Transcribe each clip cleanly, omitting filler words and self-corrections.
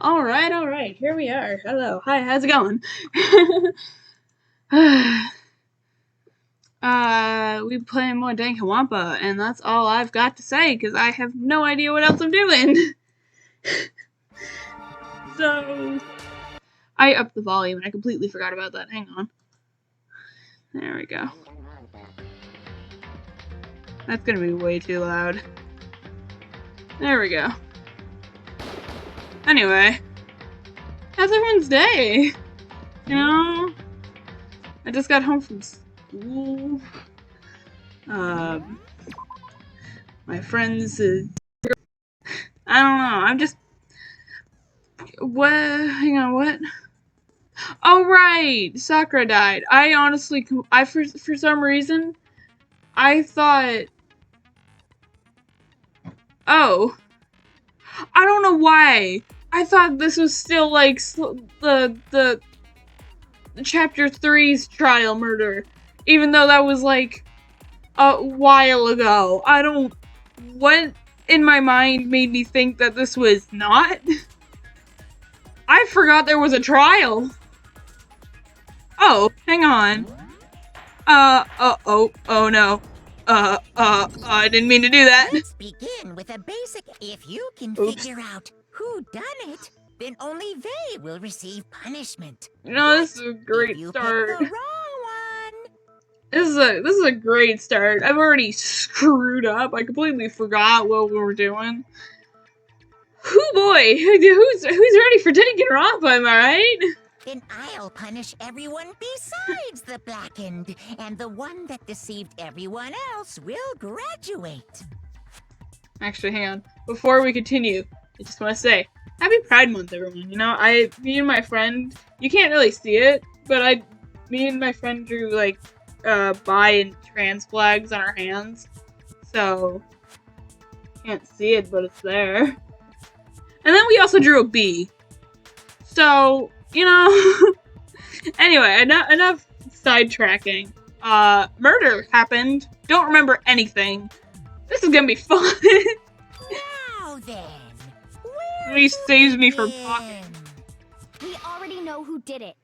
Alright, here we are. Hello, hi, how's it going? We playing more Danganronpa, and that's all I've got to say, because I have no idea what else I'm doing. So, I upped the volume, and I completely forgot about that. Hang on. There we go. That's gonna be way too loud. There we go. Anyway. How's everyone's day? You know? I just got home from school. My friends, I don't know, I'm just... What? Hang on, what? Oh, right! Sakura died. I honestly, for some reason, I thought... Oh. I don't know why. I thought this was still, like, the Chapter 3's trial murder. Even though that was, like, a while ago. I don't... What in my mind made me think that this was not? I forgot there was a trial. Oh, hang on. Oh no. I didn't mean to do that. Let's begin with a basic. If you can figure out who done it, then only they will receive punishment. You know, this is a great start. Pick the wrong one. This is a great start. I've already screwed up. I completely forgot what we were doing. Hoo boy, who's ready for Danganronpa, am I right? Then I'll punish everyone besides the blackened, and the one that deceived everyone else will graduate. Actually, hang on. Before we continue, I just want to say, Happy Pride Month, everyone. You know, me and my friend, you can't really see it, but me and my friend drew, like, bi and trans flags on our hands. So, can't see it, but it's there. And then we also drew a bee. So, you know, anyway, enough sidetracking. Murder happened. Don't remember anything. This is gonna be fun. Now then, He saves me from talking. We already know who did it.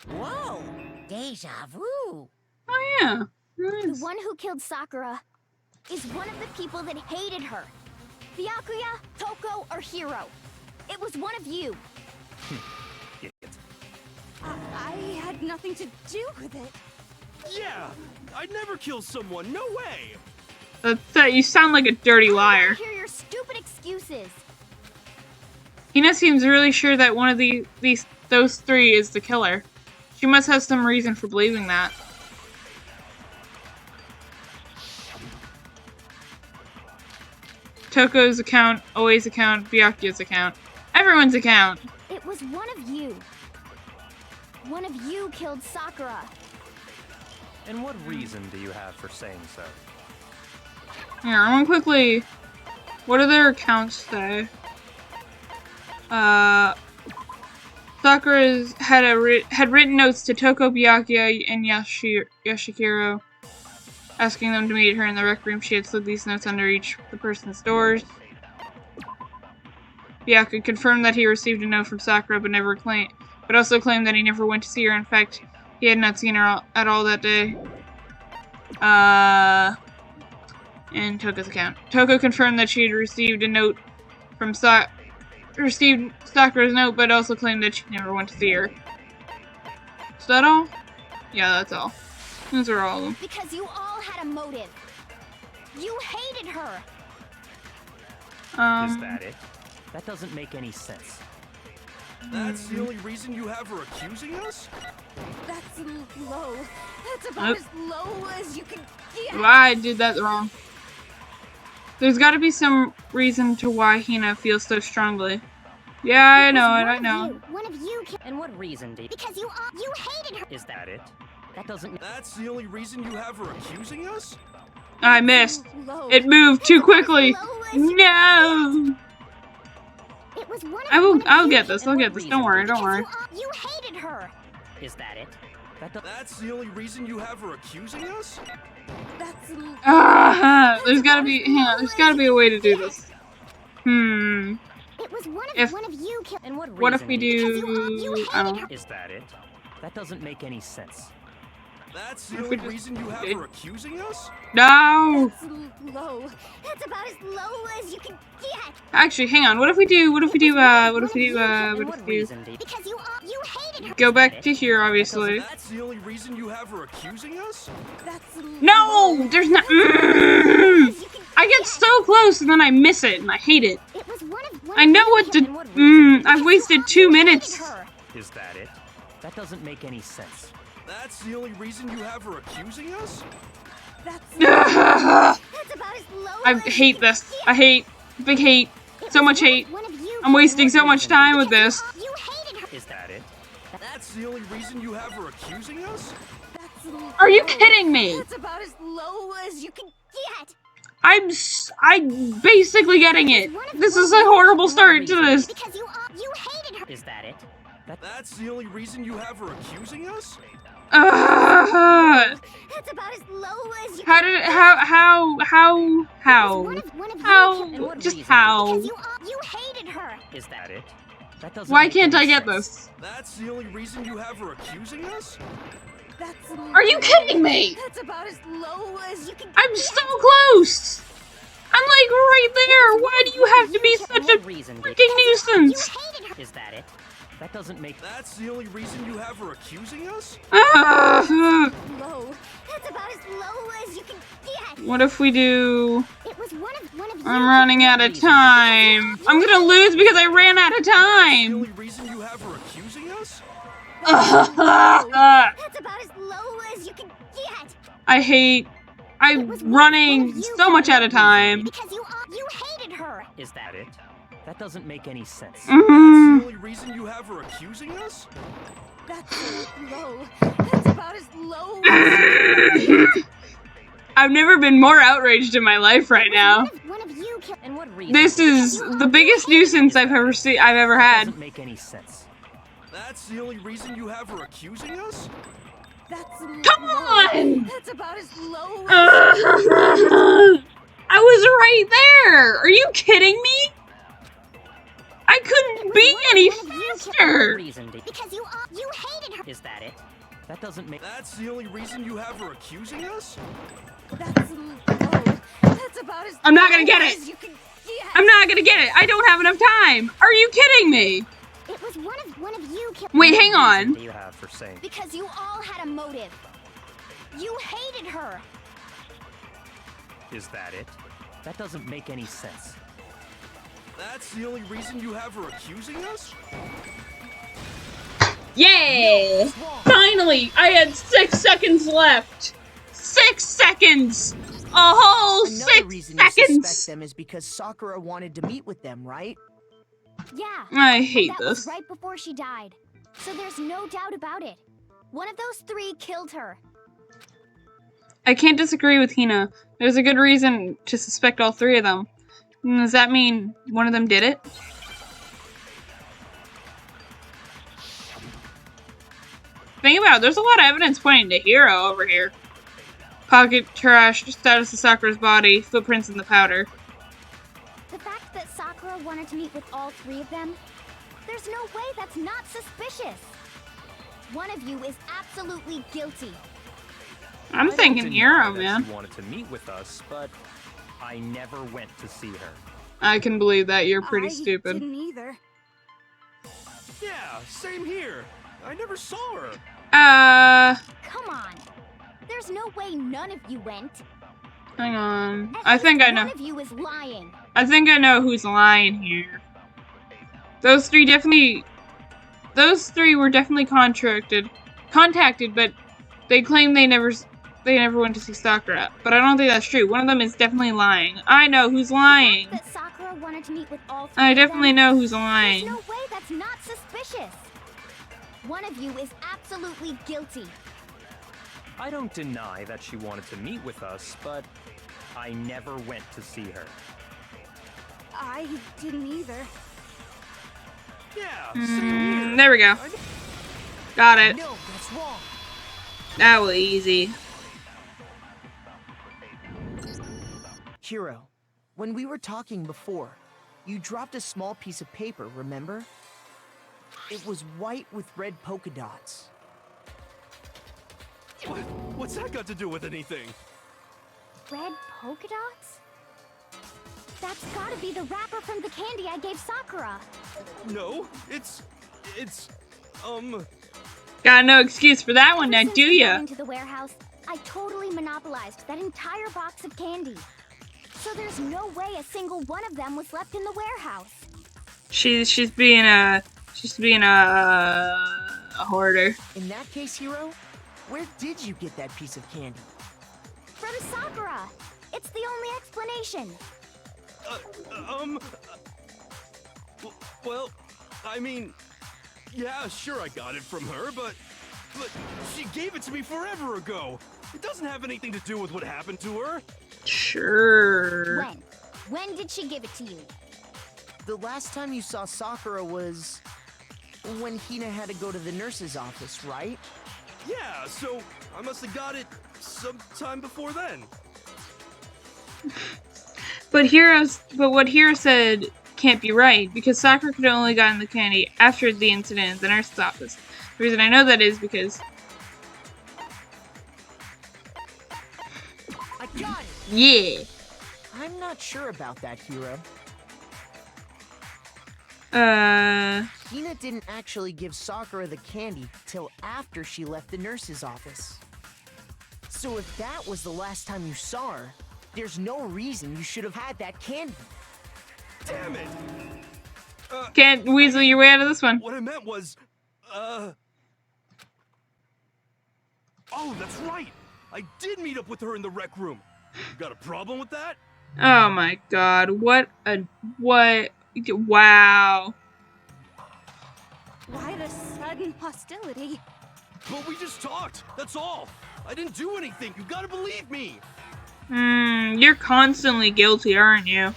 Whoa, deja vu. Oh yeah. Nice. The one who killed Sakura is one of the people that hated her. Byakuya, Toko, or Hiro. It was one of you. I had nothing to do with it. Yeah, I'd never kill someone, no way! You sound like a dirty liar. I hear your stupid excuses. Hina seems really sure that one of those three is the killer. She must have some reason for believing that. Toko's account, Oi's account, Byakuya's account. Everyone's account! It was one of you. One of you killed Sakura. And what reason do you have for saying so? Here, I want quickly... What do their accounts say? Sakura had written notes to Toko, Byakuya, and Yoshikiro, asking them to meet her in the rec room. She had slid these notes under each of the person's doors. Byakuya confirmed that he received a note from Sakura, but also claimed that he never went to see her. In fact, he had not seen her at all that day. In Toko's account, Toko confirmed that she had received a note from received Sakura's note, but also claimed that she never went to see her. Is that all? Yeah, that's all. Those are all of them. Because you all had a motive. You hated her. Is that it? That doesn't make any sense. That's the only reason you have her accusing us? That's low. That's about as low as you can get. Well, I did that wrong. There's got to be some reason to why Hina feels so strongly. Yeah, I know it. I know. One of you. And what reason do you... Because you hated her. Is that it? That doesn't... That's the only reason you have her accusing us? I missed. Low. It moved too quickly. Low as No. It was one of I'll get this. I'll get this. Don't worry. Don't worry. You hated her. Is that it? That's the only reason you have her accusing us? That's There's gotta be. Hang on. There's gotta be a way to do this. It It was one If- of you killed. And What if we reason do? I don't know. Is that it? That doesn't make any sense. That's the If only we just reason you have did- for accusing us? No. That's low. That's about as low as you can get. Actually, hang on. What if we do? What if we do? What if we do? And What what if we do? reason did Because you hated her. Go back to here, obviously. That's the only reason you have for accusing us? That's No, there's not. I get so close and then I miss it and I hate it. It was one of I know what to. And what reason? I've wasted 2 minutes. Is that it? That doesn't make any sense. That's the only reason you have for accusing us? That's I about as low as hate you this. can I hate. Big hate. get. So much hate. One of you I'm wasting so much time with this. You hated her. Is that it? That's the only reason you have for accusing us? That's Are you low. kidding me? That's about as low as you can get. I'm basically getting it. This is a horrible start to this. Because you hated her. Is that it? That's the only reason you have for accusing us? Uh, That's about as low as you how can did get. how One of you how And what just reason? how? Because you hated her. Is that it? That doesn't Why make can't any I get sense. this? That's the only reason you have for accusing us? That's Are you kidding me? That's about as low as you can I'm so close. I'm like right there. Why do you have to be And such a what reason did freaking nuisance? hated her. Is that it? That doesn't make. That's the only reason you have for accusing us? Uh, Low. That's about as low as you can get. what if we do? It was one of you. I'm running out of time. I'm gonna lose because I ran out of The time. only reason you have for accusing us? That's about as low as you can get. I hate. I'm running so much out of time. Because you hated her. Is that That it? That doesn't make any sense. That's the only reason you have for accusing us? That's low. That's about as low as I've never been more outraged in my life right now. one of you killed. And what reason? This is the biggest nuisance I've ever had. Doesn't make any sense. That's the only reason you have for accusing us? That's Come on! That's about as low I was right there. Are you kidding me? I couldn't be any faster. Reason did because you hated her. Is that it? That doesn't make. That's the only reason you have for accusing us? That's low. That's about as I'm not gonna get low it. as you can get. I'm not gonna get it. I don't have enough time. Are you kidding me? It was one of you killed. Wait, hang What on. do you have for saying? Because you all had a motive. You hated her. Is that it? That doesn't make any sense. That's the only reason you have for accusing us? Yay! Finally, I had 6 seconds left. 6 seconds. A whole Another 6 reason you seconds. suspect them is because Sakura wanted to meet with them, right? Yeah. I hate that was this. right before she died. So there's no doubt about it. One of those 3 killed her. I can't disagree with Hina. There's a good reason to suspect all 3 of them. Does that mean one of them did it? Think about it, there's a lot of evidence pointing to Hiro over here. Pocket trash, status of Sakura's body, footprints in the powder. The fact that Sakura wanted to meet with all 3 of them, there's no way that's not suspicious. One of you is absolutely guilty. I'm I don't thinking deny Hiro, that man. She wanted to meet with us, but I never went to see her. I can believe that, you're pretty stupid. Didn't either. Yeah, same here. I never saw her. Come on. There's no way none of you went. Hang on. At I think least I know. One of you is lying. I think I know who's lying here. Those 3 were definitely contacted, but they claim they never went to see Sakura. But I don't think that's true. One of them is definitely lying. I know who's lying. The fact that Sakura wanted to meet with all 3 I of them, definitely know who's there's lying. no way that's not suspicious. One of you is absolutely guilty. I don't deny that she wanted to meet with us, but I never went to see her. I didn't either. Yeah, same here. There we go. Got it. No, that's wrong. That was easy. Hiro, when we were talking before, You dropped a small piece of paper, remember? It was white with red polka dots. What's that got to do with anything? Red polka dots? That's gotta be the wrapper from the candy I gave Sakura. No, it's Got no excuse for that one now, Ever do since we ya? got into the warehouse, I totally monopolized that entire box of candy. So there's no way a single one of them was left in the warehouse. She's being a hoarder. In that case, Hiro, where did you get that piece of candy? From Sakura. It's the only explanation. Well, I mean, yeah, sure I got it from her, but she gave it to me forever ago. It doesn't have anything to do with what happened to her. Sure. When? When did she give it to you? The last time you saw Sakura was when Hina had to go to the nurse's office, right? Yeah, so I must have got it sometime before then. But what Hiro said can't be right, because Sakura could have only gotten the candy after the incident at the nurse's office. The reason I know that is because I got it! yeah. I'm not sure about that, Hiro. Uh, Hina didn't actually give Sakura the candy till after she left the nurse's office. So if that was the last time you saw her, there's no reason you should have had that candy. Damn it! can't weasel your way out of this one. What I meant was, oh, that's right! I did meet up with her in the rec room. You got a problem with that? Oh my god, what? Wow. Why the sudden hostility? But we just talked, that's all. I didn't do anything, you gotta believe me. You're constantly guilty, aren't you?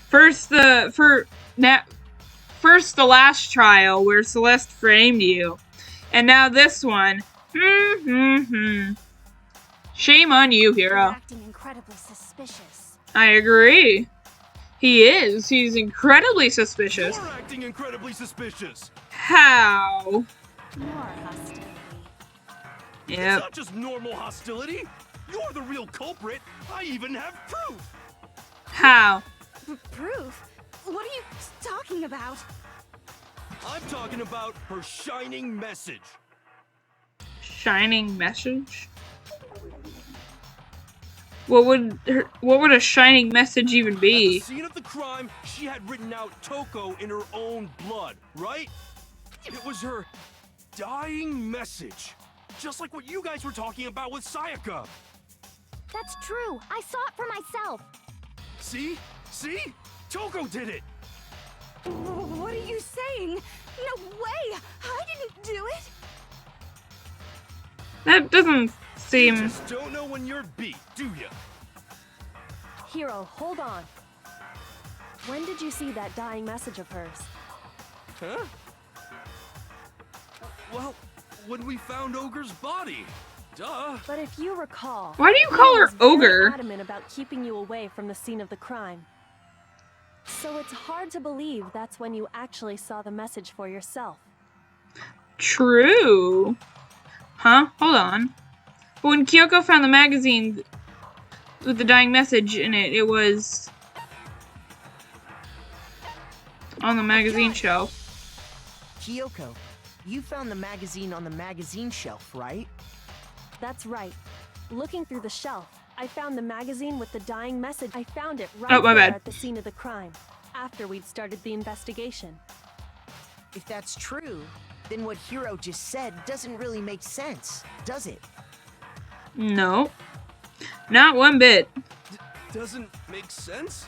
First the last trial where Celeste framed you, and now this one. Shame on you, You're Hiro. acting incredibly suspicious. I agree. He is. He's incredibly suspicious. You're acting incredibly suspicious. How? More hostility. It's Yep. not just normal hostility. You're the real culprit. I even have proof. How? Proof? What are you talking about? I'm talking about her shining message. Shining message? What would a shining message even At the be? scene of the crime, she had written out Toko in her own blood, right? It was her dying message. Just like what you guys were talking about with Sayaka. That's true. I saw it for myself. See? See? Toko did it! What are you saying? No way! I didn't do it! That doesn't You seem... just don't know when you're beat, do ya? Hiro, hold on. When did you see that dying message of hers? Huh? Well, when we found Ogre's body. Duh. But if you recall, Why do you Hiro call her was very ogre? adamant about keeping you away from the scene of the crime. So it's hard to believe that's when you actually saw the message for yourself. True. Huh? Hold on. When Kyoko found the magazine with the dying message in it, it was on the magazine shelf. Kyoko, you found the magazine on the magazine shelf, right? That's right. Looking through the shelf, I found the magazine with the dying message. I found it right Oh, my there bad. at the scene of the crime, after we'd started the investigation. If that's true, then what Hiro just said doesn't really make sense, does it? No. Not one bit. Doesn't make sense?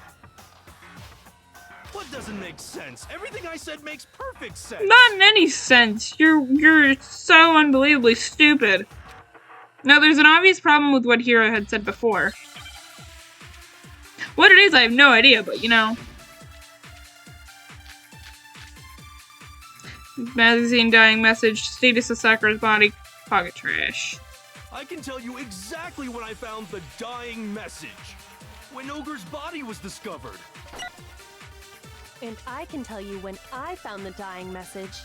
What doesn't make sense? Everything I said makes perfect sense. Not in any sense. You're so unbelievably stupid. No, there's an obvious problem with what Hiro had said before. What it is, I have no idea, but you know. Magazine dying message, status of Sakura's body, pocket trash. I can tell you exactly when I found the dying message. When Ogre's body was discovered. And I can tell you when I found the dying message.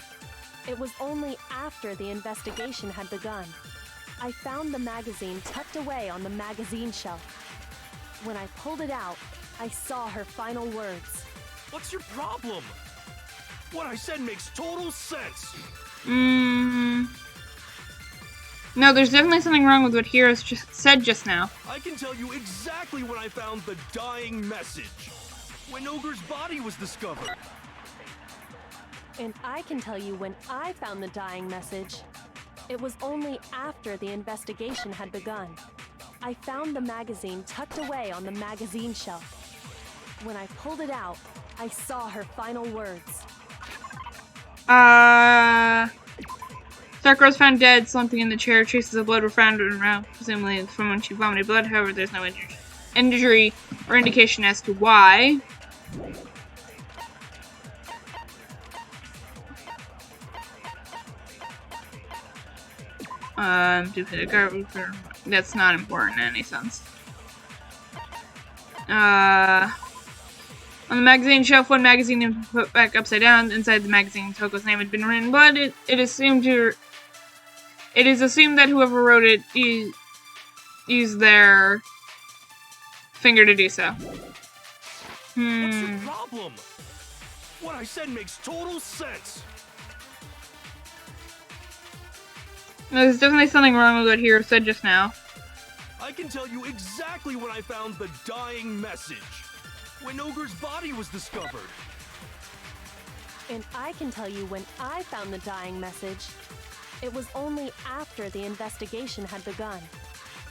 It was only after the investigation had begun. I found the magazine tucked away on the magazine shelf. When I pulled it out, I saw her final words. What's your problem? What I said makes total sense. No, there's definitely something wrong with what Heroes said just now. I can tell you exactly when I found the dying message. When Ogre's body was discovered. And I can tell you when I found the dying message. It was only after the investigation had begun. I found the magazine tucked away on the magazine shelf. When I pulled it out, I saw her final words. Sakura was found dead, slumping in the chair. Traces of blood were found around, presumably from when she vomited blood. However, there's no injury or indication as to why. That's not important in any sense. On the magazine shelf, one magazine was put back upside down. Inside the magazine, Toko's name had been written, but it is assumed that whoever wrote it used their finger to do so. What's your problem? What I said makes total sense. There's definitely something wrong with what Hero said just now. I can tell you exactly when I found the dying message. When Ogre's body was discovered. And I can tell you when I found the dying message. It was only after the investigation had begun.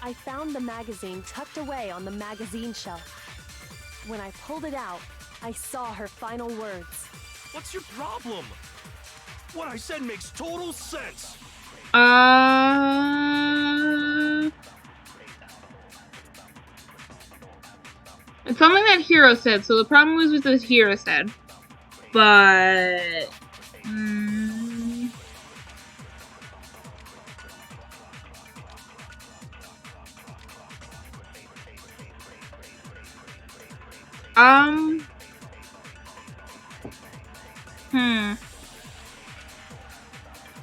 I found the magazine tucked away on the magazine shelf. When I pulled it out, I saw her final words. What's your problem? What I said makes total sense. It's something that Hero said, so the problem was with what Hero said. But...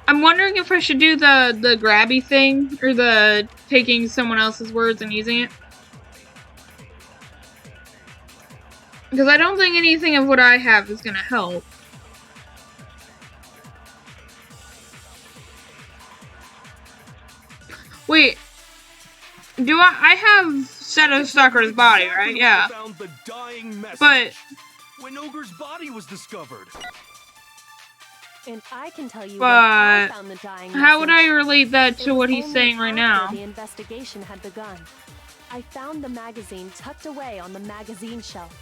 I'm wondering if I should do the grabby thing, or the taking someone else's words and using it. Because I don't think anything of what I have is gonna help. Wait. Do I have Seto Sakura's body, right? Yeah. Found the dying message. But when Ogre's body was discovered. And I can tell you but when I found the dying message. How would I relate that to It what was he's only saying right now? after the investigation had begun. I found the magazine tucked away on the magazine shelf.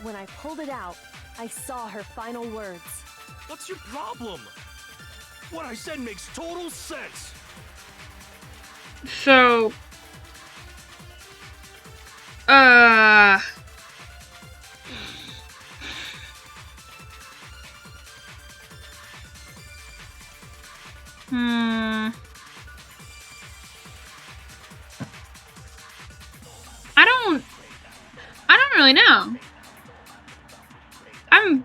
When I pulled it out, I saw her final words. What's your problem? What I said makes total sense. So... I don't really know. I'm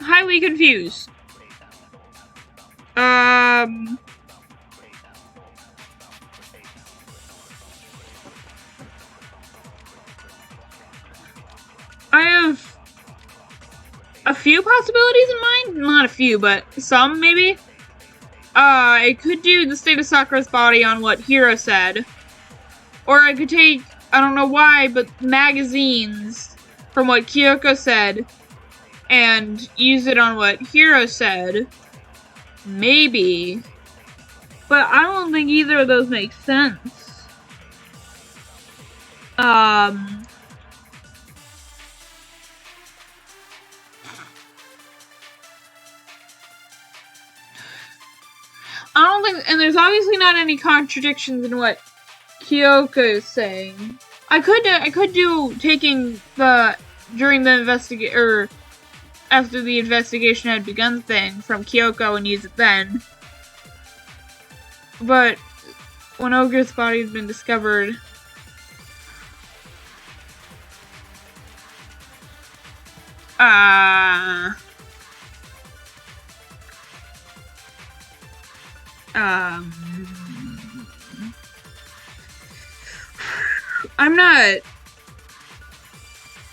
highly confused. I have a few possibilities in mind. Not a few, but some, maybe. I could do the state of Sakura's body on what Hiro said. Or I could take, I don't know why, but magazines from what Kyoko said and use it on what Hiro said. Maybe. But I don't think either of those make sense. I don't think, and there's obviously not any contradictions in what Kyoko is saying. I could do taking during the or after the investigation had begun thing from Kyoko and use it then. But when Ogre's body has been discovered,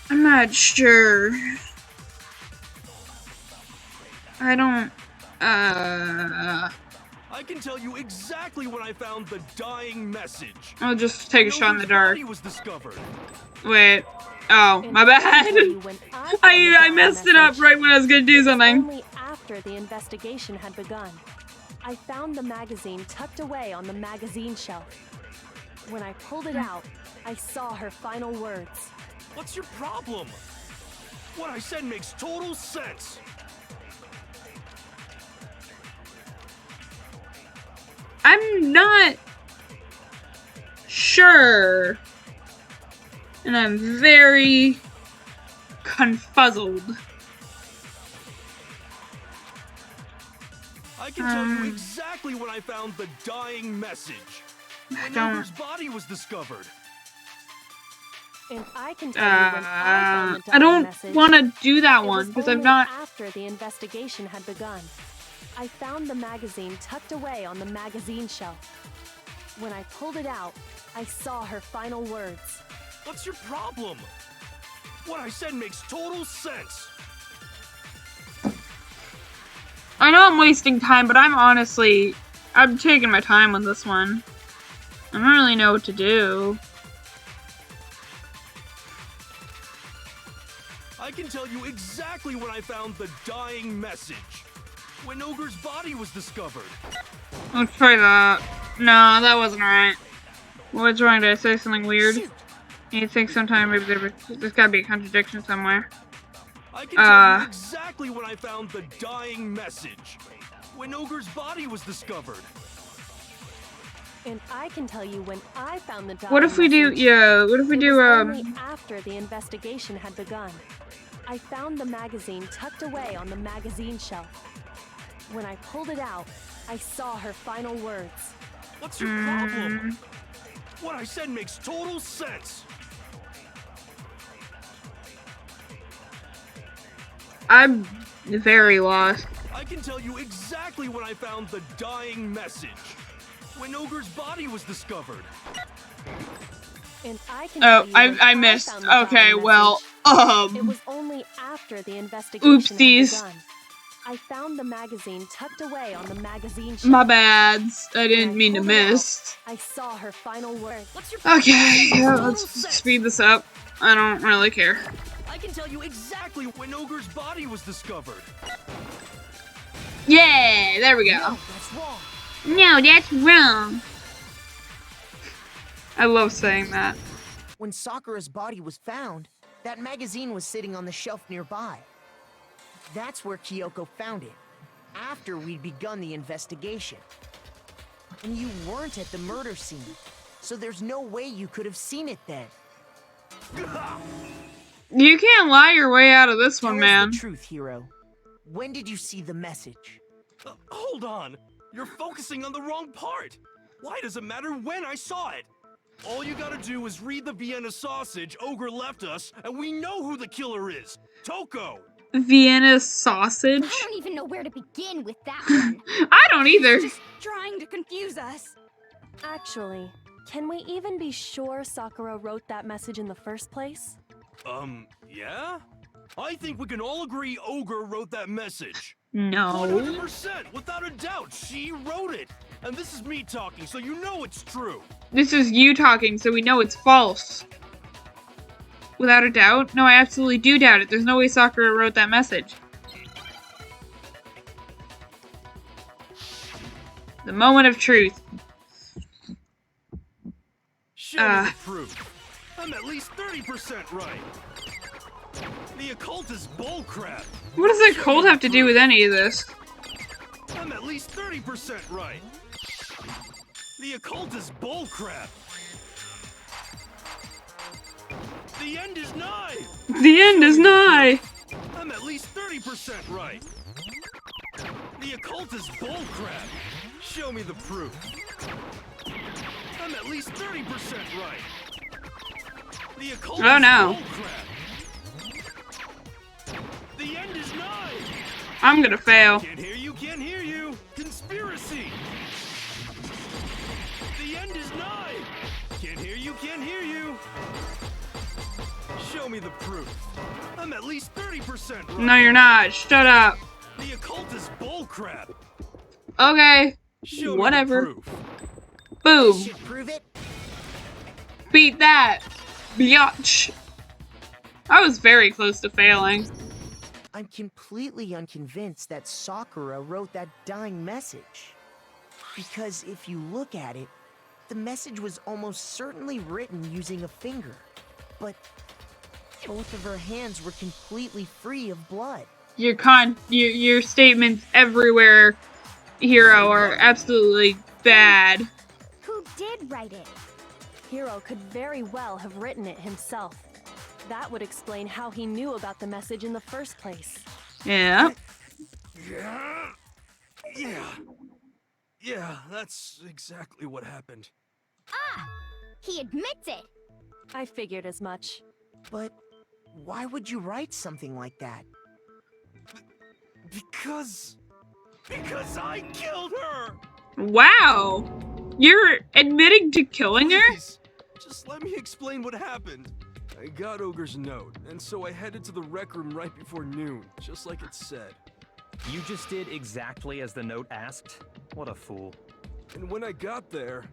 I'm not sure. I don't, I can tell you exactly when I found the dying message. I'll just take a shot in the Ogre's dark. body was discovered. Wait. Oh, my bad. I messed it up right when I was gonna do something. Only after the investigation had begun. I found the magazine tucked away on the magazine shelf. When I pulled it out, I saw her final words. What's your problem? What I said makes total sense. I'm not sure. And I'm very confuzzled. I can tell you exactly when I found the dying message. When Ogre's body was discovered. And I can tell you when I found the I don't message. want to do that It one was because I'm only not. After the investigation had begun, I found the magazine tucked away on the magazine shelf. When I pulled it out, I saw her final words. What's your problem? What I said makes total sense. I know I'm wasting time, but I'm taking my time on this one. I don't really know what to do. I can tell you exactly when I found the dying message. When Ogre's body was discovered. Let's try that. No, that wasn't right. What's wrong? Did I say something weird? You think sometime maybe there's gotta be a contradiction somewhere. I can tell you exactly when I found the dying message. When Ogre's body was discovered. And I can tell you when I found the dying What if we do? message. Yeah. What if we It do? was only after the investigation had begun. I found the magazine tucked away on the magazine shelf. When I pulled it out, I saw her final words. What's your problem? What I said makes total sense. I'm very lost. I can tell you exactly when I found the dying message. When Ogre's body was discovered. And I can tell you when I missed. found the dying Okay, well, message. It was only after the investigation Oopsies. had begun. I found the magazine tucked away on the magazine shelf. My bads. I When didn't mean to pulled it out, miss. I saw her final words. What's your Okay, yeah, Total let's sense. speed this up. I don't really care. I can tell you exactly when Ogre's body was discovered. Yeah, there we go. No, that's wrong. No, that's wrong. I love saying that. When Sakura's body was found, that magazine was sitting on the shelf nearby. That's where Kyoko found it, after we'd begun the investigation. And you weren't at the murder scene, so there's no way you could have seen it then. You can't lie your way out of this one, Tell man. us the truth, Hero. When did you see the message? Hold on. You're focusing on the wrong part. Why does it matter when I saw it? All you gotta do is read the Vienna sausage Ogre left us, and we know who the killer is. Toko! Vienna sausage? I don't even know where to begin with that one. I don't either. Just trying to confuse us. Actually, can we even be sure Sakura wrote that message in the first place? Yeah? I think we can all agree Ogre wrote that message. No. 100%, without a doubt, she wrote it. And this is me talking, so you know it's true. This is you talking, so we know it's false. Without a doubt? No, I absolutely do doubt it. There's no way Sakura wrote that message. The moment of truth. Show me the proof. I'm at least 30% right. The occult is bullcrap. What does the cold have to do with any of this? I'm at least 30% right. The occult is bullcrap. The end is nigh. The end is nigh. I'm at least 30% right. The occult is bullcrap. Show me the proof. I'm at least 30% right. The occult Oh, is no. bullcrap. I'm gonna fail. Can't hear you, can't hear you! Conspiracy! The end is nigh! Can't hear you, can't hear you! Show me the proof. I'm at least 30% right. No, you're not. Shut up. The occult is bullcrap. Okay. Show Whatever. me the proof. Boom. Should prove it. Beat that. Biatch. I was very close to failing. I'm completely unconvinced that Sakura wrote that dying message. Because if you look at it, the message was almost certainly written using a finger. But both of her hands were completely free of blood. Your statements everywhere, Hero, are absolutely bad. Who did write it? Hiro could very well have written it himself. That would explain how he knew about the message in the first place. Yeah. Yeah, that's exactly what happened. Ah! He admits it! I figured as much. But why would you write something like that? Because I killed her! Wow. You're admitting to killing her? Please, just let me explain what happened. I got Ogre's note, and so I headed to the rec room right before noon, just like it said. You just did exactly as the note asked? What a fool. And when I got there...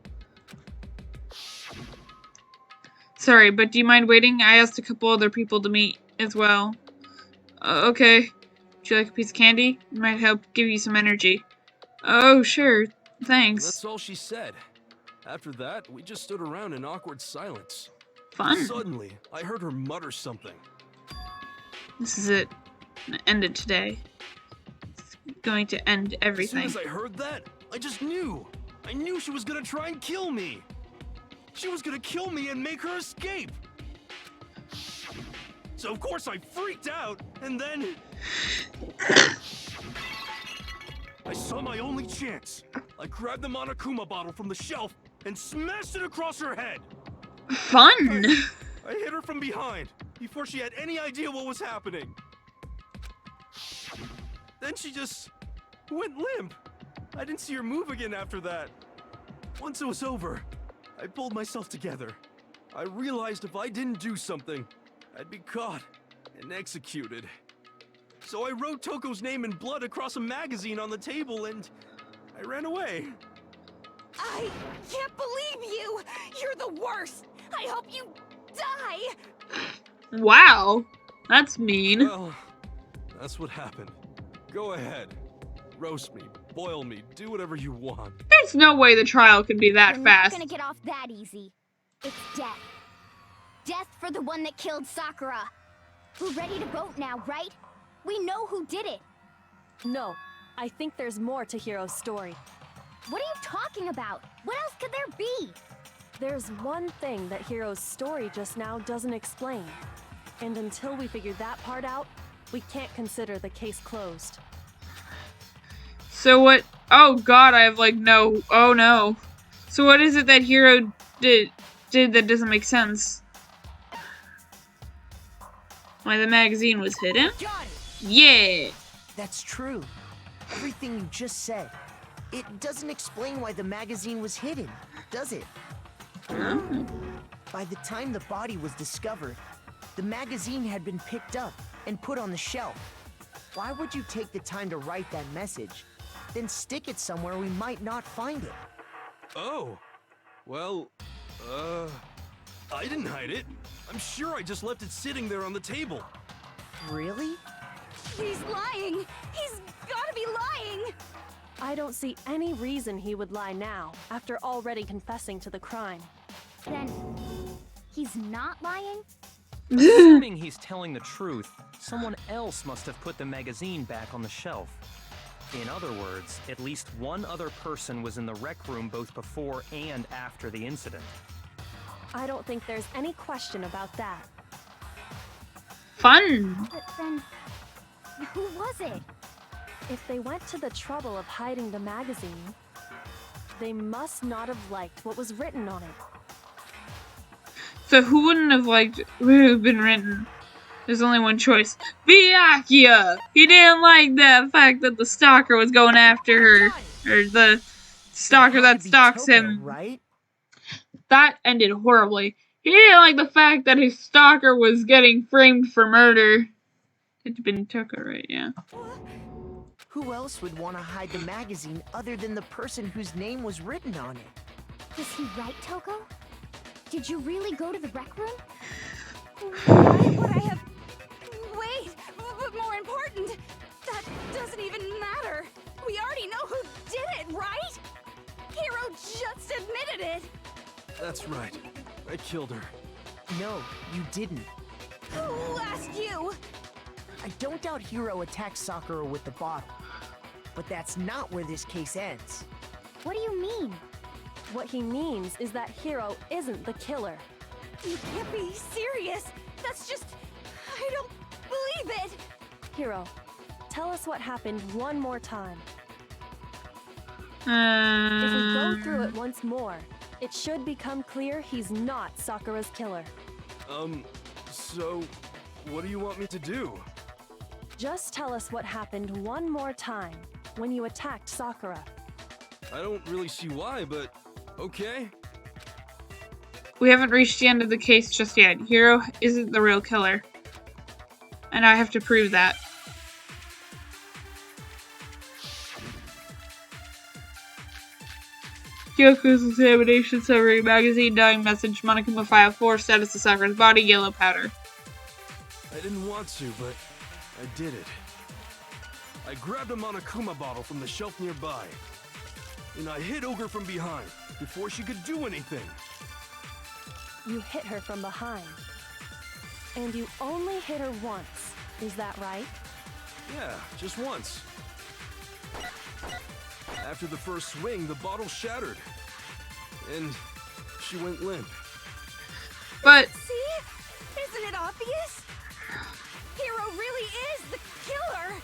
Sorry, but do you mind waiting? I asked a couple other people to meet as well. Okay. Would you like a piece of candy? It might help give you some energy. Oh, sure. Thanks. That's all she said. After that, we just stood around in awkward silence. Fun. Suddenly, I heard her mutter something. This is it. I'm gonna end it today. It's going to end everything. As soon as I heard that, I just knew. I knew she was gonna try and kill me. She was gonna kill me and make her escape. So of course I freaked out, and then... I saw my only chance. I grabbed the Monokuma bottle from the shelf and smashed it across her head. Fun! I hit her from behind, before she had any idea what was happening. Then she just went limp. I didn't see her move again after that. Once it was over, I pulled myself together. I realized if I didn't do something, I'd be caught and executed. So I wrote Toko's name in blood across a magazine on the table and I ran away. I can't believe you! You're the worst! I hope you die! Wow. That's mean. Well, that's what happened. Go ahead. Roast me, boil me, do whatever you want. There's no way the trial could be that You're fast. not gonna get off that easy. It's death. Death for the one that killed Sakura. We're ready to vote now, right? We know who did it. No, I think there's more to Hiro's story. What are you talking about? What else could there be? There's one thing that Hiro's story just now doesn't explain. And until we figure that part out, we can't consider the case closed. So what? Oh god, I have like no. Oh no. So what is it that Hiro did that doesn't make sense? Why the magazine was hidden? Got it! Yeah. That's true. Everything you just said. It doesn't explain why the magazine was hidden, does it? Oh. By the time the body was discovered, the magazine had been picked up and put on the shelf. Why would you take the time to write that message, then stick it somewhere we might not find it? Oh, well, I didn't hide it. I'm sure I just left it sitting there on the table. Really? He's lying! He's gotta be lying! I don't see any reason he would lie now, after already confessing to the crime. Then, he's not lying? Assuming he's telling the truth, someone else must have put the magazine back on the shelf. In other words, at least one other person was in the rec room both before and after the incident. I don't think there's any question about that. Fun. But then, who was it? If they went to the trouble of hiding the magazine, they must not have liked what was written on it. So who wouldn't have liked what had been written? There's only one choice. Byakuya! He didn't like the fact that the stalker was going after her. Or the stalker It had that to be stalks Toko, him. right? That ended horribly. He didn't like the fact that his stalker was getting framed for murder. It had been Toko, right? Yeah. Who else would want to hide the magazine other than the person whose name was written on it? Was he right, Toko? Did you really go to the rec room? Why would I have... Wait, but more important, that doesn't even matter. We already know who did it, right? Hero just admitted it. That's right. I killed her. No, you didn't. Who asked you? I don't doubt Hiro attacked Sakura with the bottle. But that's not where this case ends. What do you mean? What he means is that Hiro isn't the killer. You can't be serious. That's just... I don't believe it. Hiro, tell us what happened one more time. If we go through it once more, it should become clear he's not Sakura's killer. So... what do you want me to do? Just tell us what happened one more time when you attacked Sakura. I don't really see why, but... okay. We haven't reached the end of the case just yet. Hiro isn't the real killer. And I have to prove that. Kyoko's examination summary, magazine, dying message, Monokuma File 4, status of Sakura's body, yellow powder. I didn't want to, but I did it. I grabbed a Monokuma bottle from the shelf nearby, and I hit Ogre from behind before she could do anything. You hit her from behind. And you only hit her once, is that right? Yeah, just once. After the first swing, the bottle shattered, and she went limp. But See? Isn't it obvious? Hero really is the killer.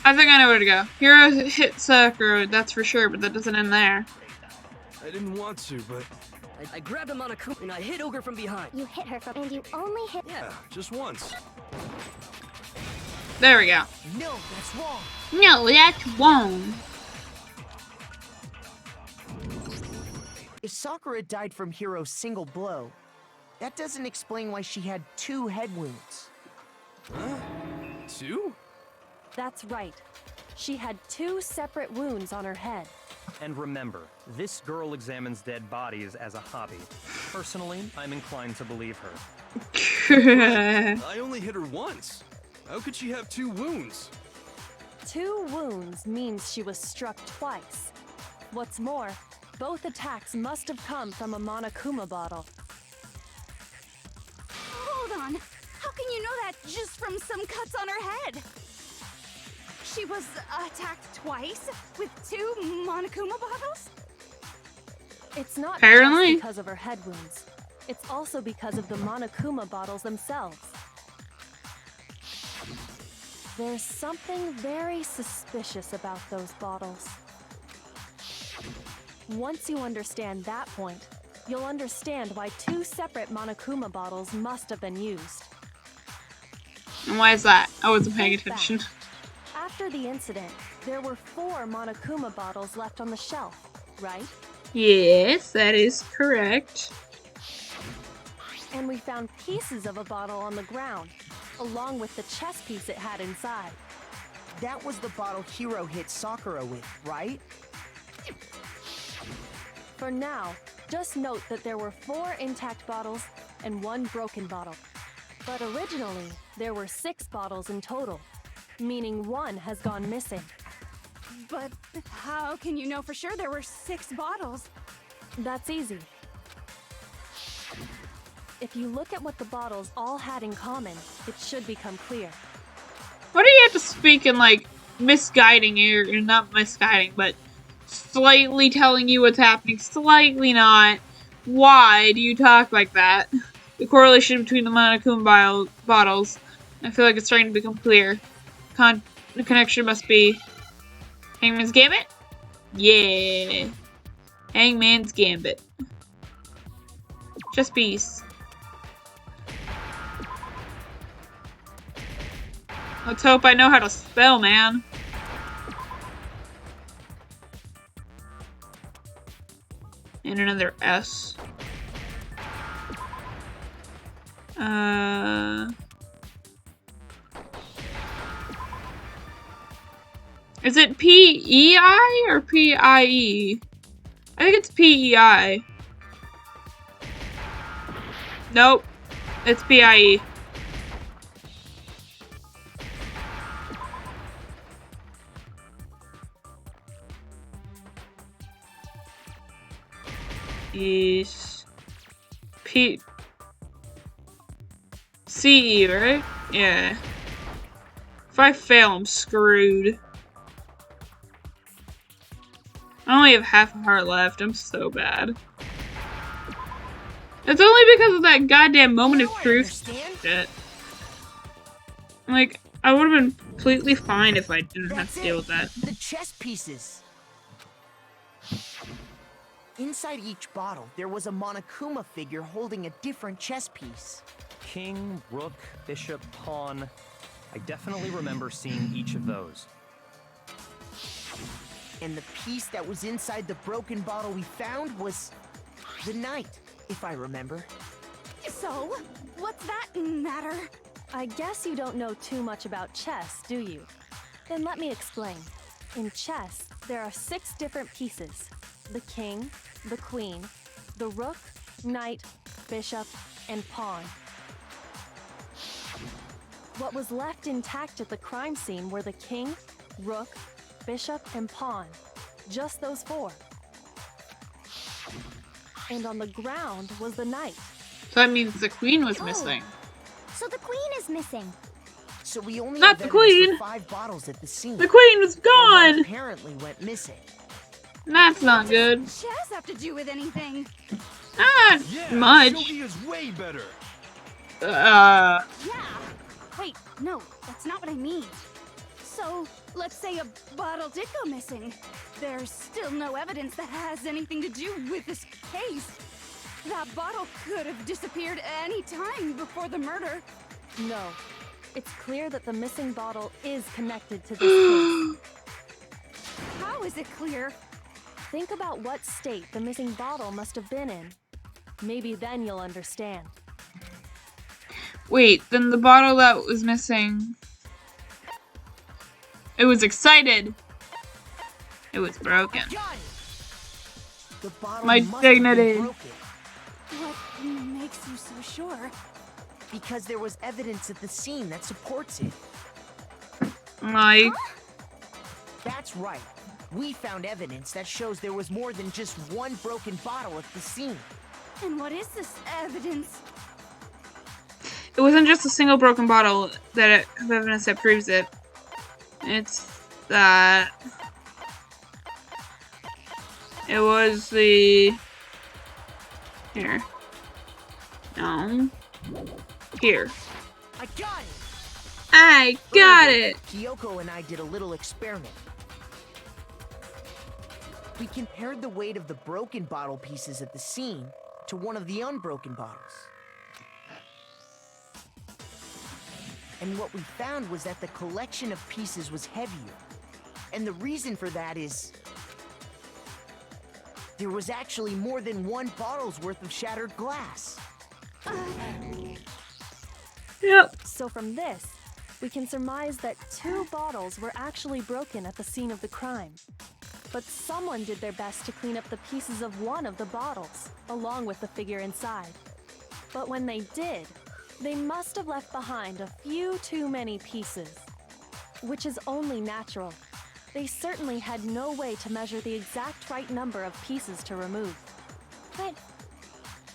I think I know where to go. Hiro hit Sakura, that's for sure, but that doesn't end there. I didn't want to, but I grabbed a Monokuma and I hit Ogre from behind. You hit her from, and you only hit. yeah, just once. There we go. No, that's wrong. No, that's wrong. If Sakura died from Hiro's single blow, that doesn't explain why she had 2 head wounds. Huh? 2? That's right. She had 2 separate wounds on her head. And remember, this girl examines dead bodies as a hobby. Personally, I'm inclined to believe her. I only hit her once. How could she have 2 wounds? 2 wounds means she was struck twice. What's more, both attacks must have come from a Monokuma bottle. Hold on. How can you know that just from some cuts on her head? She was attacked twice with 2 Monokuma bottles? It's not Apparently. just because of her head wounds. It's also because of the Monokuma bottles themselves. There's something very suspicious about those bottles. Once you understand that point, you'll understand why 2 separate Monokuma bottles must have been used. And why is that? I wasn't paying Think back. attention. After the incident, there were 4 Monokuma bottles left on the shelf, right? Yes, that is correct. And we found pieces of a bottle on the ground, along with the chess piece it had inside. That was the bottle Hiro hit Sakura with, right? For now, just note that there were 4 intact bottles and 1 broken bottle. But originally, there were 6 bottles in total, meaning 1 has gone missing. But how can you know for sure there were 6 bottles? That's easy. If you look at what the bottles all had in common, it should become clear. Why do you have to speak in, like, misguiding you, or not misguiding, but slightly telling you what's happening, slightly not? Why do you talk like that? The correlation between the Monokuma bottles, I feel like it's starting to become clear. The connection must be Hangman's Gambit? Yeah. Hangman's Gambit. Just peace. Let's hope I know how to spell, man. And another S. Is it P-E-I or P-I-E? I think it's P-E-I. Nope. It's P-I-E. Is P C-E, right? Yeah. If I fail, I'm screwed. I only have half a heart left. I'm so bad. It's only because of that goddamn moment of truth shit. Like, I would have been completely fine if I didn't have to deal with that. The chess pieces. Inside each bottle, there was a Monokuma figure holding a different chess piece. King, rook, bishop, pawn. I definitely remember seeing each of those. And the piece that was inside the broken bottle we found was the knight, if I remember. So, what's that matter? I guess you don't know too much about chess, do you? Then let me explain. In chess, there are 6 different pieces. The king, the queen, the rook, knight, bishop, and pawn. What was left intact at the crime scene were the king, rook, bishop, and pawn. Just those 4. And on the ground was the knight. So that means the queen was missing. So the queen is missing. So we only Not have the queen. for 5 bottles at the scene. The queen was gone! Apparently went missing. That's not good. What does chess have to do with anything? Not Yeah, much. Yogi is way better. Yeah. Wait, no, that's not what I mean. So, let's say a bottle did go missing. There's still no evidence that has anything to do with this case. That bottle could have disappeared any time before the murder. No. It's clear that the missing bottle is connected to this case. How is it clear? Think about what state the missing bottle must have been in. Maybe then you'll understand. Wait, then the bottle that was missing... It was excited. It was broken. The bottle My must have been dignity. broken What makes you so sure? because there was evidence at the scene that supports it. Like... That's right. We found evidence that shows there was more than just one broken bottle at the scene. And what is this evidence? It wasn't just a single broken bottle that of evidence that proves it. It's that... It was the... Here. No. Here. I got it! I got Earlier, it! Kyoko and I did a little experiment. We compared the weight of the broken bottle pieces at the scene to one of the unbroken bottles. And what we found was that the collection of pieces was heavier. And the reason for that is... there was actually more than one bottle's worth of shattered glass. Yep. So from this, we can surmise that 2 bottles were actually broken at the scene of the crime. But someone did their best to clean up the pieces of one of the bottles, along with the figure inside. But when they did, they must have left behind a few too many pieces. Which is only natural. They certainly had no way to measure the exact right number of pieces to remove. But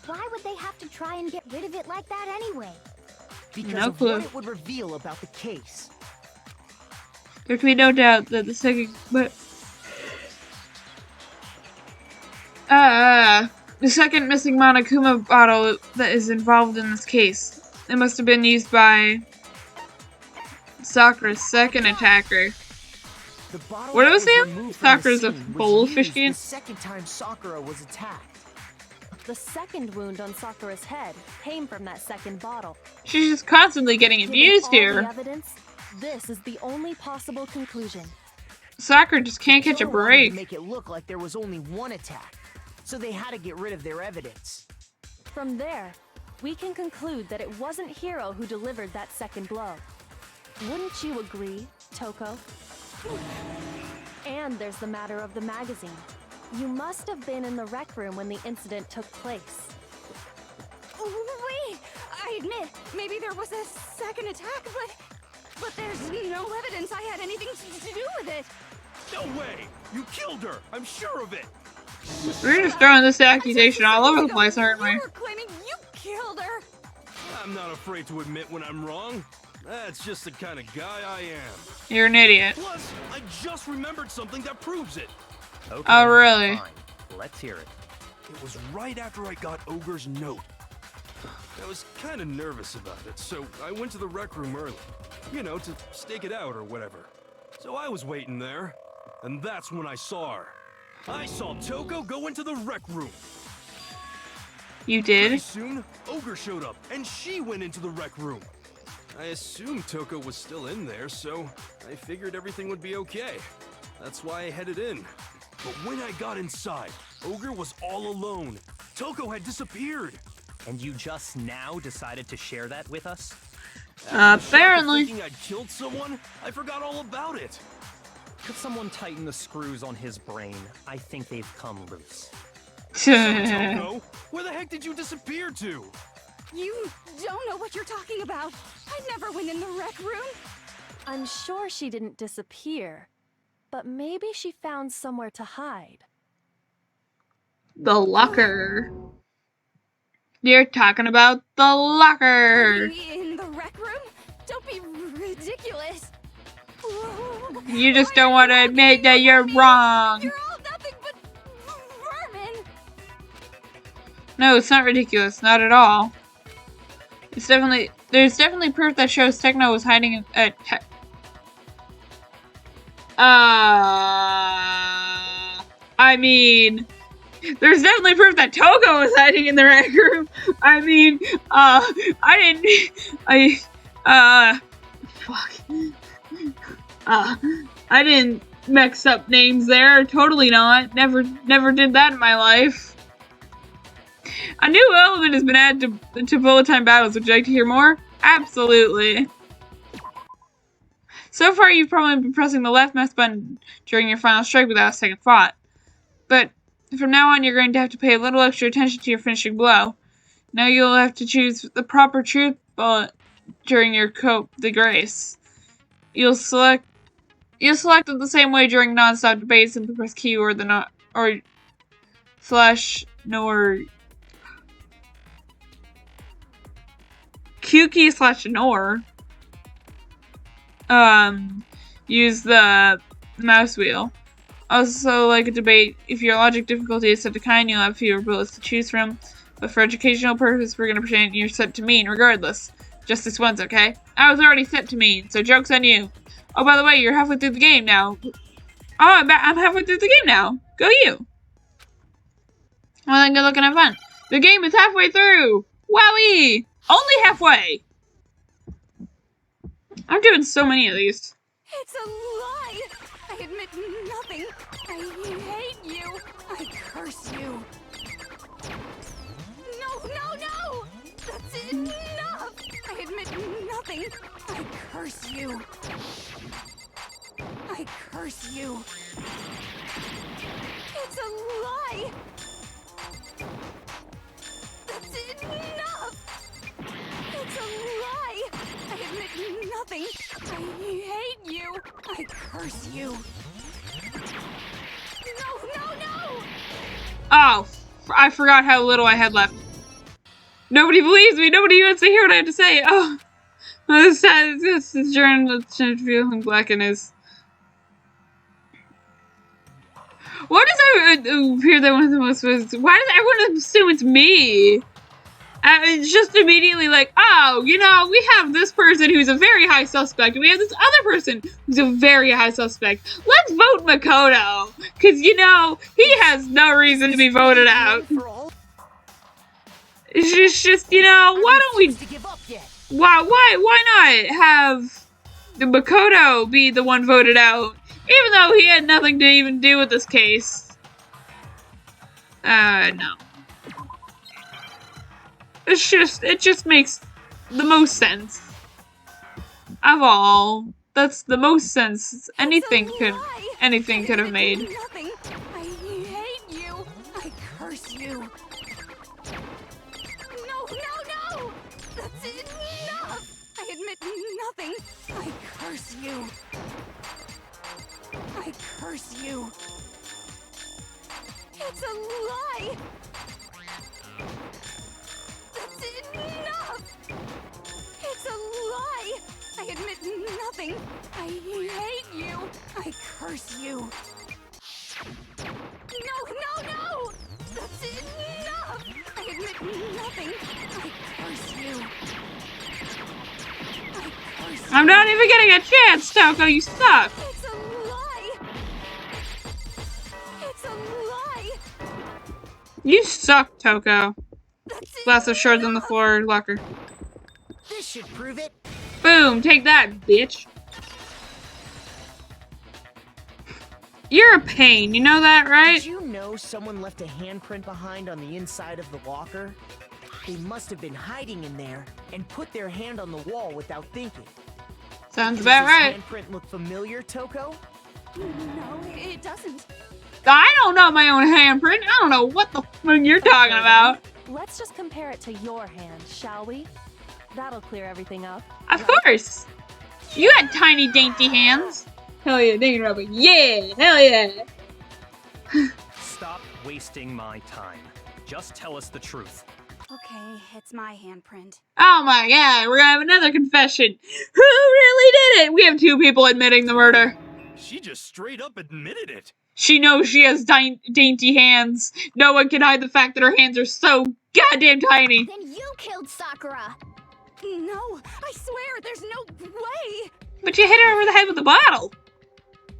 why would they have to try and get rid of it like that anyway? Because No of clue. what it would reveal about the case. There can be no doubt that the second... the second missing Monokuma bottle that is involved in this case. It must have been used by Sakura's second attacker. The bottle What that was it? removed from the Sakura's a scene was bullfish used again? the second time Sakura was attacked. The second wound on Sakura's head came from that second bottle. She's just constantly getting Given abused all here. the evidence, This is the only possible conclusion. Sakura just can't catch a Killer wanted break. to make it look like there was only one attack, so they had to get rid of their evidence. From there, we can conclude that it wasn't Hiro who delivered that second blow. Wouldn't you agree, Toko? And there's the matter of the magazine. You must have been in the rec room when the incident took place. Wait! I admit, maybe there was a second attack, but there's no evidence I had anything to do with it. No way! You killed her! I'm sure of it! We're just throwing this accusation all over the place, aren't we? You were claiming you killed her. I'm not afraid to admit when I'm wrong. That's just the kind of guy I am. You're an idiot. Plus, I just remembered something that proves it. Okay, Oh, really? Fine. Let's hear it. It was right after I got Ogre's note. I was kind of nervous about it, so I went to the rec room early. You know, to stake it out or whatever. So I was waiting there, and that's when I saw her. I saw Toko go into the rec room. You Pretty did? soon, Ogre showed up, and she went into the rec room. I assumed Toko was still in there, so I figured everything would be okay. That's why I headed in. But when I got inside, Ogre was all alone. Toko had disappeared. And you just now decided to share that with us? Apparently. Thinking I'd killed someone, I forgot all about it. Could someone tighten the screws on his brain? I think they've come loose. Toko, where the heck did you disappear to? You don't know what you're talking about. I never went in the rec room. I'm sure she didn't disappear, but maybe she found somewhere to hide. The locker. You're talking about the locker. In the rec room? Don't be ridiculous. You just don't want to admit that you're wrong. You're all nothing but vermin. No, it's not ridiculous. Not at all. It's definitely... There's definitely proof that shows Techno was hiding in... I mean... There's definitely proof that Toko was hiding in the rec room. I mean, I didn't mix up names there. Totally not. Never did that in my life. A new element has been added to bullet time battles. Would you like to hear more? Absolutely. So far, you've probably been pressing the left mouse button during your final strike without a second thought. But from now on, you're going to have to pay a little extra attention to your finishing blow. Now you'll have to choose the proper truth bullet during your Cope de Grace. You'll select it the same way during non-stop debate. Simply press Q or the not or slash nor Q key slash nor. Use the mouse wheel. Also, like a debate, if your logic difficulty is set to kind, you'll have fewer bullets to choose from. But for educational purposes, we're going to pretend you're set to mean, regardless. Just this once, okay? I was already set to mean, so joke's on you. Oh, by the way, you're halfway through the game now. Oh, I'm halfway through the game now. Go you. Well, then good luck and have fun. The game is halfway through. Wowie! Only halfway. I'm doing so many of these. It's a lie. I admit nothing. I hate you. I curse you. No! That's enough. I admit nothing. I curse you. I curse you. It's a lie. That's enough. It's a lie. I admit nothing. I hate you. I curse you. No! Oh, I forgot how little I had left. Nobody believes me. Nobody wants to hear what I have to say. Oh, this is during the feeling black in his. What does I hear that one of the most was? Why does everyone assume it's me? It's just immediately like, oh, you know, we have this person who's a very high suspect, and we have this other person who's a very high suspect. Let's vote Makoto, because, you know, he has no reason to be voted out. It's just, you know, why don't we, why not have the Makoto be the one voted out, even though he had nothing to even do with this case. No. It just makes the most sense. Of all. That's the most sense anything could have made. Nothing. I hate you. I curse you. No. That's enough. I admit nothing. I curse you. I curse you. It's a lie. That's enough. It's a lie. I admit nothing. I hate you. I curse you. No. That's enough. I admit nothing. I curse you. I curse you. I'm not even getting a chance, Toko. You suck. It's a lie. It's a lie. You suck, Toko. That's Glass of shards on the floor locker. This should prove it. Boom, take that, bitch. You're a pain, you know that, right? Did you know someone left a handprint behind on the inside of the locker? They must have been hiding in there and put their hand on the wall without thinking. Sounds about right. Does this handprint look familiar, Toko? No, it doesn't. I don't know my own handprint. I don't know what the fuck you're talking about. Let's just compare it to your hand, shall we? That'll clear everything up. Of course. You had tiny, dainty hands. Hell yeah, Danganronpa. Yeah, hell yeah. Stop wasting my time. Just tell us the truth. Okay, it's my handprint. Oh my god, we're gonna have another confession. Who really did it? We have two people admitting the murder. She just straight up admitted it. She knows she has dainty hands. No one can hide the fact that her hands are so goddamn tiny. Then you killed Sakura. No, I swear, there's no way. But you hit her over the head with a bottle.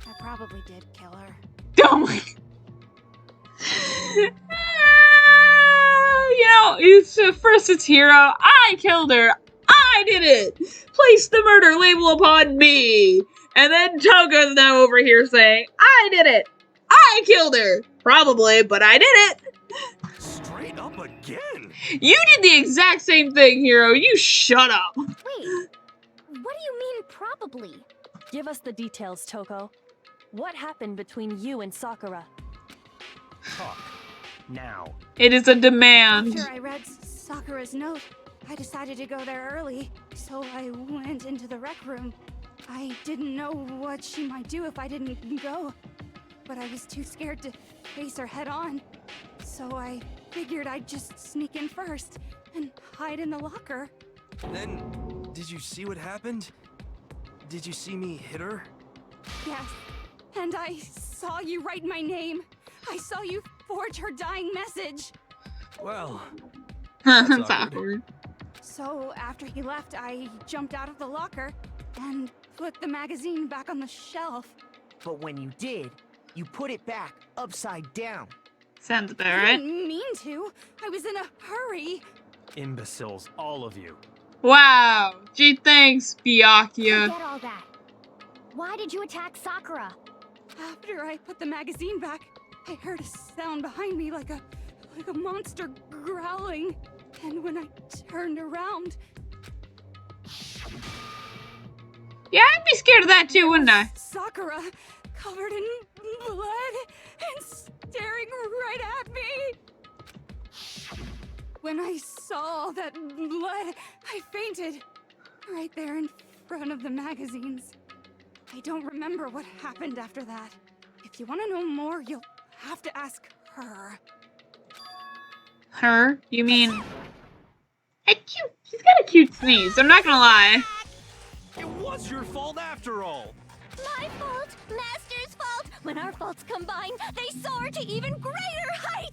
I probably did kill her. Oh my. You know, first it's Hiro. I killed her. I did it. Place the murder label upon me. And then Toga's now over here saying, I did it. I killed her. Probably, but I did it. Straight up again. You did the exact same thing, Hiro. You shut up. Wait, what do you mean probably? Give us the details, Toko. What happened between you and Sakura? Talk. Now. It is a demand. After I read Sakura's note, I decided to go there early, so I went into the rec room. I didn't know what she might do if I didn't go, but I was too scared to face her head on. So I figured I'd just sneak in first and hide in the locker. Then, did you see what happened? Did you see me hit her? Yes, and I saw you write my name. I saw you forge her dying message. Well, That's awkward. So after he left, I jumped out of the locker and put the magazine back on the shelf. But when you did, you put it back upside down. Sounds about I right. didn't mean to. I was in a hurry. Imbeciles, all of you. Wow. Gee, thanks, Byakuya. Forget all that. Why did you attack Sakura? After I put the magazine back, I heard a sound behind me like a monster growling. And when I turned around, Yeah, I'd be scared of that too, wouldn't I? Sakura, covered in blood and staring right at me. When I saw that blood, I fainted right there in front of the magazines. I don't remember what happened after that. If you want to know more, you'll have to ask her. Her? You mean... She's got a cute sneeze, I'm not gonna lie. it was your fault after all. My fault, Master's fault. When our faults combine, they soar to even greater heights.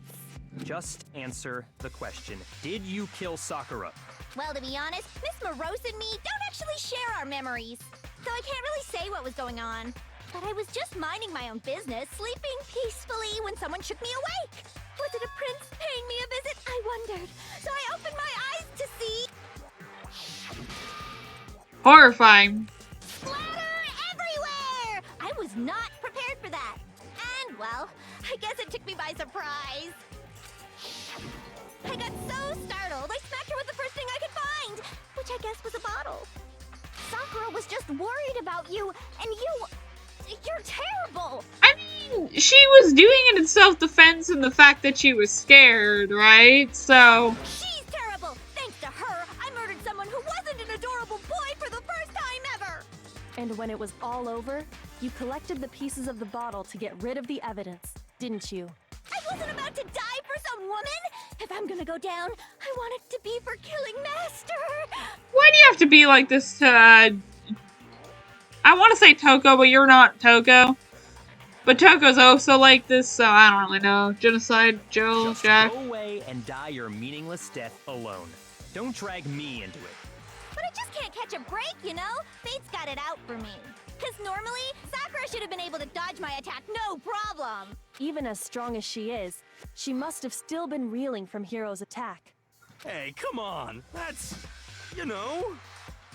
Just answer the question. Did you kill Sakura? Well, to be honest, Miss Morose and me don't actually share our memories, so I can't really say what was going on. But I was just minding my own business, sleeping peacefully when someone shook me awake. Was it a prince paying me a visit? I wondered. So I opened my eyes to see... Horrifying. Splatter! was not prepared for that. And, well, I guess it took me by surprise. I got so startled, I smacked her with the first thing I could find, which I guess was a bottle. Sakura was just worried about you, and you're terrible. I mean, she was doing it in self-defense and the fact that she was scared, right? So... She's terrible. Thanks to her, I murdered someone who wasn't an adorable boy for the first time ever. And when it was all over, you collected the pieces of the bottle to get rid of the evidence, didn't you? I wasn't about to die for some woman. If I'm gonna go down, I want it to be for killing Master. Why do you have to be like this to, I want to say Toko, but you're not Toko. But Toko's also like this, so I don't really know. Genocide, Joe, Just Jack. go away and die your meaningless death alone. Don't drag me into it. But I just can't catch a break, you know? Fate's got it out for me. Because normally, Sakura should have been able to dodge my attack no problem. Even as strong as she is, she must have still been reeling from Hiro's attack. Hey, come on. That's, you know.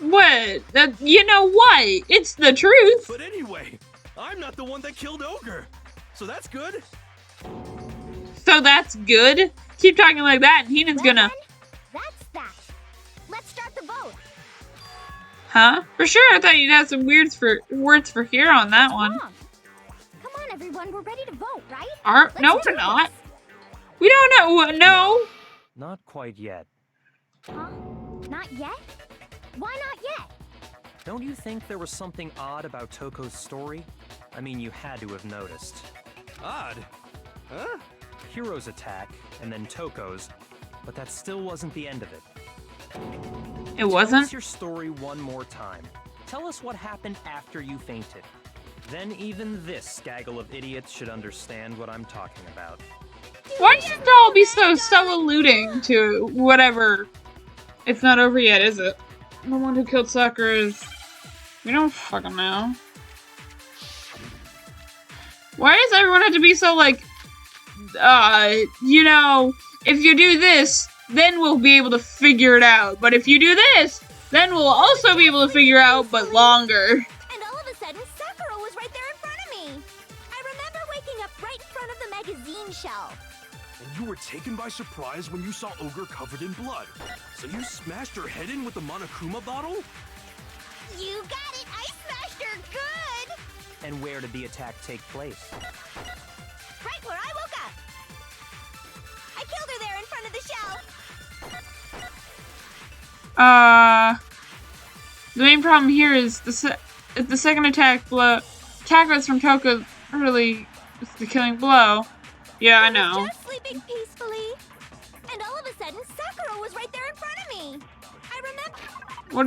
What? You know what? It's the truth. But anyway, I'm not the one that killed Ogre. So that's good. So that's good? Keep talking like that and Heenan's Well, gonna... then, that's that. Let's start the vote. Huh? For sure, I thought you'd have some words for Hero on that one. Wrong. Come on, everyone. We're ready to vote, right? No, Let's we're do not. this. We don't know. No. Not quite yet. Huh? Not yet? Why not yet? Don't you think there was something odd about Toko's story? I mean, you had to have noticed. Odd. Huh? Hiro's attack, and then Toko's, but that still wasn't the end of it. It Tell wasn't? us your story one more time. Tell us what happened after you fainted. Then even this gaggle of idiots should understand what I'm talking about. Why do you have to all be so alluding to whatever? It's not over yet, is it? The one who killed Sakura is... We don't fucking know. Why does everyone have to be so like... you know, if you do this, then we'll be able to figure it out. But if you do this, then we'll also be able to figure out, but longer. And all of a sudden, Sakura was right there in front of me. I remember waking up right in front of the magazine shelf. And you were taken by surprise when you saw Ogre covered in blood. So you smashed her head in with the Monokuma bottle? You got it! I smashed her good! And where did the attack take place? Right where I woke up. I killed her there in front of the shelf. The main problem here is the second attack was from Toko really is the killing blow. Yeah, I know. I was just sleeping peacefully. And all of a sudden, Sakura was right there in front of me. I remember... What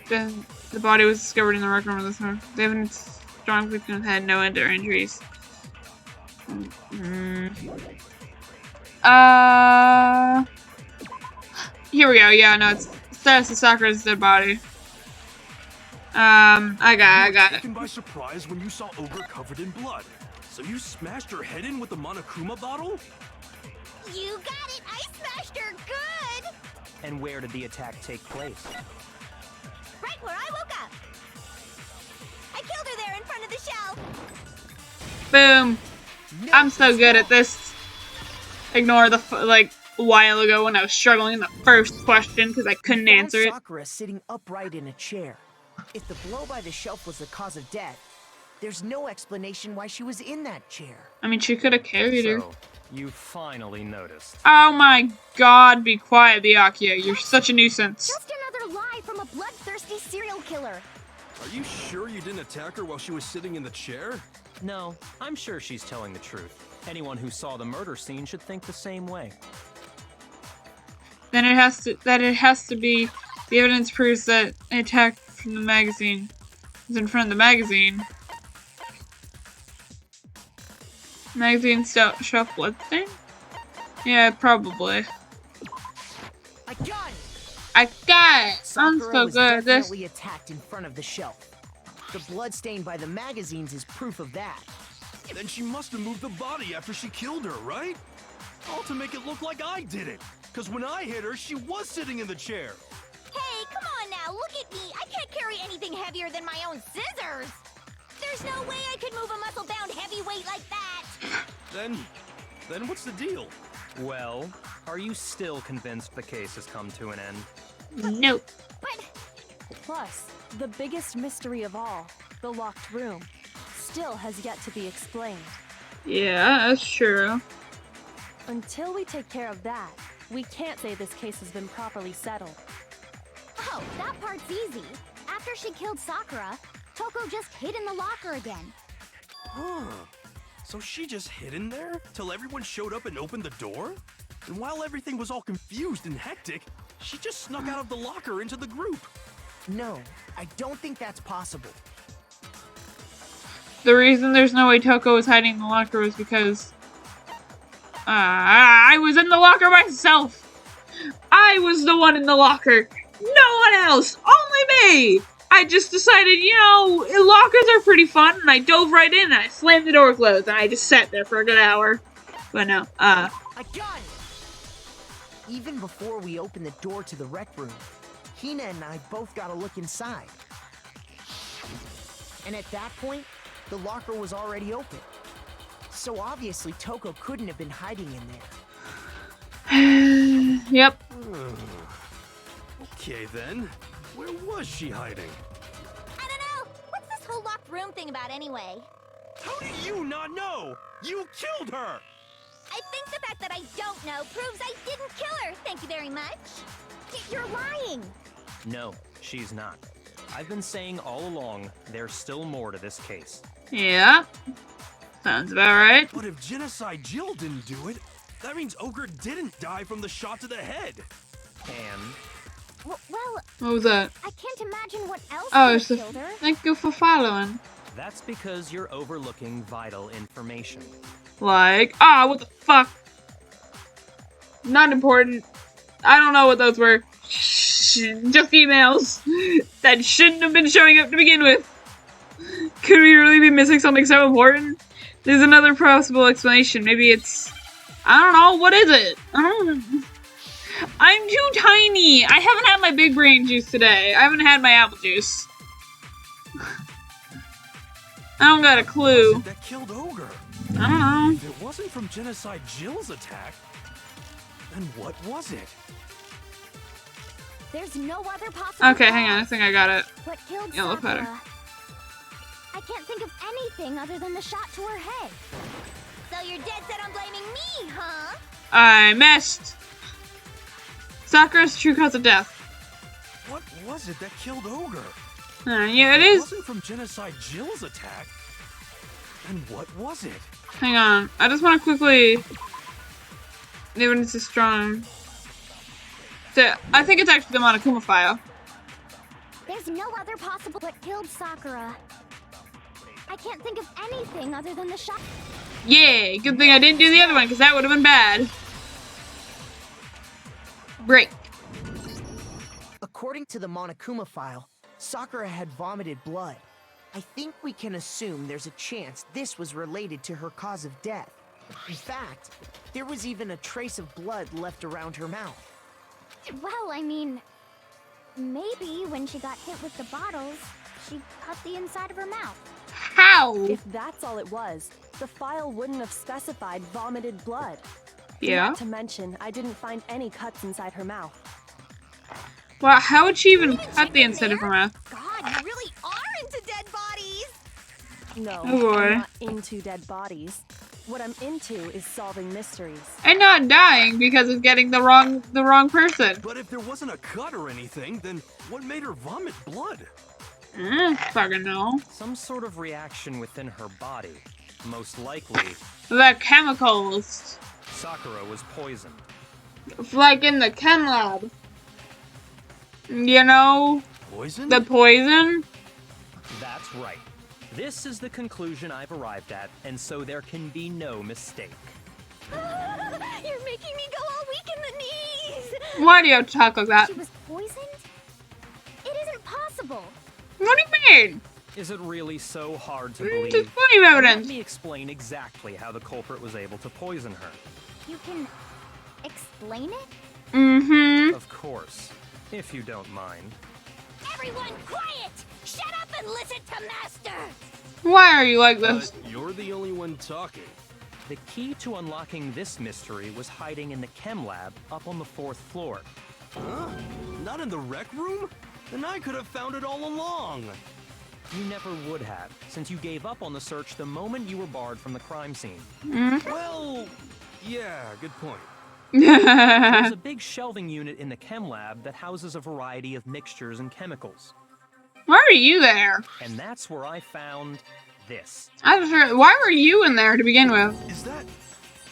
is, the body was discovered in the rec room of this one. They haven't strong victims had no end or injuries. Here we go. Yeah, no, it's status of Sakura's dead body. I got it. Taken by surprise when you saw Ogre covered in blood. So you smashed her head in with the Monokuma bottle? You got it! I smashed her good! And where did the attack take place? Right where I woke up. I killed her there in front of the shelf. Boom. I'm so good at this. Ignore the, like, a while ago when I was struggling in the first question because I couldn't answer it. Sakura sitting upright in a chair. If the blow by the shelf was the cause of death, there's no explanation why she was in that chair. I mean, she could have carried her. So, you finally noticed. Oh my god, be quiet, Byakuya. You're such a nuisance. Just another lie from a bloodthirsty serial killer. Are you sure you didn't attack her while she was sitting in the chair? No, I'm sure she's telling the truth. Anyone who saw the murder scene should think the same way. Then it has to be the evidence proves that an attack from the magazine is in front of the magazine. Magazine shelf bloodstain? Yeah, probably. I got it! I got it! I'm Sakura so was good at this. definitely attacked in front of the shelf. The blood stain by the magazines is proof of that. Then she must have moved the body after she killed her, right? All to make it look like I did it. Because when I hit her, she was sitting in the chair. Hey, come on now, look at me. I can't carry anything heavier than my own scissors. There's no way I could move a muscle-bound heavyweight like that! Then what's the deal? Well, are you still convinced the case has come to an end? Nope. But Plus, the biggest mystery of all, the locked room, still has yet to be explained. Yeah, that's true. Until we take care of that, we can't say this case has been properly settled. oh, that part's easy. After she killed Sakura, Toko just hid in the locker again. Huh. So she just hid in there till everyone showed up and opened the door? And while everything was all confused and hectic, she just snuck out of the locker into the group. No, I don't think that's possible. The reason there's no way Toko was hiding in the locker was because I was in the locker myself. I was the one in the locker. No one else. Only me. I just decided, you know, lockers are pretty fun, and I dove right in and I slammed the door closed, and I just sat there for a good hour. But no, I got it! Even before we opened the door to the rec room, Hina and I both got a look inside. And at that point, the locker was already open. So obviously Toko couldn't have been hiding in there. Yep. Okay then, where was she hiding? I don't know! What's this whole locked room thing about anyway? How do you not know? You killed her! I think the fact that I don't know proves I didn't kill her, thank you very much. You're lying! No, she's not. I've been saying all along, there's still more to this case. Yeah. Sounds about right. But if Genocide Jill didn't do it, that means Ogre didn't die from the shot to the head. And Well, What was that? I can't imagine what else Oh, could it's have the. killed her. Thank you for following. that's because you're overlooking vital information. Like, what the fuck? Not important. I don't know what those were. Just emails that shouldn't have been showing up to begin with. Could we really be missing something so important? There's another possible explanation. Maybe it's... I don't know. What is it? I don't know. I'm too tiny. I haven't had my big brain juice today. I haven't had my apple juice. I don't got a clue. What was it that killed Ogre? I don't know. If it wasn't from Genocide Jill's attack, then what was it? There's no other possible Okay, hang on. I cause. think I got it. What killed Yellow Sakura? powder. I can't think of anything other than the shot to her head. So you're dead set on blaming me, huh? I missed. Sakura's true cause of death. What was it that killed Ogre? Yeah, it If it is. wasn't from Genocide Jill's attack, then what was it? Hang on. I just want to quickly... The evidence is strong. So, I think it's actually the Monokuma file. There's no other possible what killed Sakura. I can't think of anything other than the shot. Yay! Good thing I didn't do the other one, because that would have been bad. Great. According to the Monokuma file, Sakura had vomited blood. I think we can assume there's a chance this was related to her cause of death. In fact, there was even a trace of blood left around her mouth. Well, I mean, maybe when she got hit with the bottles, she cut the inside of her mouth. How? If that's all it was, the file wouldn't have specified vomited blood. Yeah? Not to mention, I didn't find any cuts inside her mouth. Well, how would she even cut the inside of her mouth? God, you really are into dead bodies! No, Oh boy. I'm not into dead bodies. What I'm into is solving mysteries. And not dying because of getting the wrong person. But if there wasn't a cut or anything, then what made her vomit blood? Fucking no. Some sort of reaction within her body. Most likely, The chemicals. Sakura was poisoned. Like in the chem lab. You know? Poison? The poison? That's right. This is the conclusion I've arrived at, and so there can be no mistake. You're making me go all weak in the knees! Why do you have to talk like that? She was poisoned? It isn't possible. What do you mean? Is it really so hard to Just believe? plenty of Let evidence. me explain exactly how the culprit was able to poison her. You can explain it? Mm-hmm. Of course, if you don't mind. Everyone quiet! Shut up and listen to Master! Why are you like But this? you're the only one talking. The key to unlocking this mystery was hiding in the chem lab up on the 4th floor. Huh? Not in the rec room? Then I could have found it all along. You never would have, since you gave up on the search the moment you were barred from the crime scene. Well, yeah, good point. There's a big shelving unit in the chem lab that houses a variety of mixtures and chemicals. Why are you there? And that's where I found this. Why were you in there to begin with? Is that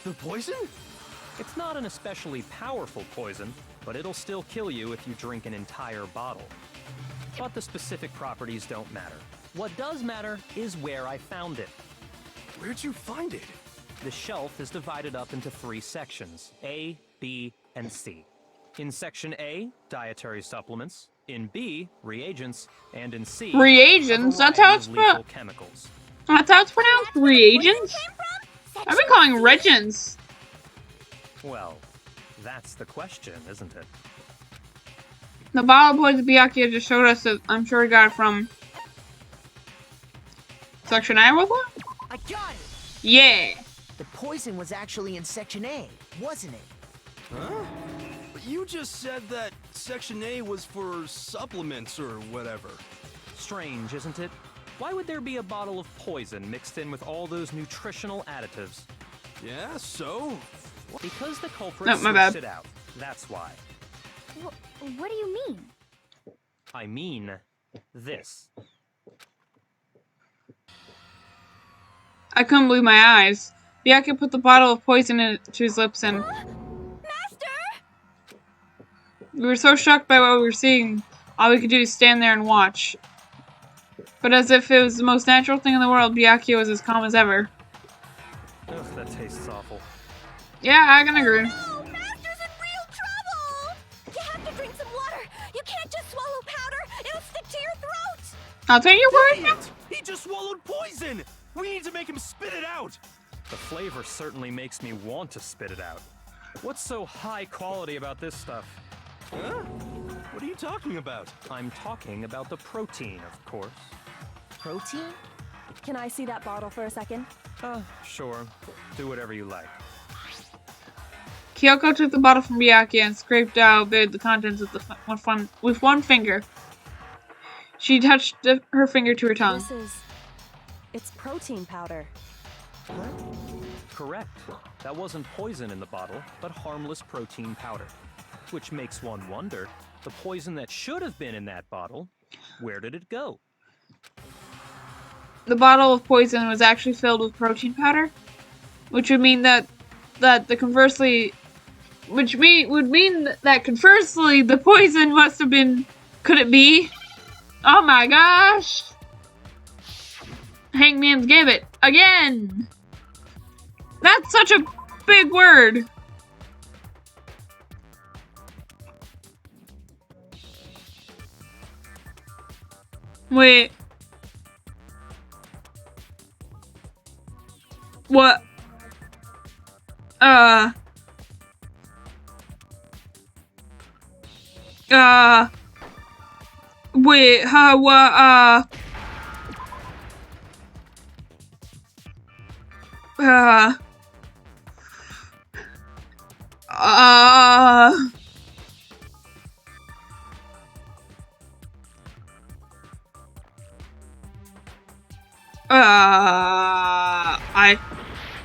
the poison? It's not an especially powerful poison, but it'll still kill you if you drink an entire bottle. But the specific properties don't matter. What does matter is where I found it. Where'd you find it? The shelf is divided up into 3 sections, A, B, and C. In section A, dietary supplements. In B, reagents. And in C, Reagents? That's how it's lethal chemicals. That's how it's pronounced? Reagents? I've been calling regents. Well, that's the question, isn't it? The bottle of poison Byakuya just showed us that I'm sure he got it from section A, was it? I got it! Yeah. The poison was actually in Section A, wasn't it? Huh? But you just said that Section A was for supplements or whatever. Strange, isn't it? Why would there be a bottle of poison mixed in with all those nutritional additives? Yeah, so? Because the culprit No, my bad. switched it out. That's why. What do you mean? I mean this. I couldn't believe my eyes. Byakuya put the bottle of poison into his lips and Master! we were so shocked by what we were seeing, all we could do is stand there and watch. But as if it was the most natural thing in the world, Byakuya was as calm as ever. Ugh, that tastes awful. Yeah, I can agree. No, Master's in real trouble! You have to drink some water. You can't just swallow powder. It'll stick to your throat. I'll take your word. Dang it! He just swallowed poison! We need to make him spit it out! The flavor certainly makes me want to spit it out. What's so high quality about this stuff? Huh? What are you talking about? I'm talking about the protein, of course. Protein? Can I see that bottle for a second? Sure. Do whatever you like. Kyoko took the bottle from Byakuya and scraped out the contents with one finger. She touched her finger to her tongue. It's protein powder. Correct. That wasn't poison in the bottle, but harmless protein powder. Which makes one wonder, the poison that should have been in that bottle, where did it go? The bottle of poison was actually filled with protein powder, which would mean that conversely the poison must have been. Could it be? Oh my gosh! Hangman's Gambit again. That's such a big word. Wait. What? Wait, what,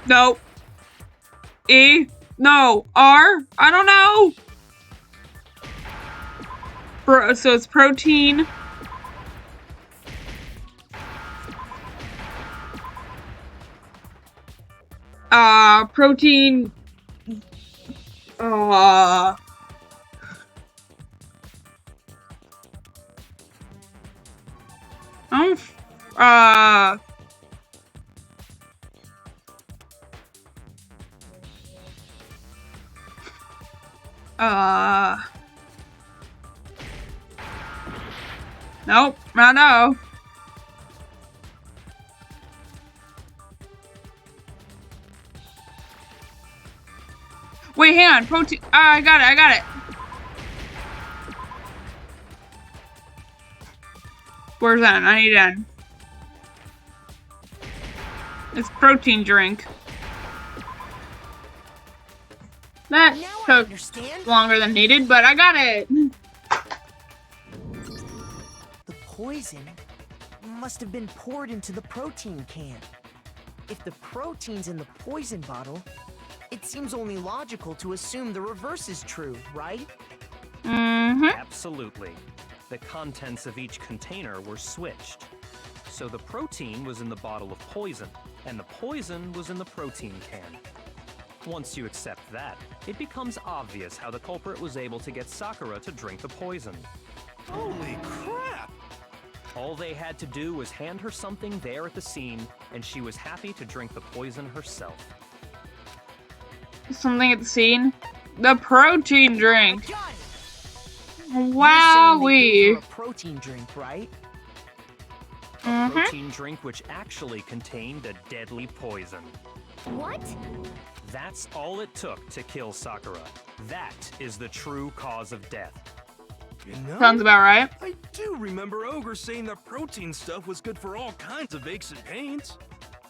no. E? No. R? I don't know. So it's protein. Protein. Nope, I know. Wait, hang on. Protein. I got it. Where's that? I need that. It's protein drink. That Now I took understand. longer than needed, but I got it. The poison must have been poured into the protein can. If the protein's in the poison bottle, it seems only logical to assume the reverse is true, right? Mm-hmm. Absolutely. The contents of each container were switched. So the protein was in the bottle of poison, and the poison was in the protein can. Once you accept that, it becomes obvious how the culprit was able to get Sakura to drink the poison. Holy crap! All they had to do was hand her something there at the scene, and she was happy to drink the poison herself. Something at the scene. The protein drink. I got it. Wowee. You're saying they gave her a protein drink, right? A protein drink which actually contained a deadly poison. What? That's all it took to kill Sakura. That is the true cause of death. You know, Sounds about right. I do remember Ogre saying that protein stuff was good for all kinds of aches and pains.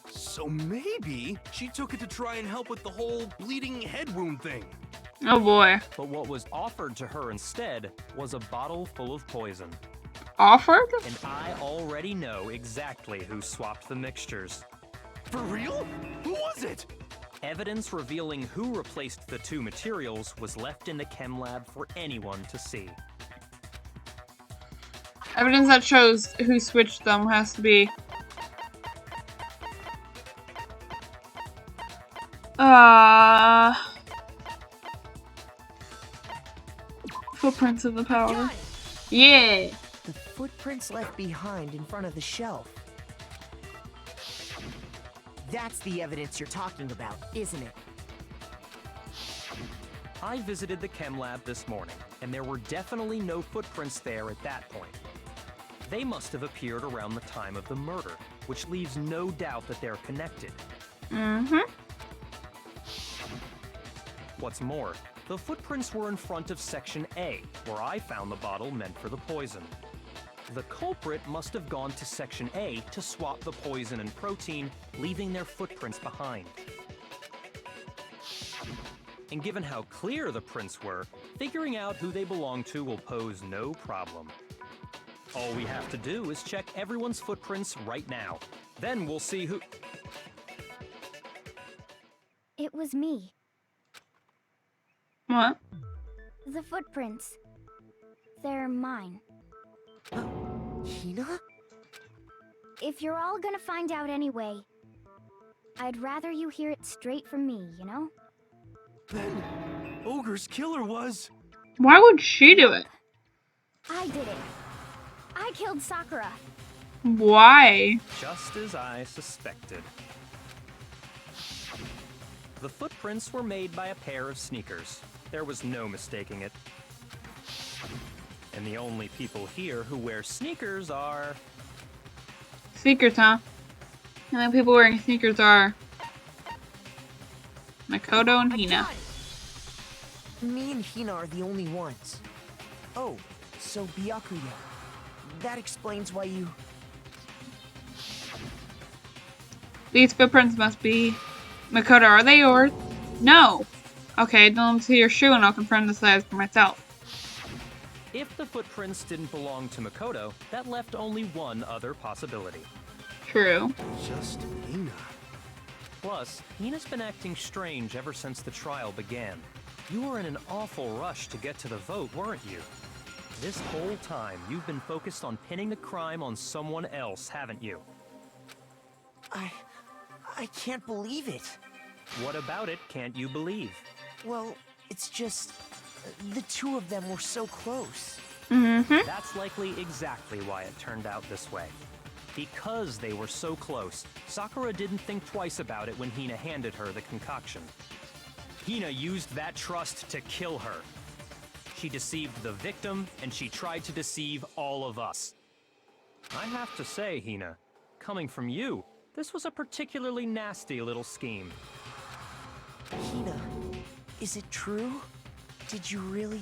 So maybe she took it to try and help with the whole bleeding head wound thing. Oh boy. But what was offered to her instead was a bottle full of poison. Offered? And I already know exactly who swapped the mixtures. For real? Who was it? Evidence revealing who replaced the two materials was left in the chem lab for anyone to see. Evidence that shows who switched them has to be. Footprints of the powder. Got it. Yeah. The footprints left behind in front of the shelf. That's the evidence you're talking about, isn't it? I visited the chem lab this morning, and there were definitely no footprints there at that point. They must have appeared around the time of the murder, which leaves no doubt that they're connected. Mm-hmm. What's more, the footprints were in front of Section A, where I found the bottle meant for the poison. The culprit must have gone to Section A to swap the poison and protein, leaving their footprints behind. And given how clear the prints were, figuring out who they belong to will pose no problem. All we have to do is check everyone's footprints right now. Then we'll see who... It was me. What? The footprints. They're mine. Hina? If you're all gonna find out anyway, I'd rather you hear it straight from me, you know? Then Ogre's killer was... Why would she do it? I did it. I killed Sakura. Why? Just as I suspected. The footprints were made by a pair of sneakers. There was no mistaking it. And the only people here who wear sneakers are... Sneakers, huh? And the people wearing sneakers are Makoto and I Hina. got it. Me and Hina are the only ones. Oh, so Byakuya. That explains why you... These footprints must be Makoto. Are they yours? No. Okay, then let's see your shoe and I'll confirm the size for myself. If the footprints didn't belong to Makoto, that left only one other possibility. True. Just Hina. Plus, Hina's been acting strange ever since the trial began. You were in an awful rush to get to the vote, weren't you? This whole time, you've been focused on pinning the crime on someone else, haven't you? I can't believe it. What about it can't you believe? Well, it's just... the two of them were so close. Mm-hmm. That's likely exactly why it turned out this way. Because they were so close, Sakura didn't think twice about it when Hina handed her the concoction. Hina used that trust to kill her. She deceived the victim, and she tried to deceive all of us. I have to say, Hina, coming from you, this was a particularly nasty little scheme. Hina, is it true? Did you really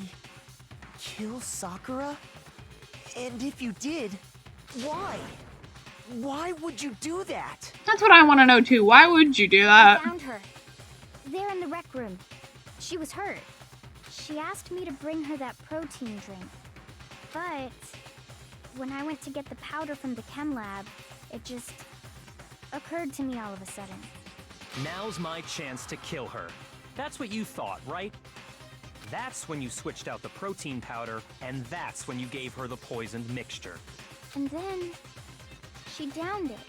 kill Sakura? And if you did, why? Why would you do that? That's what I want to know too. Why would you do I that? found her. There in the rec room. She was hurt. She asked me to bring her that protein drink. But when I went to get the powder from the chem lab, it just occurred to me all of a sudden. Now's my chance to kill her. That's what you thought, right? That's when you switched out the protein powder, and that's when you gave her the poisoned mixture. And then she downed it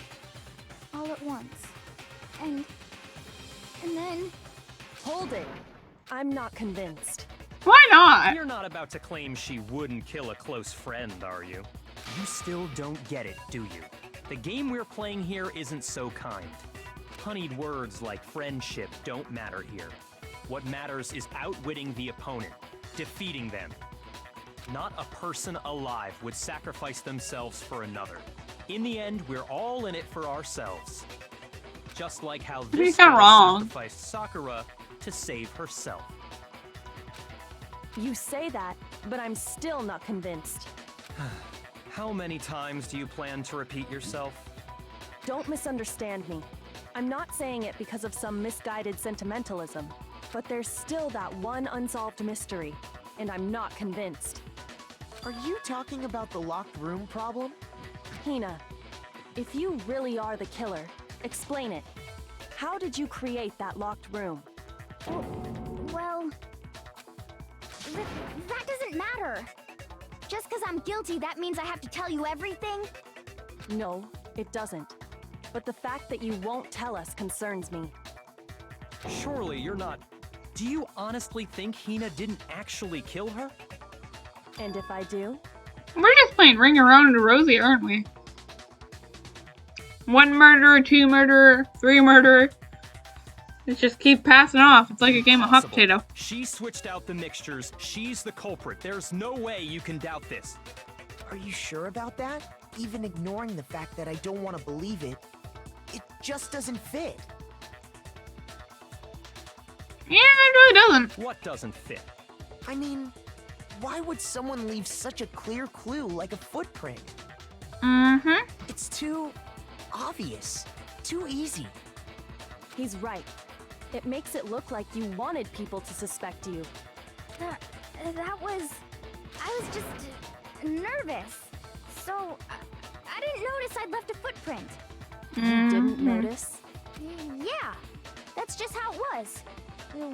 all at once. And then Hold it. I'm not convinced. Why not? You're not about to claim she wouldn't kill a close friend, are you? You still don't get it, do you? The game we're playing here isn't so kind. Honeyed words like friendship don't matter here. What matters is outwitting the opponent, defeating them. Not a person alive would sacrifice themselves for another. In the end, we're all in it for ourselves. Just like how this not girl wrong. sacrificed Sakura to save herself. You say that, but I'm still not convinced. How many times do you plan to repeat yourself? Don't misunderstand me. I'm not saying it because of some misguided sentimentalism, but there's still that one unsolved mystery, and I'm not convinced. Are you talking about the locked room problem? Hina, if you really are the killer, explain it. How did you create that locked room? well, that doesn't matter. Just because I'm guilty, that means I have to tell you everything? No, it doesn't. But the fact that you won't tell us concerns me. Surely you're not... Do you honestly think Hina didn't actually kill her? And if I do? We're just playing Ring Around Rosie, aren't we? 1 murderer, 2 murderer, 3 murderer. Let's just keep passing off. It's like a game of hot potato. She switched out the mixtures. She's the culprit. There's no way you can doubt this. Are you sure about that? Even ignoring the fact that I don't want to believe it, it just doesn't fit. Yeah, it really doesn't. What doesn't fit? I mean, why would someone leave such a clear clue like a footprint? Mm-hmm. It's too obvious, too easy. He's right. It makes it look like you wanted people to suspect you. That was... I was just nervous. So, I didn't notice I'd left a footprint. You didn't notice? Yeah, that's just how it was.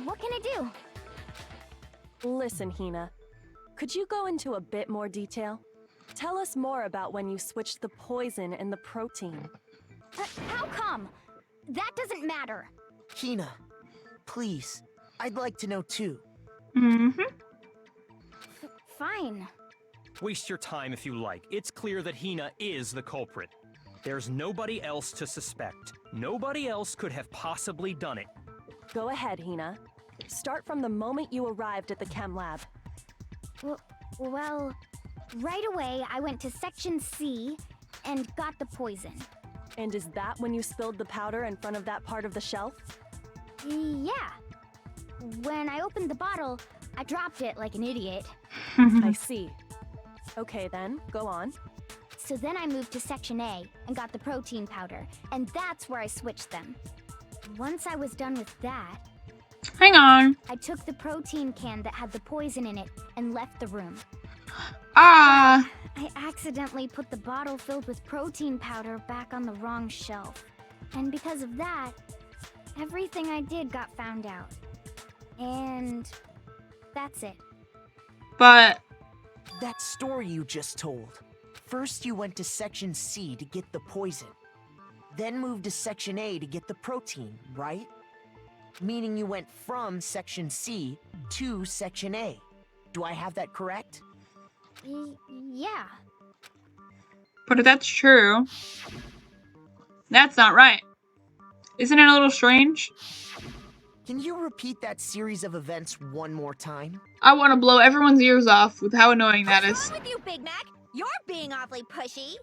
What can I do? Listen, Hina. Could you go into a bit more detail? Tell us more about when you switched the poison and the protein. How come? That doesn't matter. Hina, please, I'd like to know too. Mm-hmm. Fine. Waste your time if you like. It's clear that Hina is the culprit. There's nobody else to suspect. Nobody else could have possibly done it. Go ahead, Hina. Start from the moment you arrived at the chem lab. Well, right away I went to Section C and got the poison. And is that when you spilled the powder in front of that part of the shelf? Yeah. When I opened the bottle, I dropped it like an idiot. I see. Okay then, go on. So then I moved to Section A and got the protein powder, and that's where I switched them. Once I was done with that, Hang on. I took the protein can that had the poison in it and left the room. Ah. I accidentally put the bottle filled with protein powder back on the wrong shelf. And because of that, everything I did got found out. And that's it. But That story you just told. First you went to Section C to get the poison. Then moved to Section A to get the protein, right? Meaning you went from Section C to Section A. Do I have that correct? Yeah. But if that's true, that's not right. Isn't it a little strange? Can you repeat that series of events one more time? I want to blow everyone's ears off with how annoying that What's is. wrong with you, Big Mac? You're being awfully pushy.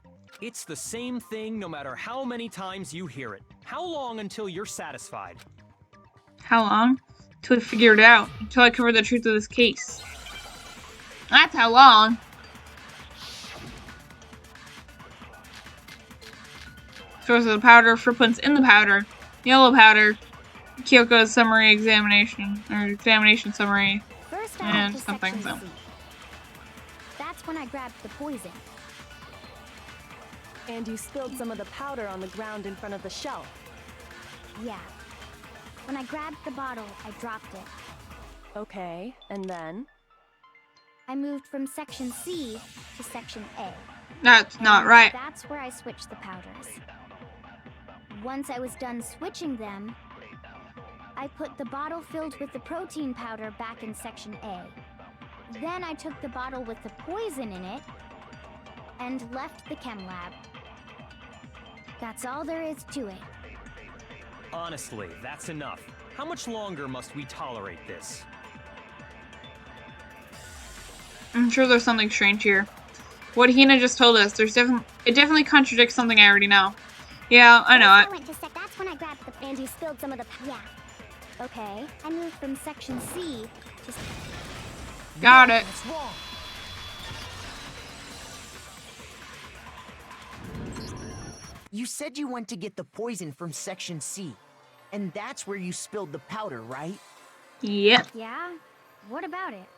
It's the same thing no matter how many times you hear it. How long until you're satisfied? How long? Till I figure it out. Until I cover the truth of this case. That's how long. Source of the powder, footprints in the powder, yellow powder, Kyoko's summary examination, or examination summary, First, I and went to something. section C. That's when I grabbed the poison. And you spilled some of the powder on the ground in front of the shelf. Yeah. When I grabbed the bottle, I dropped it. Okay, and then? I moved from section C to section A. That's not right. That's where I switched the powders. Once I was done switching them, I put the bottle filled with the protein powder back in section A. Then I took the bottle with the poison in it and left the chem lab. That's all there is to it. Honestly, that's enough. How much longer must we tolerate this? I'm sure there's something strange here. What Hina just told us, it definitely contradicts something I already know. Yeah, I know it. That's when I grabbed the and you spilled some of the yeah. Okay, I moved from section C to Got it. That's wrong. You said you went to get the poison from section C, and that's where you spilled the powder, right? Yep. yeah. What about it?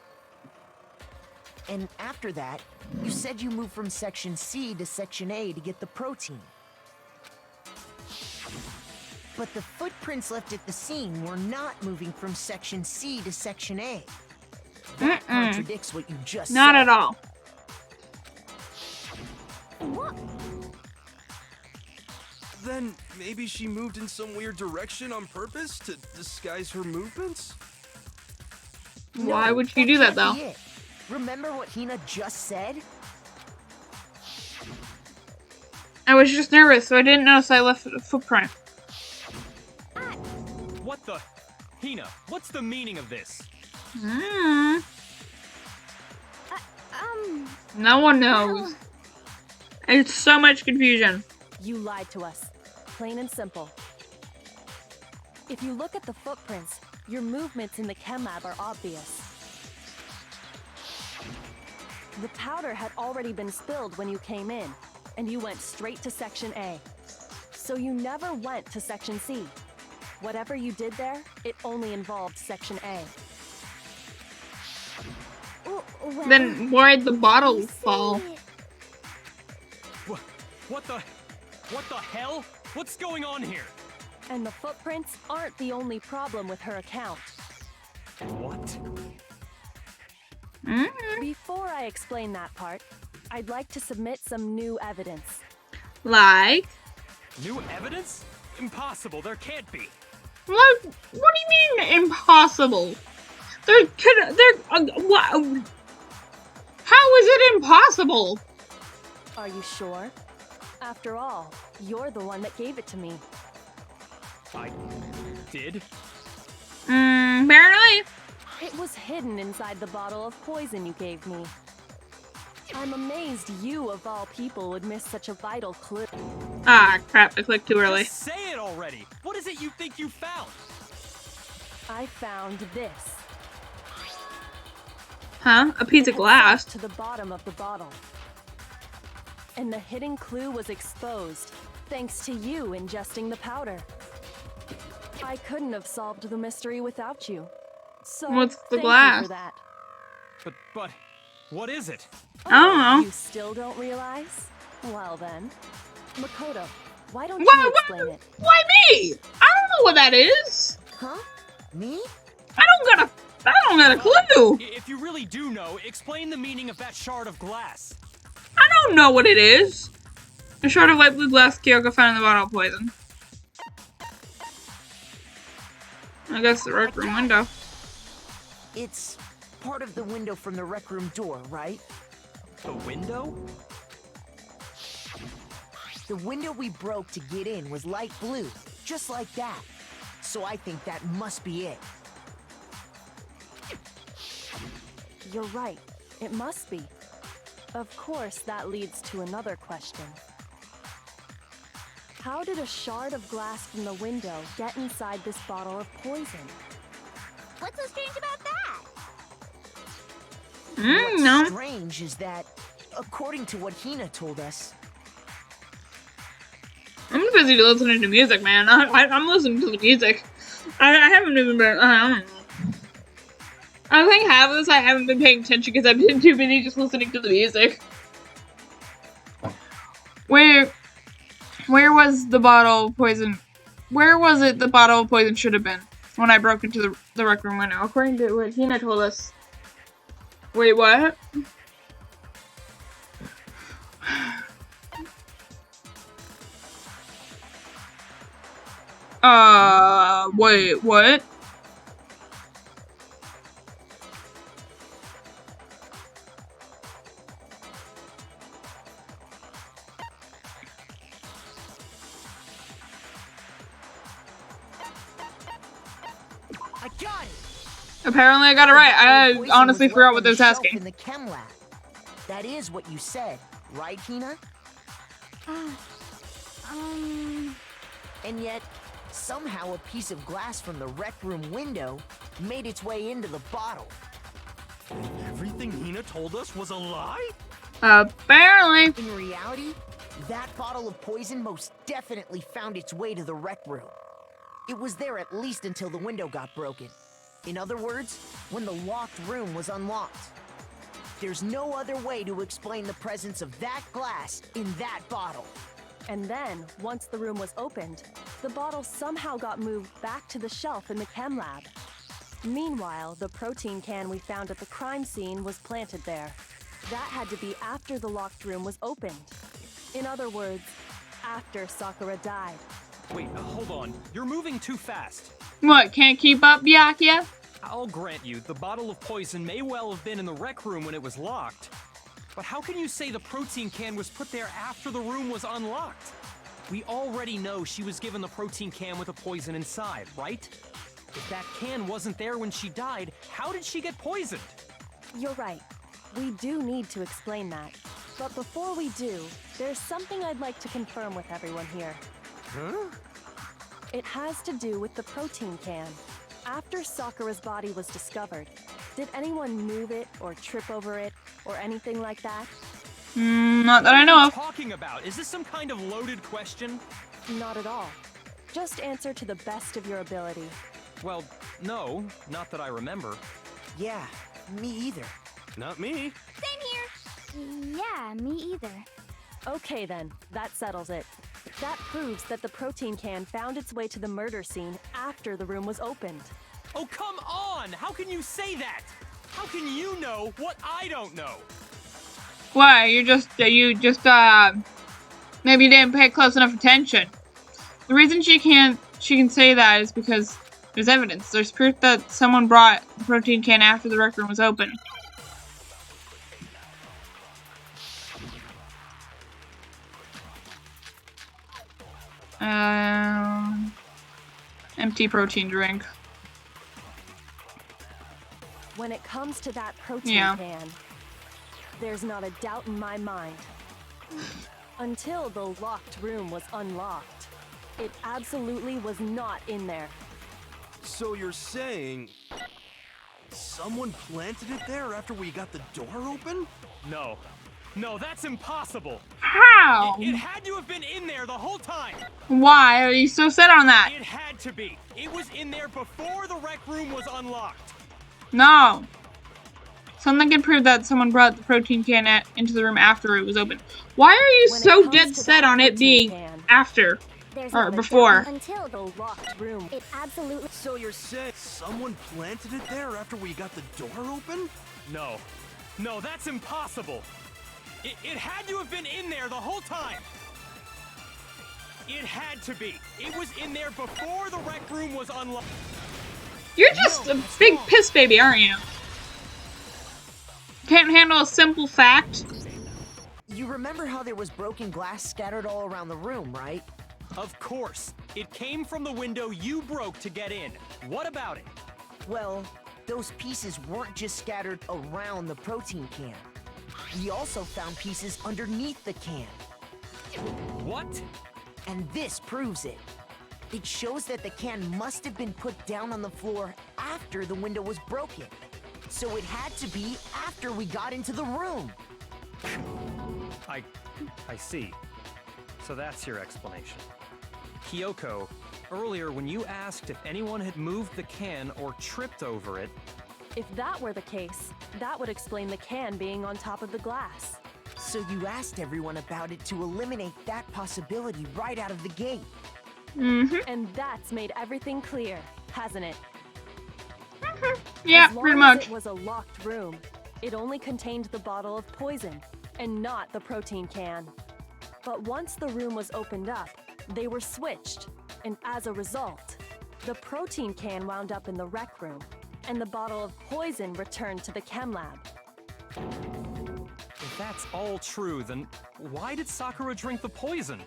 And after that, you said you moved from section C to section A to get the protein. But the footprints left at the scene were not moving from section C to section A. That contradicts what you just said. Not at all. What? Then maybe she moved in some weird direction on purpose to disguise her movements? Why would she do that, though? Can't be it. Remember what Hina just said? I was just nervous, so I didn't notice I left a footprint. What the? Hina, what's the meaning of this? No one knows. It's so much confusion. You lied to us. Plain and simple. If you look at the footprints, your movements in the chem lab are obvious. The powder had already been spilled when you came in, and you went straight to section A. So you never went to section C. Whatever you did there, it only involved section A. Well, Then why'd the bottle fall? What the hell? What's going on here? And the footprints aren't the only problem with her account. What? Before I explain that part, I'd like to submit some new evidence. Like? New evidence? Impossible, there can't be. What do you mean impossible? What? How is it impossible? Are you sure? After all, you're the one that gave it to me. I did? Apparently. It was hidden inside the bottle of poison you gave me. I'm amazed you, of all people, would miss such a vital clue. Ah, crap, I clicked too early. Just say it already! What is it you think you found? I found this. Huh? A piece of glass? To the bottom of the bottle. And the hidden clue was exposed, thanks to you ingesting the powder. I couldn't have solved the mystery without you. So What's the thank glass? you for that. But, what is it? I don't know. You still don't realize? Well then, Makoto, why don't Why you explain it? me? I don't know what that is. Huh? Me? I don't got a clue. If you really do know, explain the meaning of that shard of glass. I don't know what it is. A shard of light blue glass Kyoko found in the bottle of poison. I guess the rec room window. It's part of the window from the rec room door, right? The window? The window we broke to get in was light blue, just like that. So I think that must be it. You're right. It must be. Of course, that leads to another question. How did a shard of glass from the window get inside this bottle of poison? What's so strange about that? What's No. strange is that, according to what Hina told us, I'm busy listening to music, man. I'm listening to the music. I haven't even been. I don't know. I think half of this I haven't been paying attention because I've been too busy just listening to the music. Where was the bottle of poison? Where was it the bottle of poison should have been when I broke into the rec room window? According to what Hina told us. Wait, what? Wait, what? I got it. Apparently I got it right. I Poison honestly was forgot left what on they was the shelf asking. in the chem lab. That is what you said, right, Hina? And yet, somehow a piece of glass from the rec room window made its way into the bottle. Everything Hina told us was a lie? Apparently. In reality, that bottle of poison most definitely found its way to the rec room. It was there at least until the window got broken. In other words, when the locked room was unlocked. There's no other way to explain the presence of that glass in that bottle. And then, once the room was opened, the bottle somehow got moved back to the shelf in the chem lab. Meanwhile, the protein can we found at the crime scene was planted there. That had to be after the locked room was opened. In other words, after Sakura died. Wait, hold on. You're moving too fast. What, can't keep up, Byakuya? I'll grant you, the bottle of poison may well have been in the rec room when it was locked. But how can you say the protein can was put there after the room was unlocked? We already know she was given the protein can with the poison inside, right? If that can wasn't there when she died, how did she get poisoned? You're right. We do need to explain that. But before we do, there's something I'd like to confirm with everyone here. Huh? It has to do with the protein can. After Sakura's body was discovered, did anyone move it or trip over it or anything like that? Not that I know of. What are you talking about? Is this some kind of loaded question? Not at all. Just answer to the best of your ability. Well, no, not that I remember. Yeah, me either. Not me. Same here. Yeah, me either. Okay then, that settles it. That proves that the protein can found its way to the murder scene after the room was opened. Oh, come on! How can you say that? How can you know what I don't know? Why? You just maybe you didn't pay close enough attention. The reason she can say that is because there's evidence. There's proof that someone brought the protein can after the rec room was open. Empty protein drink. When it comes to that protein can, there's not a doubt in my mind. Until the locked room was unlocked, it absolutely was not in there. So you're saying someone planted it there after we got the door open? No. No, that's impossible. How? It had to have been in there the whole time. Why are you so set on that? It had to be. It was in there before the rec room was unlocked. No. Something can prove that someone brought the protein can into the room after it was open. Why are you so dead set on it being after or before? Until the locked room. It absolutely. So you're saying someone planted it there after we got the door open? No. No, that's impossible. It had to have been in there the whole time. It had to be. It was in there before the rec room was unlocked. You're just a big piss baby, aren't you? Can't handle a simple fact? You remember how there was broken glass scattered all around the room, right? Of course. It came from the window you broke to get in. What about it? Well, those pieces weren't just scattered around the protein can. We also found pieces underneath the can. What? And this proves it. It shows that the can must have been put down on the floor after the window was broken. So it had to be after we got into the room. I see. So that's your explanation. Kyoko, earlier when you asked if anyone had moved the can or tripped over it, If that were the case, that would explain the can being on top of the glass. So you asked everyone about it to eliminate that possibility right out of the gate. And that's made everything clear, hasn't it? Yeah, As long pretty as much. it was a locked room, it only contained the bottle of poison, and not the protein can. But once the room was opened up, they were switched, and as a result, the protein can wound up in the rec room, and the bottle of poison returned to the chem lab. if that's all true, then why did Sakura drink the poison?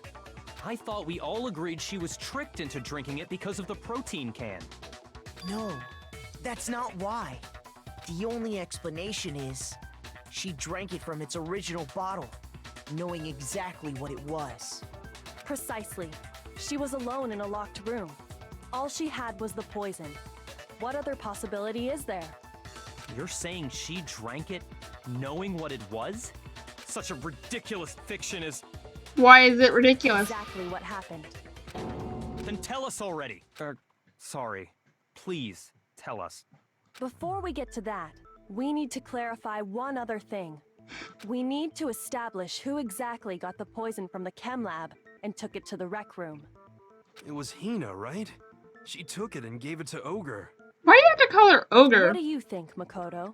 I thought we all agreed she was tricked into drinking it because of the protein can. No, that's not why. The only explanation is she drank it from its original bottle, knowing exactly what it was. Precisely. She was alone in a locked room. All she had was the poison. What other possibility is there? You're saying she drank it knowing what it was? Such a ridiculous fiction is... Why is it ridiculous? Exactly what happened. Then tell us already. Sorry. Please, tell us. Before we get to that, we need to clarify one other thing. We need to establish who exactly got the poison from the chem lab and took it to the rec room. It was Hina, right? She took it and gave it to Ogre. Why do you have to call her Ogre? What do you think, Makoto?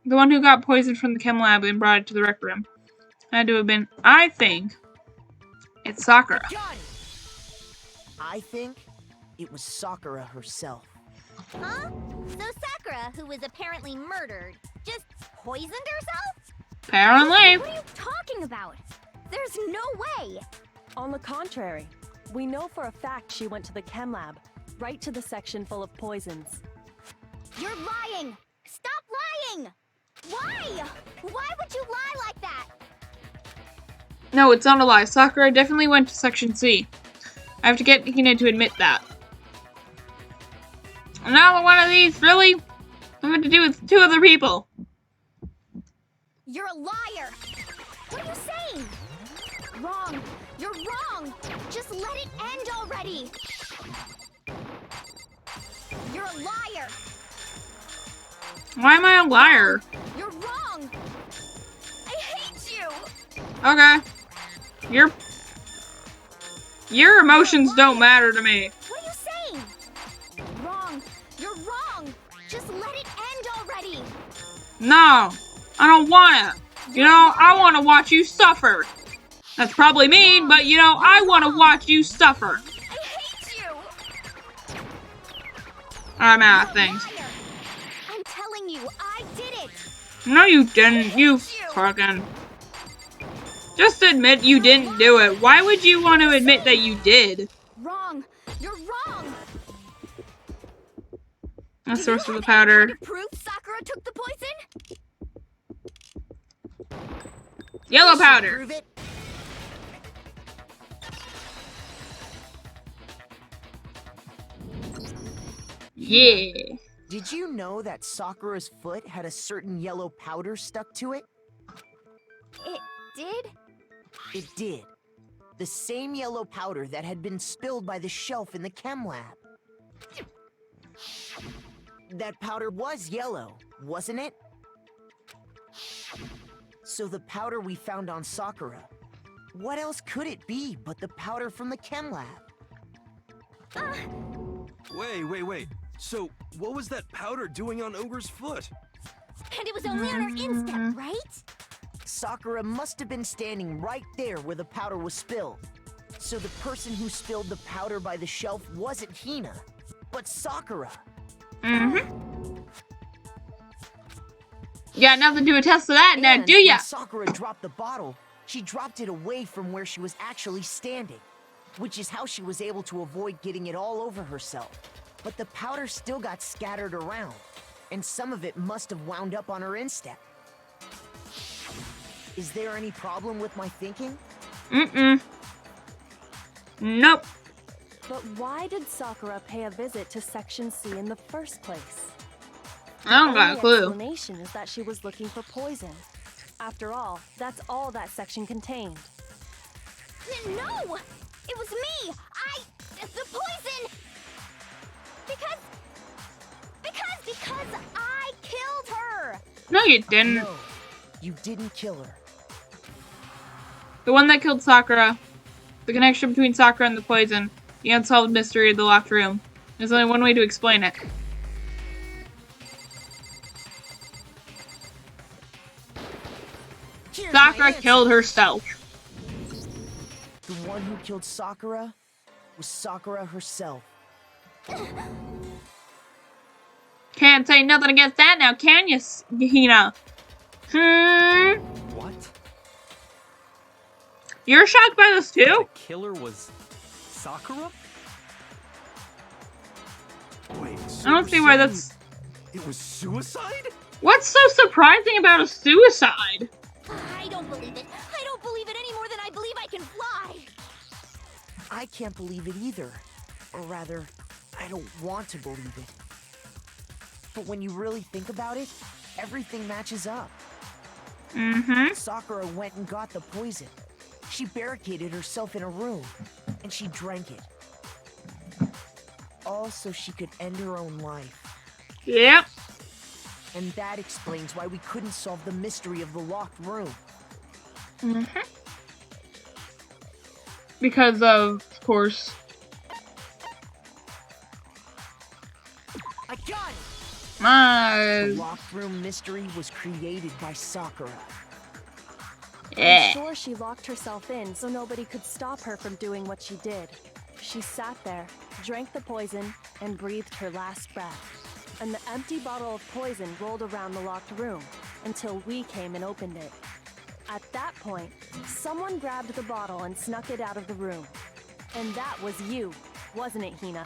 The one who got poisoned from the chem lab and brought it to the rec room. Had to have been, I think, it's Sakura. Got it! I think it was Sakura herself. Huh? So Sakura, who was apparently murdered, just poisoned herself? Apparently. What are you talking about? There's no way! On the contrary, we know for a fact she went to the chem lab, right to the section full of poisons. You're lying! Stop lying! Why? Why would you lie like that? No, it's not a lie. Sakura definitely went to Section C. I have to get Hina to admit that. Another one of these, really? I'm going to do with 2 other people. You're a liar! What are you saying? Wrong! You're wrong! Just let it end already! You're a liar! Why am I a liar? You're wrong! I hate you! Okay. Your emotions don't matter to me. What are you saying? Wrong! You're wrong! Just let it end already! No, I don't want it. You know, I want to watch you suffer. That's probably mean, but you know, I want to watch you suffer. I hate you! I'm out of things. Liar. I'm telling you, I did it! No, you didn't. You fucking... Just admit you didn't do it. Why would you want to admit that you did? Wrong! You're wrong! A Do source you of the have any powder. way to prove Sakura took the poison? Yellow This should powder. prove it. Yeah. Did you know that Sakura's foot had a certain yellow powder stuck to it? It did? It did. The same yellow powder that had been spilled by the shelf in the chem lab. That powder was yellow, wasn't it? So the powder we found on Sakura, what else could it be but the powder from the chem lab? Wait. So, what was that powder doing on Ogre's foot? And it was only on her instep, right? Sakura must have been standing right there where the powder was spilled. So the person who spilled the powder by the shelf wasn't Hina, but Sakura. Mm-hmm. You got nothing to attest to that now, And do ya? when Sakura dropped the bottle, she dropped it away from where she was actually standing, which is how she was able to avoid getting it all over herself. But the powder still got scattered around, and some of it must have wound up on her instep. Is there any problem with my thinking? Mm-mm. Nope. But why did Sakura pay a visit to Section C in the first place? I don't got a The clue. explanation is that she was looking for poison. After all, that's all that section contained. No! It was me! The poison! Because I killed her! No, you didn't. No, you didn't kill her. The one that killed Sakura. The connection between Sakura and the poison. The unsolved mystery of the locked room. There's only one way to explain it. Here's my Sakura answer. killed herself. The one who killed Sakura was Sakura herself. Can't say nothing against that now, can you, Hina? What? You're shocked by this too? The killer was Sakura? Wait, I don't see why that's... It was suicide? What's so surprising about a suicide? I don't believe it. I don't believe it any more than I believe I can fly. I can't believe it either. Or rather, I don't want to believe it. But when you really think about it, everything matches up. Mm-hmm. Sakura went and got the poison. She barricaded herself in a room, and she drank it. All so she could end her own life. Yep. And that explains why we couldn't solve the mystery of the locked room. Mm-hmm. Because of course. I got it! The My... locked room mystery was created by Sakura. I'm Yeah. sure she locked herself in so nobody could stop her from doing what she did. She sat there, drank the poison, and breathed her last breath. And the empty bottle of poison rolled around the locked room until we came and opened it. At that point, someone grabbed the bottle and snuck it out of the room. And that was you, wasn't it, Hina?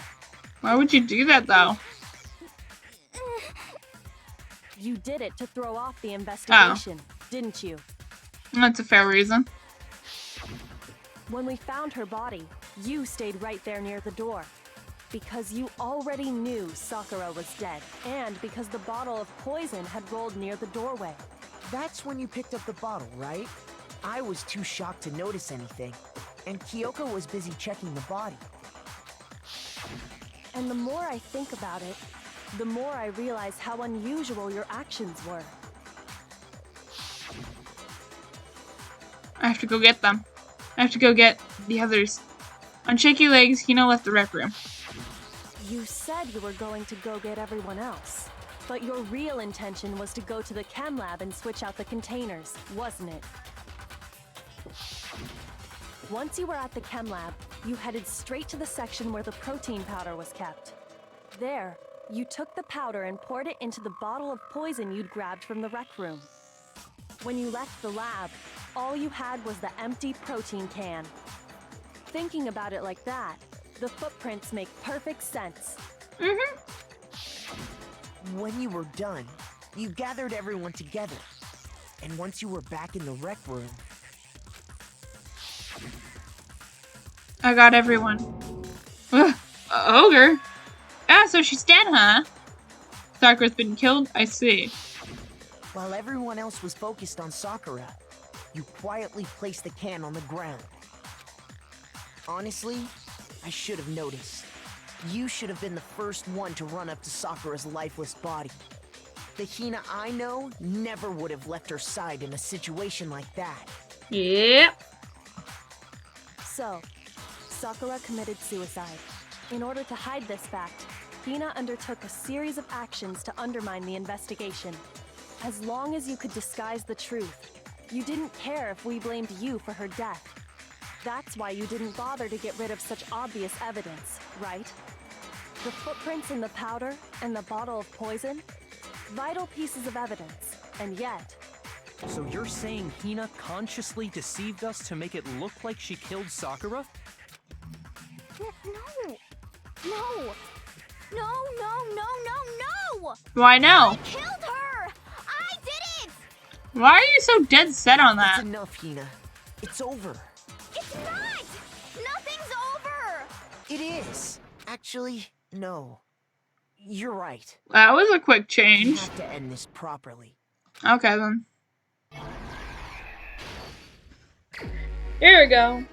Why would you do that though? You did it to throw off the investigation, didn't you? That's a fair reason. When we found her body, you stayed right there near the door. Because you already knew Sakura was dead, and because the bottle of poison had rolled near the doorway. That's when you picked up the bottle, right? I was too shocked to notice anything, and Kyoko was busy checking the body. And the more I think about it, the more I realize how unusual your actions were. I have to go get them. I have to go get the others. On shaky legs, Hina left the rec room. You said you were going to go get everyone else, but your real intention was to go to the chem lab and switch out the containers, wasn't it? Once you were at the chem lab, you headed straight to the section where the protein powder was kept. There, you took the powder and poured it into the bottle of poison you'd grabbed from the rec room. When you left the lab, all you had was the empty protein can. Thinking about it like that, the footprints make perfect sense. Mm-hmm. When you were done, you gathered everyone together. And once you were back in the rec room, I got everyone. Ugh, ogre? Ah, so she's dead, huh? Sakura's been killed? I see. while everyone else was focused on Sakura, you quietly placed the can on the ground. Honestly, I should have noticed. You should have been the first one to run up to Sakura's lifeless body. The Hina I know never would have left her side in a situation like that. Yep. So, Sakura committed suicide. In order to hide this fact, Hina undertook a series of actions to undermine the investigation. As long as you could disguise the truth, you didn't care if we blamed you for her death. That's why you didn't bother to get rid of such obvious evidence, right? The footprints in the powder and the bottle of poison? Vital pieces of evidence, and yet... So you're saying Hina consciously deceived us to make it look like she killed Sakura? No! No! No, no, no, no, no! Why no? I killed her! I did it! Why are you so dead set on That's that? enough, Hina. It's over. It's not! Nothing's over! It is. Actually, no. You're right. That was a quick We change. have to end this properly. Okay then. Here we go.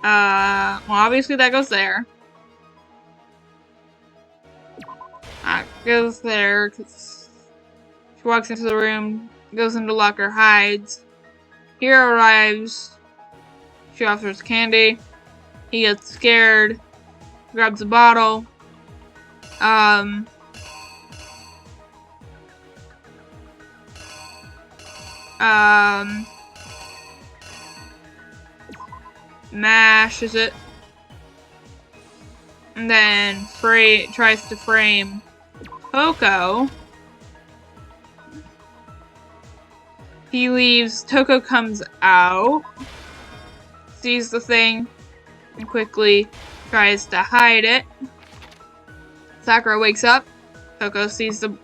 Well, obviously that goes there. Goes there, 'cause she walks into the room, goes into the locker, hides. Hero arrives. She offers candy. He gets scared, grabs a bottle. Mashes it. And then tries to frame Toko. He leaves. Toko comes out, sees the thing, and quickly tries to hide it. Sakura wakes up. Toko sees the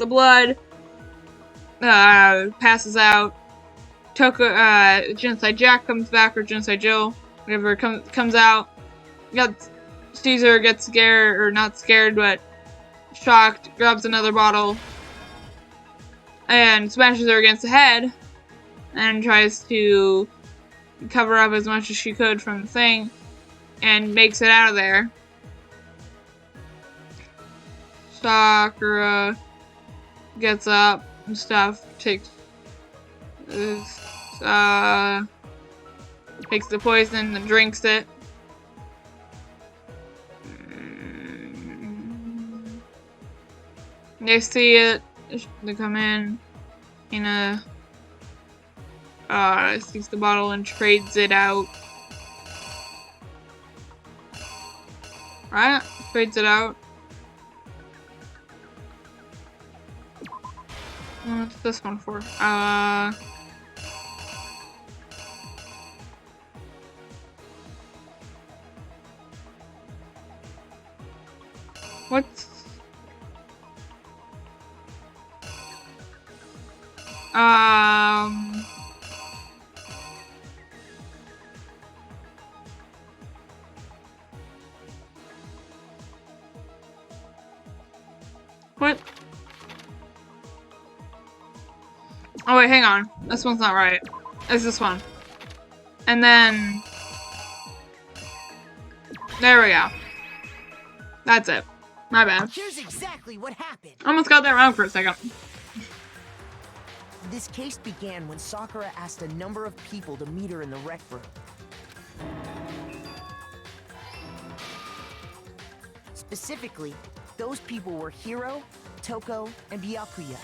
blood. Passes out. Jinsei Jack comes back, or Jinsei Jill, whatever, comes out. Caesar gets scared, or not scared, but shocked, grabs another bottle, and smashes her against the head, and tries to cover up as much as she could from the thing, and makes it out of there. Sakura gets up and stuff, takes the poison and drinks it. They see it. They come in. Hina sees the bottle and trades it out. Right? Trades it out. What's this one for? What's... What? Oh wait, hang on. This one's not right. It's this one. And then... There we go. That's it. My bad. Here's exactly what happened. Almost got that wrong for a second. This case began when Sakura asked a number of people to meet her in the rec room. Specifically, those people were Hiro, Toko, and Byakuya.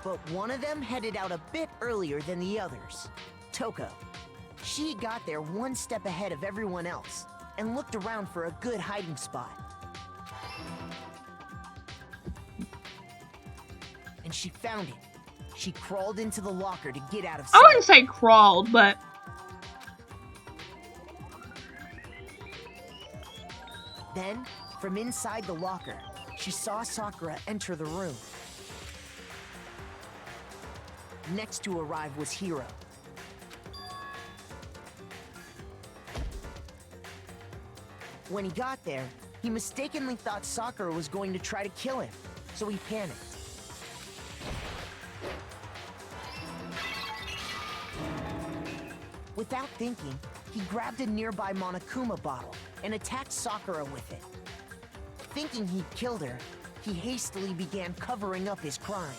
But one of them headed out a bit earlier than the others, Toko. She got there one step ahead of everyone else and looked around for a good hiding spot. And she found it. She crawled into the locker to get out of sight. I wouldn't say crawled, but... Then, from inside the locker, she saw Sakura enter the room. Next to arrive was Hiro. When he got there, he mistakenly thought Sakura was going to try to kill him, so he panicked. Without thinking, he grabbed a nearby Monokuma bottle and attacked Sakura with it. Thinking he'd killed her, he hastily began covering up his crime.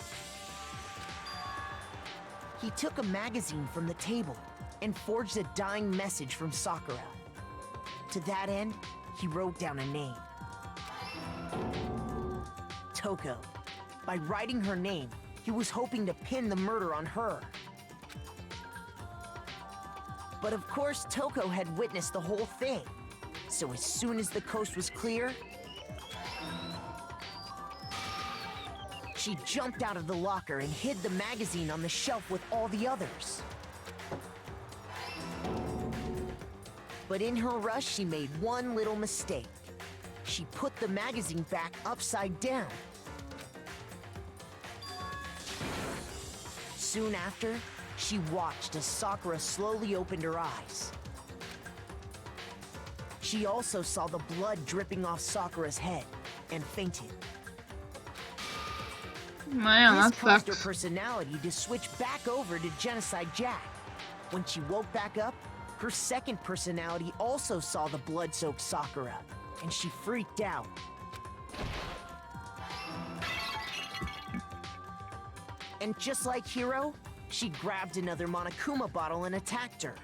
He took a magazine from the table and forged a dying message from Sakura. To that end, he wrote down a name. Toko. By writing her name, he was hoping to pin the murder on her. But of course, Toko had witnessed the whole thing. So as soon as the coast was clear, she jumped out of the locker and hid the magazine on the shelf with all the others. But in her rush, she made one little mistake. She put the magazine back upside down. Soon after, she watched as Sakura slowly opened her eyes. She also saw the blood dripping off Sakura's head and fainted. Man, This that caused her sucks. personality to switch back over to Genocide Jack. When she woke back up, her second personality also saw the blood-soaked Sakura, and she freaked out. And just like Hiro, she grabbed another Monokuma bottle and attacked her.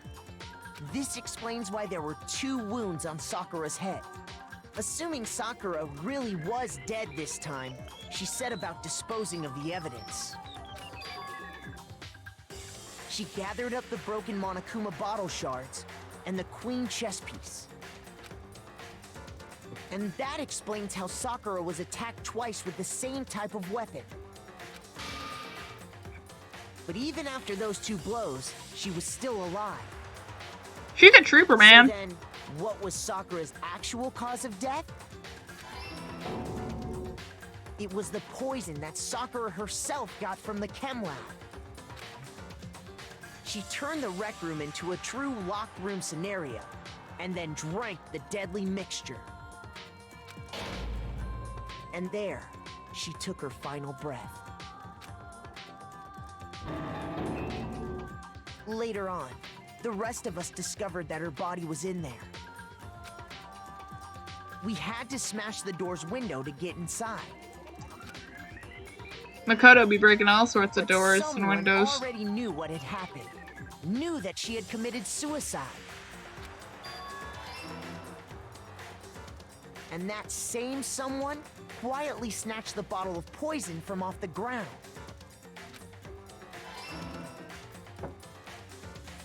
This explains why there were 2 wounds on Sakura's head. Assuming Sakura really was dead this time, she set about disposing of the evidence. She gathered up the broken Monokuma bottle shards and the queen chess piece. And that explains how Sakura was attacked twice with the same type of weapon. But even after those 2 blows, she was still alive. She's a trooper, man. So then, what was Sakura's actual cause of death? It was the poison that Sakura herself got from the chem lab. She turned the rec room into a true locked room scenario, and then drank the deadly mixture. And there, she took her final breath. Later on, the rest of us discovered that her body was in there. We had to smash the door's window to get inside. Makoto be breaking all sorts of But doors and someone windows. already knew what had happened. Knew that she had committed suicide. And that same someone quietly snatched the bottle of poison from off the ground.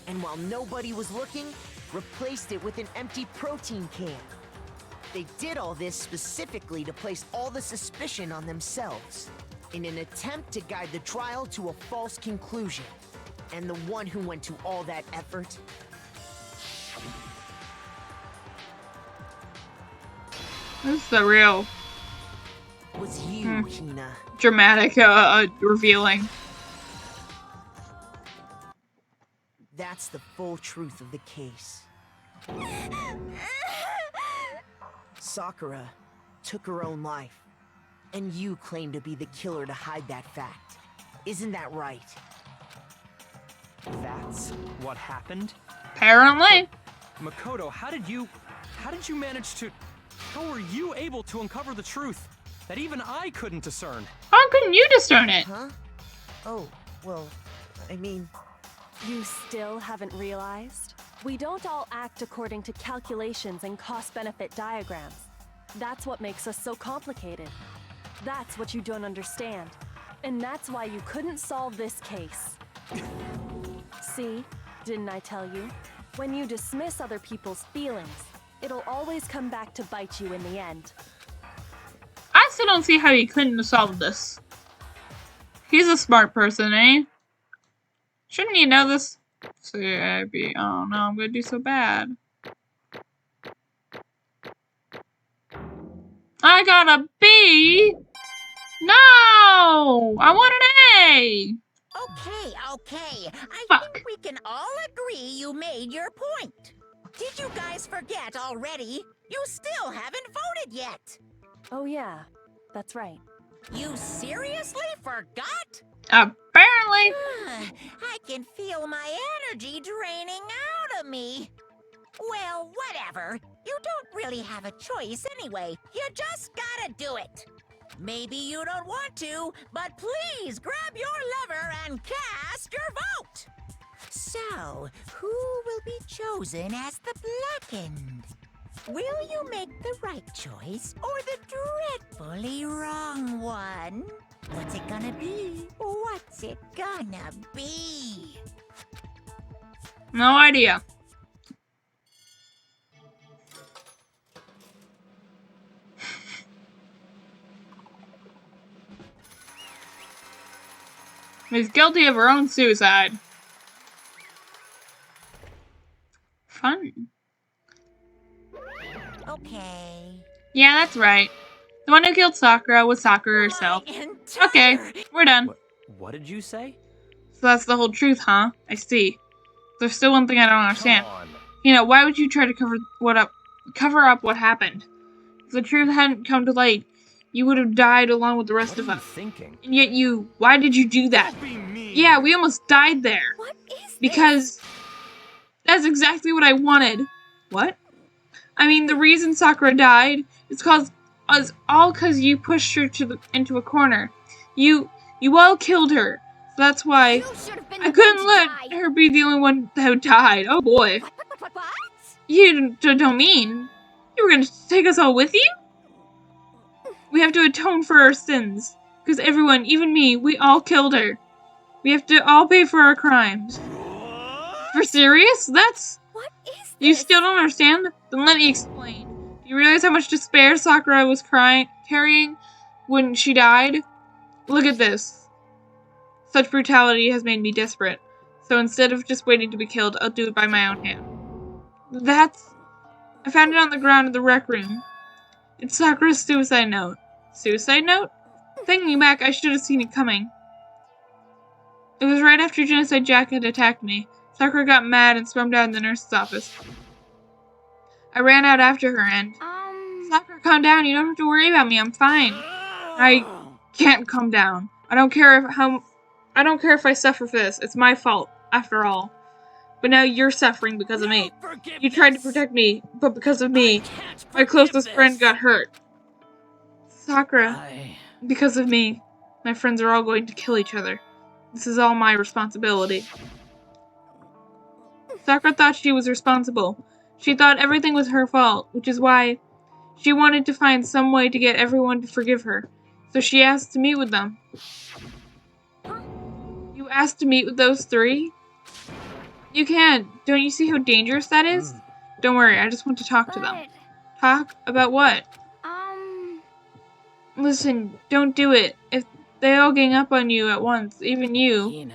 And while nobody was looking, replaced it with an empty protein can. They did all this specifically to place all the suspicion on themselves, in an attempt to guide the trial to a false conclusion. And the one who went to all that effort This is the real was you, Hina. dramatic revealing. That's the full truth of the case. Sakura took her own life, and you claim to be the killer to hide that fact. Isn't that right? That's what happened? Apparently. Makoto, how did you manage to... How were you able to uncover the truth that even I couldn't discern? How couldn't you discern it? Huh? Oh, well, I mean... You still haven't realized? We don't all act according to calculations and cost-benefit diagrams. That's what makes us so complicated. That's what you don't understand. And that's why you couldn't solve this case. See? Didn't I tell you? When you dismiss other people's feelings, it'll always come back to bite you in the end. I still don't see how he couldn't have solved this. He's a smart person, eh? Shouldn't you know this? So yeah, oh no, I'm gonna do so bad. I got a B! No! I want an A! Okay. I Fuck. think we can all agree you made your point. Did you guys forget already? You still haven't voted yet. Oh yeah, that's right. You seriously forgot? Apparently. I can feel my energy draining out of me. Well, whatever. You don't really have a choice anyway. You just gotta do it. Maybe you don't want to, but please grab your lever and cast your vote. So, who will be chosen as the Blackened? Will you make the right choice or the dreadfully wrong one? What's it gonna be? What's it gonna be? No idea. He's guilty of her own suicide. Fun. Okay. Yeah, that's right. The one who killed Sakura was Sakura herself. Okay, we're done. What did you say? So that's the whole truth, huh? I see. There's still one thing I don't understand. Come on. You know, why would you try to cover up what happened? If the truth hadn't come to light, you would have died along with the rest What of are you us. thinking? And yet why did you do that? Don't be mean. Yeah, we almost died there. What is Because That's exactly what I wanted. What? I mean, the reason Sakura died is all cause you pushed her into a corner. You all killed her. So that's why You should have been the I couldn't one to let die. her be the only one who died. Oh boy. What? You don't mean you were gonna take us all with you? We have to atone for our sins. Because everyone, even me, we all killed her. We have to all pay for our crimes. For serious? That's... What is this? You still don't understand? Then let me explain. Do you realize how much despair Sakura was carrying when she died? Look at this. Such brutality has made me desperate. So instead of just waiting to be killed, I'll do it by my own hand. I found it on the ground in the rec room. It's Sakura's suicide note. Suicide note? Thinking back, I should have seen it coming. It was right after Genocide Jack had attacked me. Sakura got mad and stormed out in the nurse's office. I ran out after her and... Sakura, calm down. You don't have to worry about me. I'm fine. I can't calm down. I don't care if I suffer for this. It's my fault, after all. But now you're suffering because of me. You tried to protect me, but because of me, my closest friend got hurt. Sakura, because of me, my friends are all going to kill each other. This is all my responsibility. Sakura thought she was responsible. She thought everything was her fault, which is why she wanted to find some way to get everyone to forgive her. So she asked to meet with them. You asked to meet with those three? You can't. Don't you see how dangerous that is? Don't worry, I just want to talk to them. Talk? About what? Listen, don't do it. If they all gang up on you at once, even you.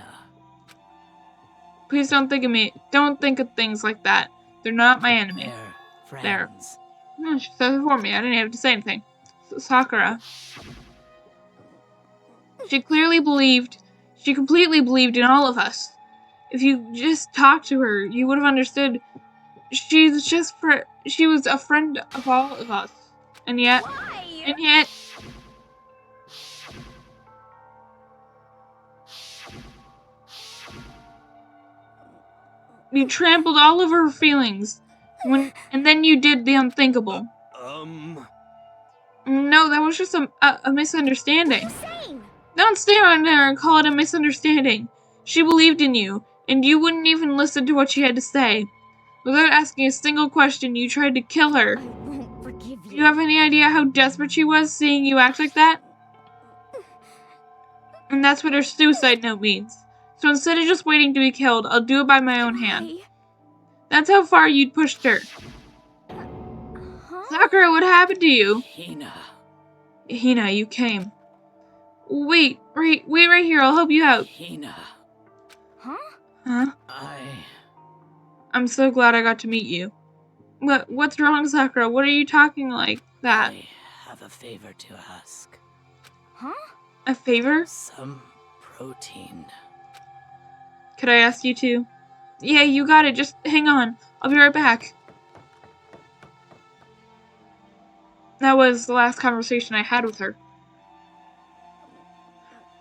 Please don't think of me. Don't think of things like that. They're not my enemy. They're friends. No, she said it for me. I didn't have to say anything. Sakura. She completely believed in all of us. If you just talked to her, you would have understood. She was a friend of all of us. And yet... You trampled all of her feelings. And then you did the unthinkable. No, that was just a misunderstanding. What are you saying? Don't stand there and call it a misunderstanding. She believed in you, and you wouldn't even listen to what she had to say. Without asking a single question, you tried to kill her. I won't forgive you. Do you have any idea how desperate she was seeing you act like that? And that's what her suicide note means. So instead of just waiting to be killed, I'll do it by my own hand. That's how far you'd pushed her. Sakura, what happened to you? Hina, you came. Wait right here, I'll help you out. Huh? I'm so glad I got to meet you. What's wrong, Sakura? What are you talking like that? I have a favor to ask. A favor? Some protein. Could I ask you to? Yeah, you got it. Just hang on. I'll be right back. That was the last conversation I had with her.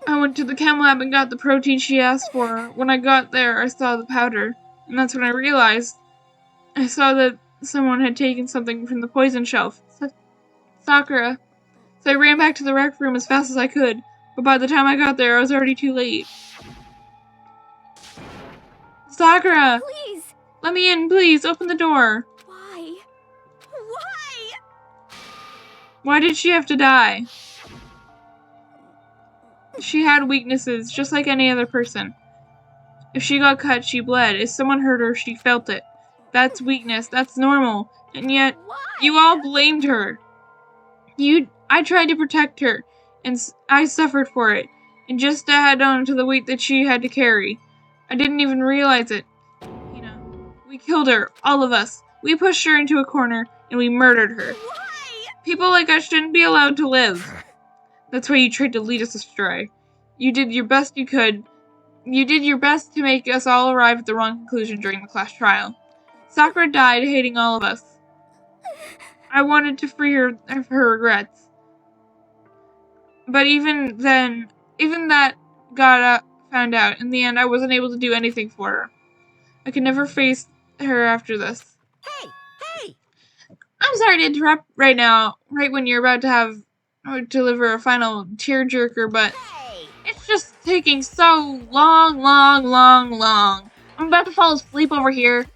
I went to the chem lab and got the protein she asked for. When I got there, I saw the powder. And that's when I realized. I saw that someone had taken something from the poison shelf. Sakura. So I ran back to the rec room as fast as I could. But by the time I got there, I was already too late. Sakura! Please! Let me in, please. Open the door. Why? Why did she have to die? She had weaknesses, just like any other person. If she got cut, she bled. If someone hurt her, she felt it. That's weakness. That's normal. And yet, you all blamed her. I tried to protect her, and I suffered for it. And just to add on to the weight that she had to carry. I didn't even realize it. We killed her, all of us. We pushed her into a corner, and we murdered her. People like us shouldn't be allowed to live. That's why you tried to lead us astray. You did your best you could. You did your best to make us all arrive at the wrong conclusion during the class trial. Sakura died hating all of us. I wanted to free her of her regrets. But even that got found out. In the end, I wasn't able to do anything for her. I could never face her after this. Hey, hey! I'm sorry to interrupt right now, right when you're about to have deliver a final tearjerker, but Hey! it's just taking so long. I'm about to fall asleep over here.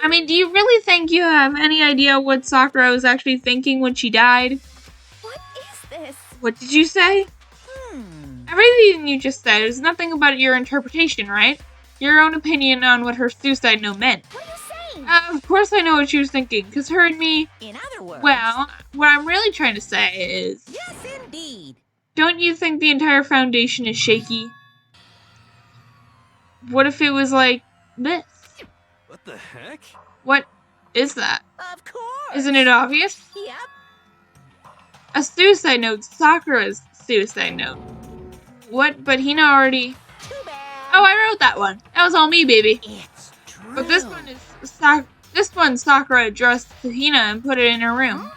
I mean, do you really think you have any idea what Sakura was actually thinking when she died? What is this? What did you say? Everything you just said is nothing about your interpretation, right? Your own opinion on what her suicide note meant. What are you saying? Of course I know what she was thinking, because her and me... In other words... Well, what I'm really trying to say is... Yes, indeed. Don't you think the entire foundation is shaky? What if it was like this? What the heck? What is that? Of course. Isn't it obvious? Yep. A suicide note, Sakura's suicide note. What? But Hina already... Too bad. Oh, I wrote that one. That was all me, baby. It's true. But this one is this one Sakura addressed to Hina and put it in her room.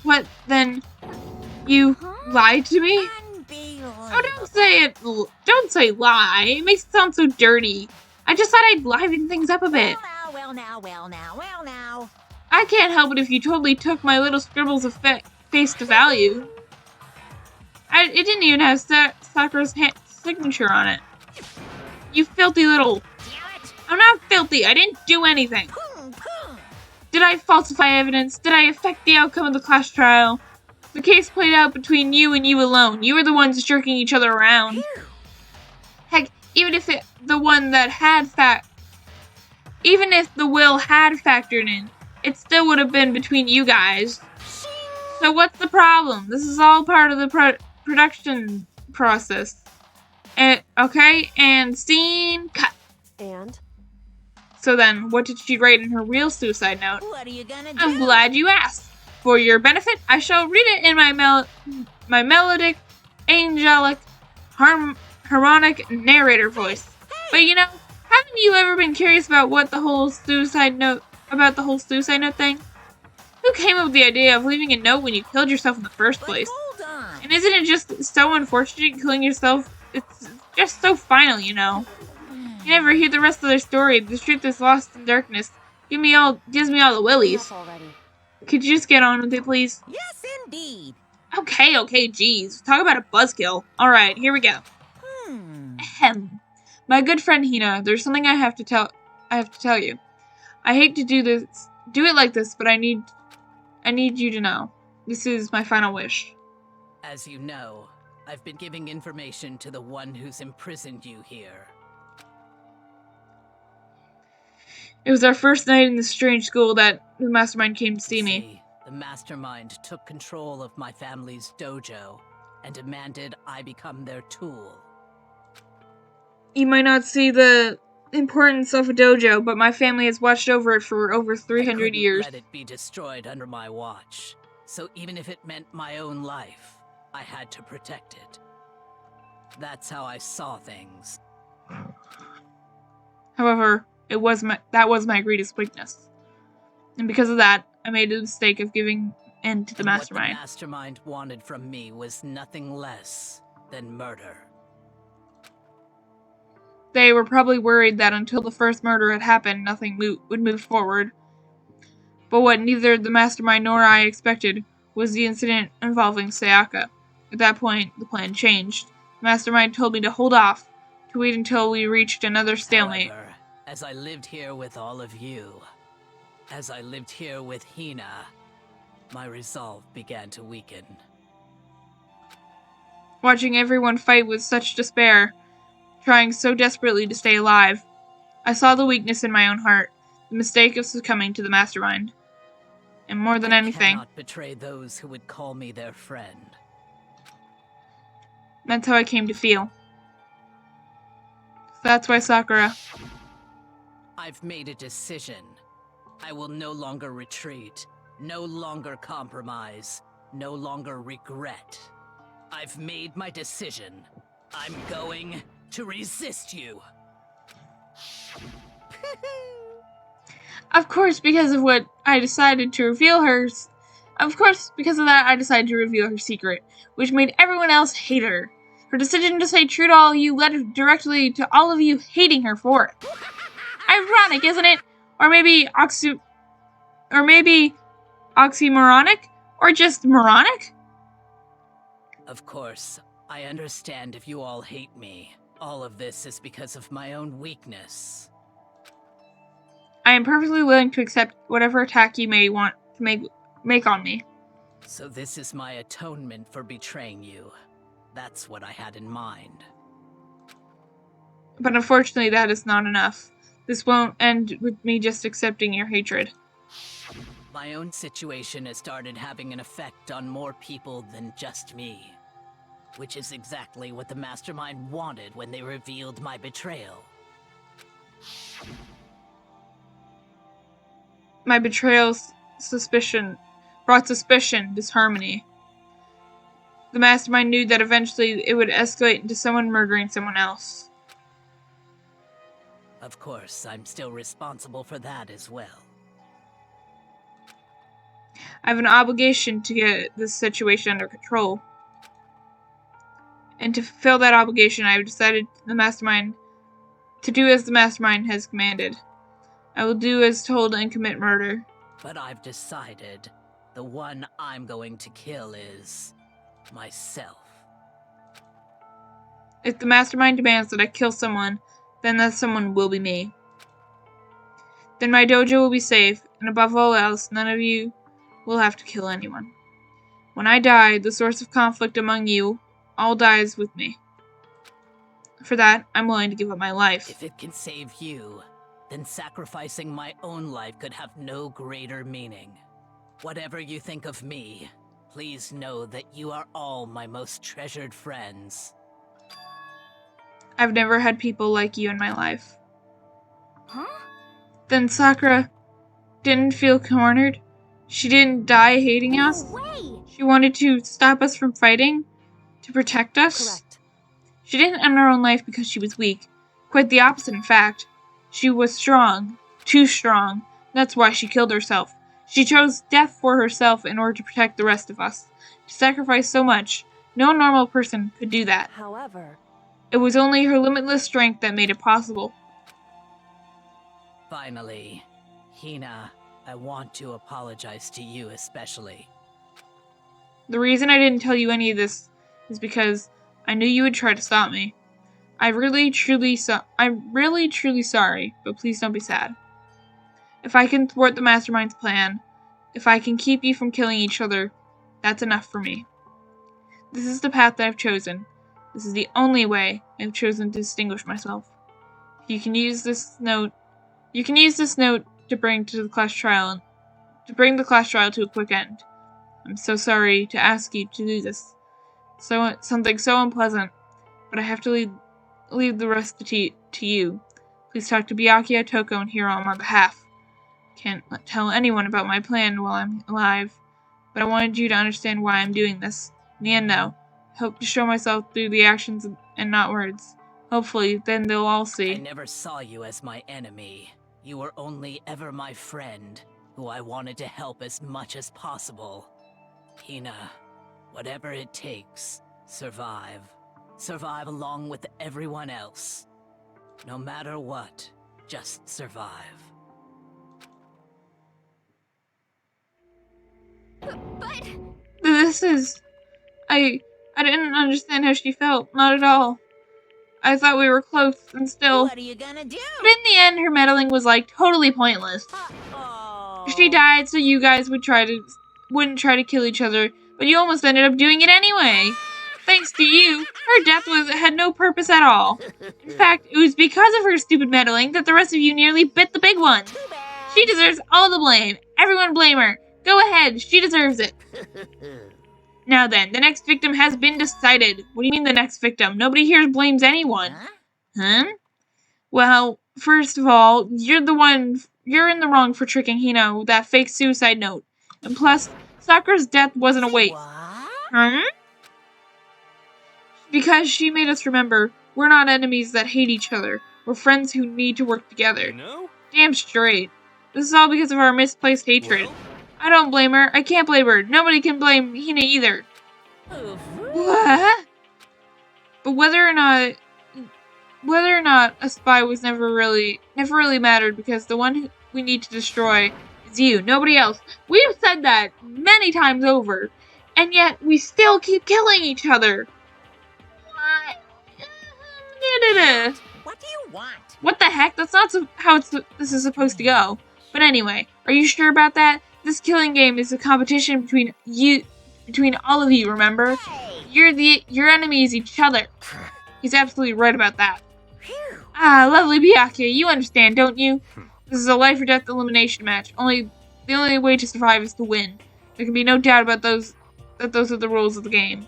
What? Then you lied to me? Unbelievable. Oh, don't say lie. It makes it sound so dirty. I just thought I'd liven things up a bit. Well now. I can't help it if you totally took my little scribbles of face to value. It didn't even have Sakura's signature on it. You filthy little... Damn it. I'm not filthy. I didn't do anything. Did I falsify evidence? Did I affect the outcome of the class trial? The case played out between you and you alone. You were the ones jerking each other around. Heck, even if the will had factored in, it still would have been between you guys. So what's the problem? This is all part of the production process. Okay, and scene cut. And? So then, what did she write in her real suicide note? What are you gonna do? I'm glad you asked. For your benefit, I shall read it in my melodic, angelic, harmonic narrator voice. But you know, haven't you ever been curious about the whole suicide note thing? Who came up with the idea of leaving a note when you killed yourself in the first place? Hold on. And isn't it just so unfortunate killing yourself? It's just so final, you know. You never hear the rest of their story. The truth is lost in darkness. Gives me all the willies. Enough already. Could you just get on with it, please? Yes, indeed. Okay, geez. Talk about a buzzkill. Alright, here we go. Ahem. My good friend Hina, there's something I have to tell you. I hate to do it like this, but I need you to know. This is my final wish. As you know, I've been giving information to the one who's imprisoned you here. It was our first night in this strange school that the mastermind came to see me. See, the mastermind took control of my family's dojo and demanded I become their tool. You might not see the importance of a dojo, but my family has watched over it for over 300 years. Let it be destroyed under my watch. So even if it meant my own life, I had to protect it. That's how I saw things. However, that was my greatest weakness. And because of that, I made the mistake of giving in to the mastermind. What the mastermind wanted from me was nothing less than murder. They were probably worried that until the first murder had happened, nothing would move forward. But what neither the mastermind nor I expected was the incident involving Sayaka. At that point, the plan changed. The mastermind told me to hold off, to wait until we reached another stalemate. However, as I lived here with all of you, as I lived here with Hina, my resolve began to weaken. Watching everyone fight with such despair, trying so desperately to stay alive, I saw the weakness in my own heart, the mistake of succumbing to the mastermind. And more than anything, I cannot betray those who would call me their friend. That's how I came to feel. So that's why Sakura... I've made a decision. I will no longer retreat, no longer compromise, no longer regret. I've made my decision. I'm going to resist you. Of course, because of what I decided to reveal her... Of course, because of that, I decided to reveal her secret, which made everyone else hate her. Her decision to stay true to all of you led directly to all of you hating her for it. Ironic, isn't it? Or maybe oxymoronic? Or just moronic? Of course, I understand if you all hate me. All of this is because of my own weakness. I am perfectly willing to accept whatever attack you may want to make on me. So this is my atonement for betraying you. That's what I had in mind. But unfortunately, that is not enough. This won't end with me just accepting your hatred. My own situation has started having an effect on more people than just me. Which is exactly what the Mastermind wanted when they revealed my betrayal. My betrayal brought suspicion, disharmony. The Mastermind knew that eventually it would escalate into someone murdering someone else. Of course, I'm still responsible for that as well. I have an obligation to get this situation under control. And to fulfill that obligation, I have decided to do as the Mastermind has commanded. I will do as told and commit murder. But I've decided the one I'm going to kill is myself. If the Mastermind demands that I kill someone, then that someone will be me. Then my dojo will be safe, and above all else, none of you will have to kill anyone. When I die, the source of conflict among you all dies with me. For that, I'm willing to give up my life. If it can save you, then sacrificing my own life could have no greater meaning. Whatever you think of me, please know that you are all my most treasured friends. I've never had people like you in my life. Huh? Then Sakura didn't feel cornered. She didn't die hating us. No way! She wanted to stop us from fighting, to protect us. Correct. She didn't end her own life because she was weak. Quite the opposite, in fact. She was strong. Too strong. That's why she killed herself. She chose death for herself in order to protect the rest of us. To sacrifice so much, no normal person could do that. However, It was only her limitless strength that made it possible. Finally, Hina, I want to apologize to you especially. The reason I didn't tell you any of this is because I knew you would try to stop me. I'm really truly sorry, but please don't be sad. If I can thwart the Mastermind's plan, if I can keep you from killing each other, that's enough for me. This is the path that I've chosen. This is the only way I've chosen to distinguish myself. You can use this note to bring the class trial to a quick end. I'm so sorry to ask you to do this. Something so unpleasant, but I have to leave the rest to you. Please talk to Byakuya, Toko, and Hiro on my behalf. Can't tell anyone about my plan while I'm alive, but I wanted you to understand why I'm doing this. In the end, though, I hope to show myself through the actions and not words. Hopefully, then they'll all see. I never saw you as my enemy. You were only ever my friend, who I wanted to help as much as possible. Hina, whatever it takes, survive. Survive along with everyone else. No matter what, just survive. But I didn't understand how she felt. Not at all. I thought we were close, and still. What are you gonna do? But in the end, her meddling was, totally pointless. Oh. She died so you guys wouldn't try to kill each other, but you almost ended up doing it anyway. Thanks to you, her death had no purpose at all. In fact, it was because of her stupid meddling that the rest of you nearly bit the big one. Too bad. She deserves all the blame. Everyone blame her. Go ahead, she deserves it. Now then, the next victim has been decided. What do you mean the next victim? Nobody here blames anyone. Huh? Well, first of all, you're in the wrong for tricking Hina with that fake suicide note. And plus, Sakura's death wasn't a waste. What? Huh? Because she made us remember, we're not enemies that hate each other. We're friends who need to work together. You know? Damn straight. This is all because of our misplaced hatred. Well? I don't blame her. I can't blame her. Nobody can blame Hina either. Oof. What? But whether or not a spy was never really mattered because the one we need to destroy is you, nobody else. We've said that many times over, and yet we still keep killing each other. What? What do you want? What the heck? That's not how this is supposed to go. But anyway, are you sure about that? This killing game is a competition between all of you, remember? Hey! Your enemy is each other. He's absolutely right about that. Phew. Ah, lovely Byakuya, you understand, don't you? This is a life or death elimination match. The only way to survive is to win. There can be no doubt about that those are the rules of the game.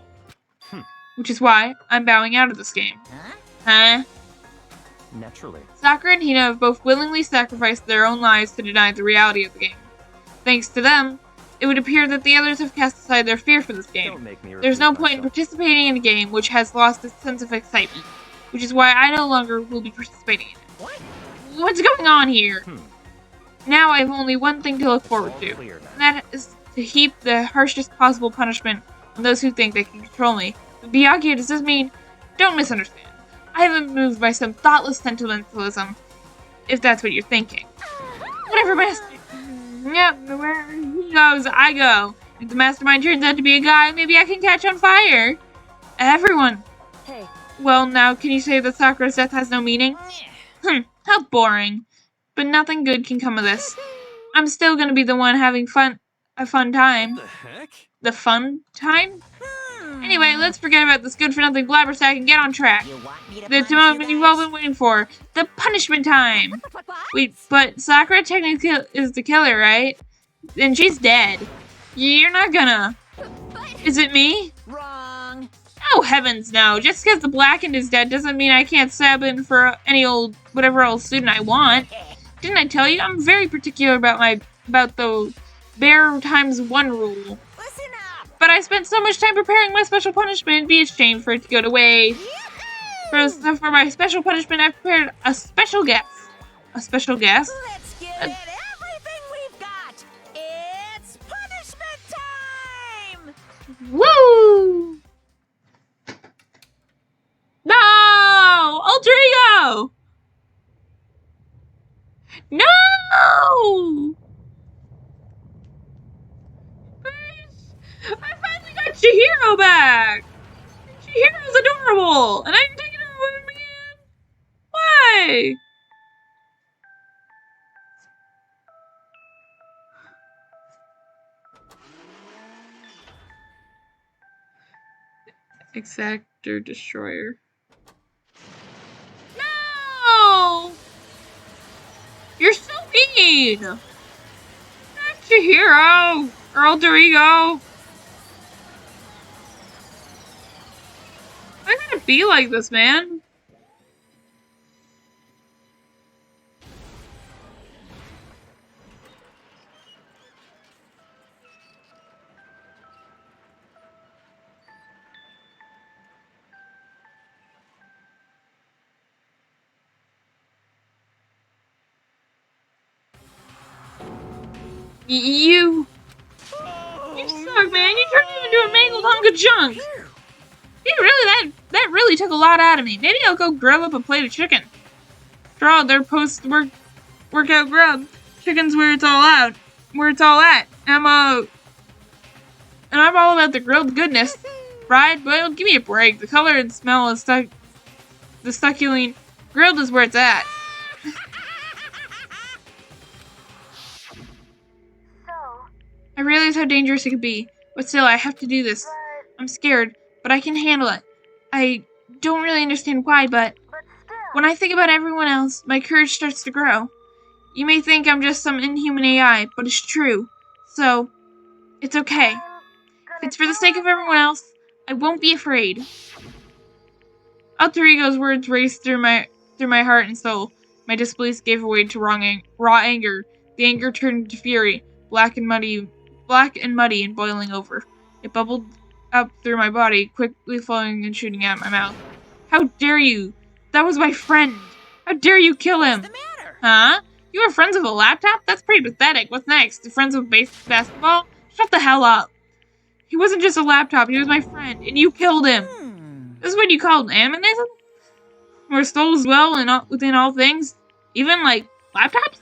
Which is why I'm bowing out of this game. Huh? Naturally. Sakura and Hina have both willingly sacrificed their own lives to deny the reality of the game. Thanks to them, it would appear that the others have cast aside their fear for this game. Don't make me There's no repeat point in myself. participating in a game which has lost its sense of excitement, which is why I no longer will be participating in it. What? What's going on here? Now I have only one thing to look forward All to, clear now. and that is to heap the harshest possible punishment on those who think they can control me. But Byakuya, does this mean... Don't misunderstand. I haven't moved by some thoughtless sentimentalism, if that's what you're thinking. Whatever, master. Yep, where he goes, I go. If the mastermind turns out to be a guy, maybe I can catch on fire. Everyone. Hey, Well, now, can you say that Sakura's death has no meaning? How boring. But nothing good can come of this. I'm still gonna be the one having a fun time. The heck? The fun time? Anyway, let's forget about this good-for-nothing blabbersack and get on track. You want me to The punish you moment you've all guys? been waiting for. The punishment time! What? Wait, but Sakura technically is the killer, right? And she's dead. You're not gonna... Is it me? Wrong. Oh, heavens no. Just because the Blackened is dead doesn't mean I can't stab in for any old... whatever old student I want. Didn't I tell you? I'm very particular about the bear times 1 rule. Listen up. But I spent so much time preparing my special punishment, it'd be a shame for it to go to waste. Yahoo! For my special punishment, I've prepared a special guest. A special guest? Let's give it everything we've got. It's punishment time. Woo! No! Alter Ego! No! I finally got Chihiro back! Chihiro's adorable! And I'm taking her with me again? Why? Exactor Destroyer. No! You're so mean! Not Chihiro! Or Alter Ego! I gotta be like this, man. You suck, man. You turned me into a mangled hunk of junk. That really took a lot out of me. Maybe I'll go grill up a plate of chicken. After all, they're post-workout grub. Chicken's where it's all at. And I'm all about the grilled goodness. Fried, boiled, give me a break. The color and smell is the succulent. Grilled is where it's at. I realize how dangerous it could be, but still, I have to do this. I'm scared, but I can handle it. I don't really understand why, but when I think about everyone else, my courage starts to grow. You may think I'm just some inhuman AI, but it's true. So, it's okay. If it's for the sake of everyone else, I won't be afraid. Alter Ego's words raced through my heart and soul. My disbelief gave way to raw anger. The anger turned into fury, black and muddy and boiling over. It bubbled up through my body, quickly flowing and shooting out my mouth. How dare you? That was my friend. How dare you kill him? What's the matter? Huh? You were friends with a laptop? That's pretty pathetic. What's next? Friends with basketball? Shut the hell up. He wasn't just a laptop, he was my friend, and you killed him. This is what you call animism? Where souls dwell within all things? Even, like, laptops?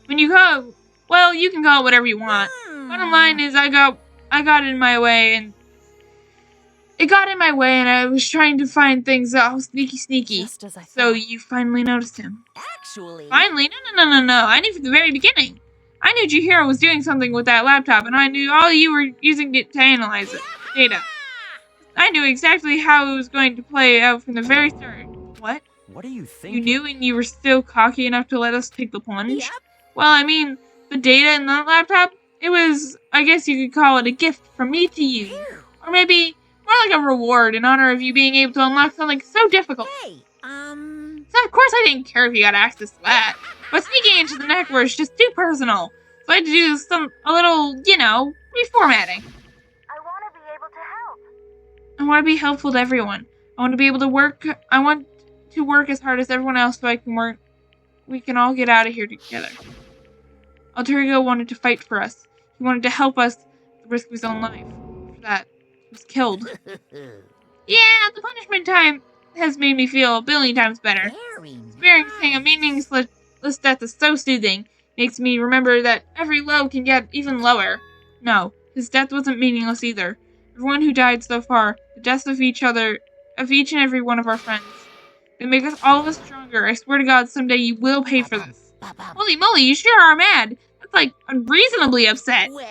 When you call it, well, you can call it whatever you want. Bottom line is I got it in my way, and it got in my way, and I was trying to find things all sneaky. Just as I So thought. you finally noticed him. Actually, Finally? No. I knew from the very beginning. I knew Chihiro was doing something with that laptop, and I knew all you were using it to analyze it. Data. I knew exactly how it was going to play out from the very start. What? What are you You thinking? knew and you were still cocky enough to let us take the plunge? Yep. Well, I mean, the data in that laptop, it was, I guess you could call it a gift from me to you. Or maybe more like a reward in honor of you being able to unlock something so difficult. Hey, So of course I didn't care if you got access to that. But sneaking into the network is just too personal. So I had to do a little, reformatting. I want to be able to help. I want to be helpful to everyone. I want to be able to work. I want to work as hard as everyone else so we can all get out of here together. Alter Ego wanted to fight for us. He wanted to help us at the risk of his own life. For that, he was killed. Yeah, the punishment time has made me feel a billion times better. very Experiencing a meaningless death is so soothing. Makes me remember that every low can get even lower. No, his death wasn't meaningless either. Everyone who died so far, the deaths of each and every one of our friends. They make all of us stronger. I swear to God, someday you will pay for this. Holy moly, you sure are mad. That's like unreasonably upset. Well,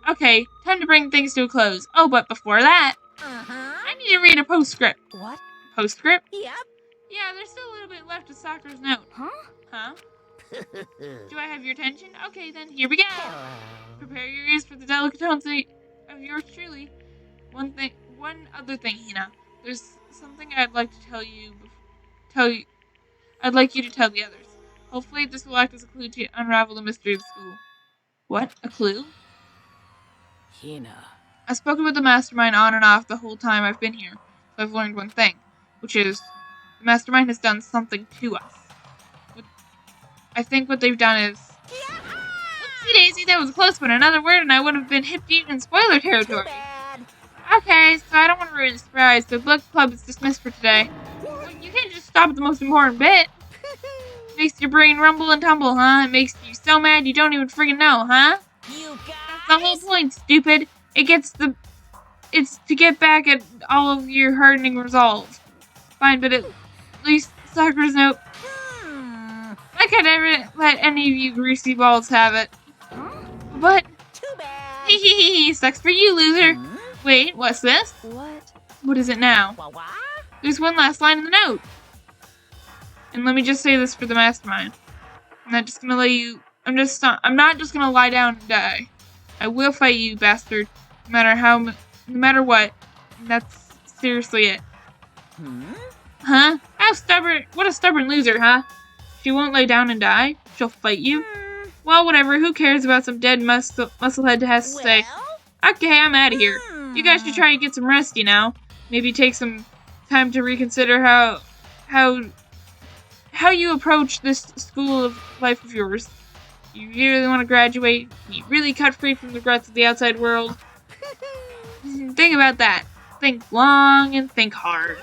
Okay, time to bring things to a close. Oh, but before that, uh-huh. I need to read a postscript. What? Postscript? Yep. Yeah, there's still a little bit left of Sakura's note. Huh? Huh? Do I have your attention? Okay, then here we go. Prepare your ears for the delicate tones of yours truly. One other thing, Hina. There's something I'd like to tell you. I'd like you to tell the others. Hopefully, this will act as a clue to unravel the mystery of the school. What? A clue? Hina. I've spoken with the mastermind on and off the whole time I've been here, so I've learned one thing, which is the mastermind has done something to us. I think what they've done is... Oopsie daisy, that was close, but another word and I would have been hip-deep in spoiler Too territory. bad. Okay, so I don't want to ruin the surprise, so book club is dismissed for today. Well, you can't just stop at the most important bit. Makes your brain rumble and tumble, huh? It makes you so mad you don't even friggin' know, huh? You That's the whole guys. point, stupid. It's to get back at all of your hardening resolve. Fine, but at least Sakura's note. I could never let any of you greasy balls have it. But, Too bad. hee, sucks for you, loser. Hmm? Wait, what's this? What? What is it now? What? There's one last line in the note. And let me just say this for the mastermind. I'm not just gonna I'm not just gonna lie down and die. I will fight you, bastard. No matter what. And that's seriously it. Huh? What a stubborn loser, huh? She won't lay down and die. She'll fight you. Well, whatever. Who cares about some dead musclehead has to say? Okay, I'm out of here. You guys should try to get some rest, Maybe take some time to reconsider how you approach this school of life of yours. You really want to graduate? You really cut free from the regrets of the outside world? Think about that. Think long and think hard.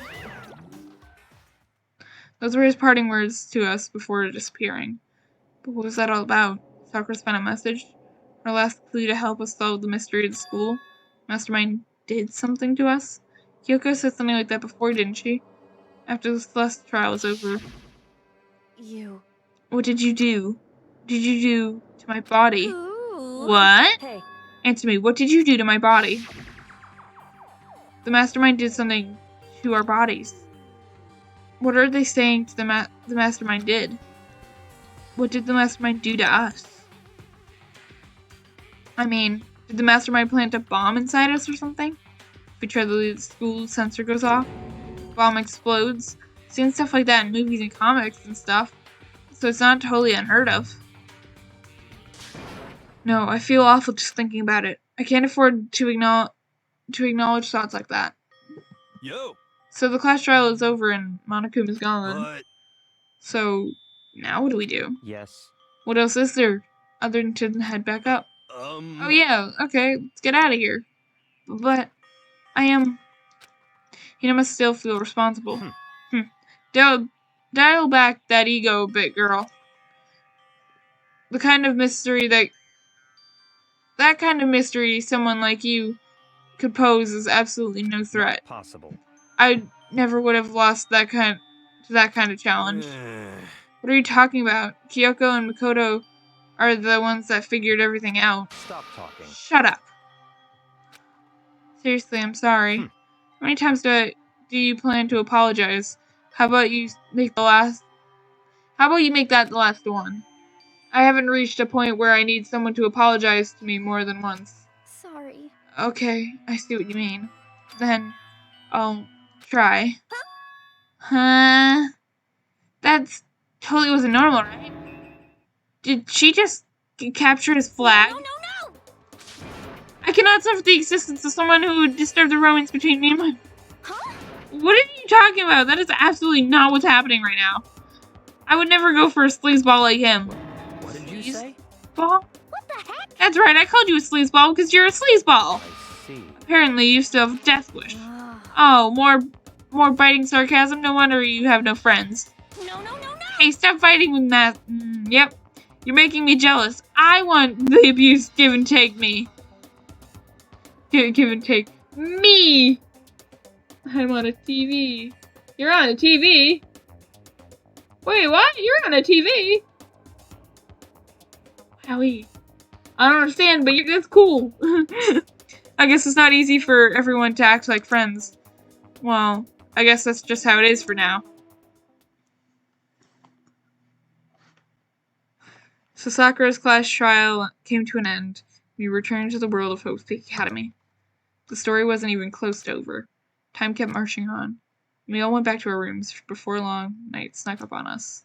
Those were his parting words to us before disappearing. But what was that all about? Sakura's final message? Our last clue to help us solve the mystery of the school? Mastermind did something to us? Kyoko said something like that before, didn't she? After the Celeste trial was over. You. What did you do? What did you do to my body? Ooh. What? Hey, Answer me, what did you do to my body? The mastermind did something to our bodies. What are they saying to the mastermind did? What did the mastermind do to us? I mean, did the mastermind plant a bomb inside us or something? If we try to leave the school, the sensor goes off. The bomb explodes. I've seen stuff like that in movies and comics and stuff. So it's not totally unheard of. No, I feel awful just thinking about it. I can't afford to acknowledge thoughts like that. Yo, So the class trial is over and Monokuma's gone. but So now what do we do? Yes. What else is there other than to head back up? Oh yeah, okay, let's get out of here. But must still feel responsible. Dial back that ego a bit, girl. the kind of mystery that kind of mystery someone like you could pose is absolutely no threat. Not possible. I never would have lost that kind of challenge. What are you talking about? Kyoko and Makoto are the ones that figured everything out. Stop talking. Shut up. Seriously, I'm sorry. How many times do you plan to apologize? How about you make that the last one? I haven't reached a point where I need someone to apologize to me more than once. Sorry. Okay, I see what you mean. Then, I'll try. Huh? That's totally wasn't normal, right? Did she just capture his flag? No. I cannot suffer the existence of someone who would disturb the romance between me and my... Huh? What are you talking about? That is absolutely not what's happening right now. I would never go for a sleazeball like him. What did you say? Ball? What the heck? That's right, I called you a sleazeball because you're a sleazeball. I see. Apparently, you still have a death wish. Oh, more biting sarcasm? No wonder you have no friends. No. Hey, stop fighting with that. Yep. You're making me jealous. I want the abuse give and take me. Give and take me. I'm on a TV. You're on a TV? Wait, what? You're on a TV? Howie. I don't understand, but that's cool. I guess it's not easy for everyone to act like friends. Well, I guess that's just how it is for now. So Sakura's class trial came to an end. We returned to the world of Hope's Peak Academy. The story wasn't even close to over. Time kept marching on. We all went back to our rooms. Before long, night snuck up on us.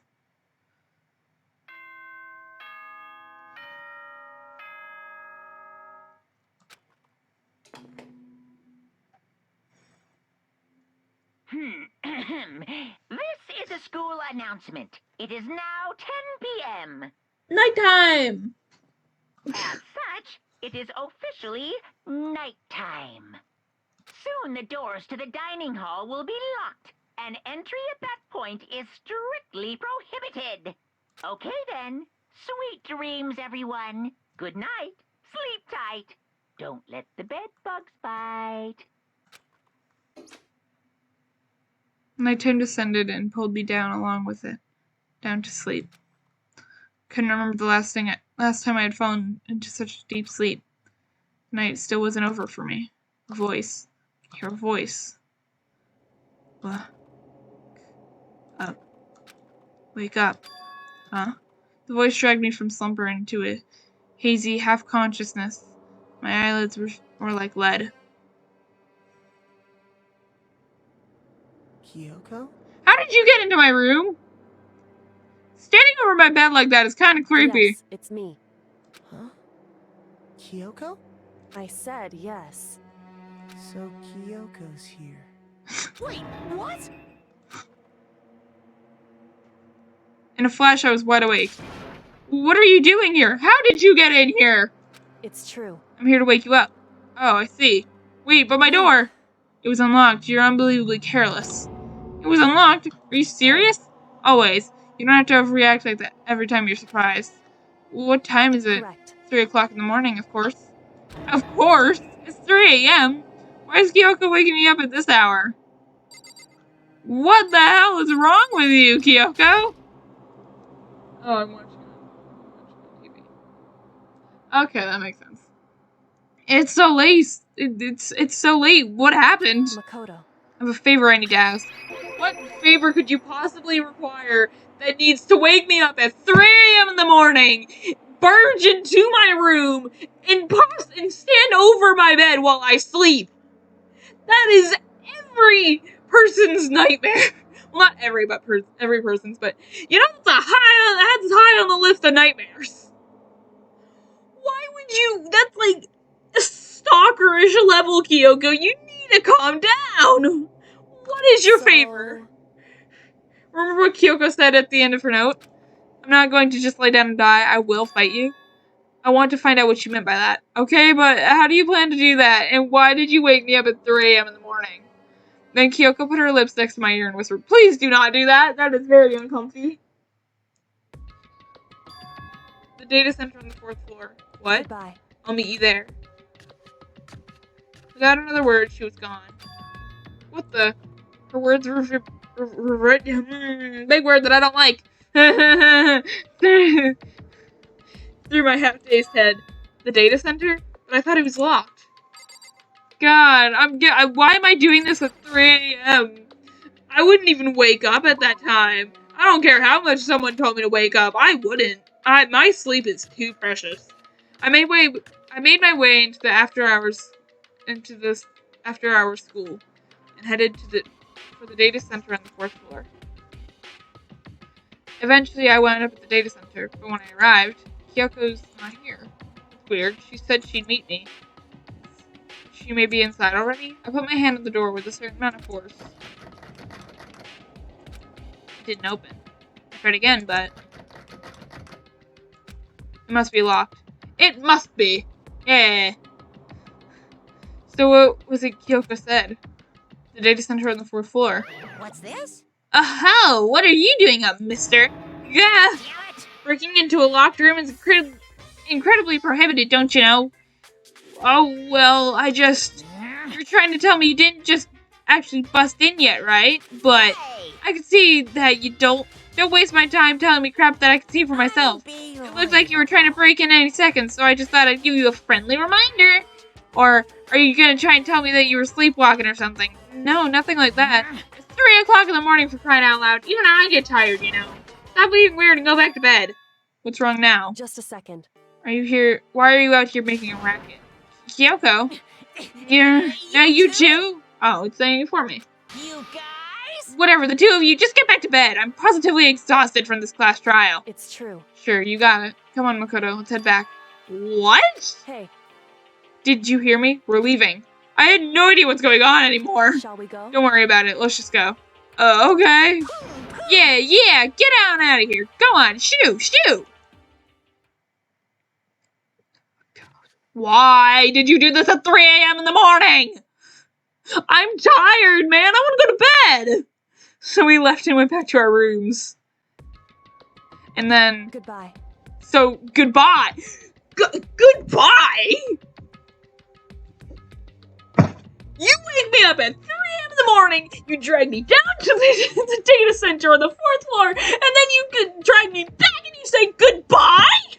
This is a school announcement. It is now 10 p.m. Nighttime! As such, it is officially nighttime. Soon the doors to the dining hall will be locked, and entry at that point is strictly prohibited. Okay then. Sweet dreams, everyone. Good night. Sleep tight. Don't let the bed bugs bite. Nighttime descended and pulled me down along with it, down to sleep. Couldn't remember the last time I had fallen into such deep sleep. The night still wasn't over for me. A voice. I hear a voice. Up. Wake up. Huh? The voice dragged me from slumber into a hazy half-consciousness. My eyelids were like lead. Kyoko? How did you get into my room? Standing over my bed like that is kind of creepy. Yes, it's me. Huh? Kyoko? I said yes. So Kyoko's here. Wait, what? In a flash, I was wide awake. What are you doing here? How did you get in here? It's true. I'm here to wake you up. Oh, I see. Wait, but my door! It was unlocked. You're unbelievably careless. It was unlocked? Are you serious? Always. You don't have to overreact like that every time you're surprised. What time is it? Correct. 3 o'clock in the morning, of course. Of course! It's 3 a.m. Why is Kyoko waking me up at this hour? What the hell is wrong with you, Kyoko? Oh, I'm watching TV. Okay, that makes sense. It's so late. It's so late. What happened? Makoto. I have a favor I need to ask. What favor could you possibly require that needs to wake me up at 3 a.m. in the morning, barge into my room, and stand over my bed while I sleep? That is every person's nightmare. Well, not every, but every person's, but you know that's high on the list of nightmares. Why would you? That's like a stalkerish level, Kyoko. You need to calm down. What is your favor? Remember what Kyoko said at the end of her note? I'm not going to just lay down and die. I will fight you. I want to find out what you meant by that. Okay, but how do you plan to do that? And why did you wake me up at 3 a.m. in the morning? Then Kyoko put her lips next to my ear and whispered, "Please do not do that. That is very uncomfy." the data center on the 4th floor. What? Goodbye. I'll meet you there. Without another word, she was gone. What the? Her words were big word that I don't like. Through my half-dazed head. The data center? But I thought it was locked. God, why am I doing this at 3 a.m.? I wouldn't even wake up at that time. I don't care how much someone told me to wake up. I wouldn't. My sleep is too precious. I made my way into this after-hours school and headed for the data center on the 4th floor. Eventually, I wound up at the data center, but when I arrived, Kyoko's not here. It's weird. She said she'd meet me. She may be inside already? I put my hand on the door with a certain amount of force. It didn't open. I tried again, but it must be locked. It must be! Yeah. So what was it Kyoko said? The data center on the 4th floor. What's this? Oh, what are you doing up, mister? Yeah! Damn it! Breaking into a locked room is incredibly prohibited, don't you know? Oh, well, you're trying to tell me you didn't just actually bust in yet, right? But Hey! I can see that you don't waste my time telling me crap that I can see for myself. It looked like you were trying to break in any second, so I just thought I'd give you a friendly reminder. Or are you gonna try and tell me that you were sleepwalking or something? No, nothing like that. It's 3 o'clock in the morning for crying out loud. Even I get tired, you know. Stop being weird and go back to bed. What's wrong now? Just a second. Are you here? Why are you out here making a racket? Kyoko? Yeah. Now you too? Oh, it's saying it for me. You guys? Whatever, the two of you, just get back to bed. I'm positively exhausted from this class trial. It's true. Sure, you got it. Come on, Makoto, let's head back. What? Hey, Did you hear me? We're leaving. I had no idea what's going on anymore. shall we go? Don't worry about it. Let's just go. Okay. Yeah, get on out of here. Go on, shoot. Why did you do this at 3 a.m. in the morning? I'm tired, man. I want to go to bed. So we left and went back to our rooms. And then... Goodbye. So, goodbye. Goodbye? You wake me up at 3 a.m. in the morning, you drag me down to the data center on the 4th floor, and then you drag me back and you say goodbye?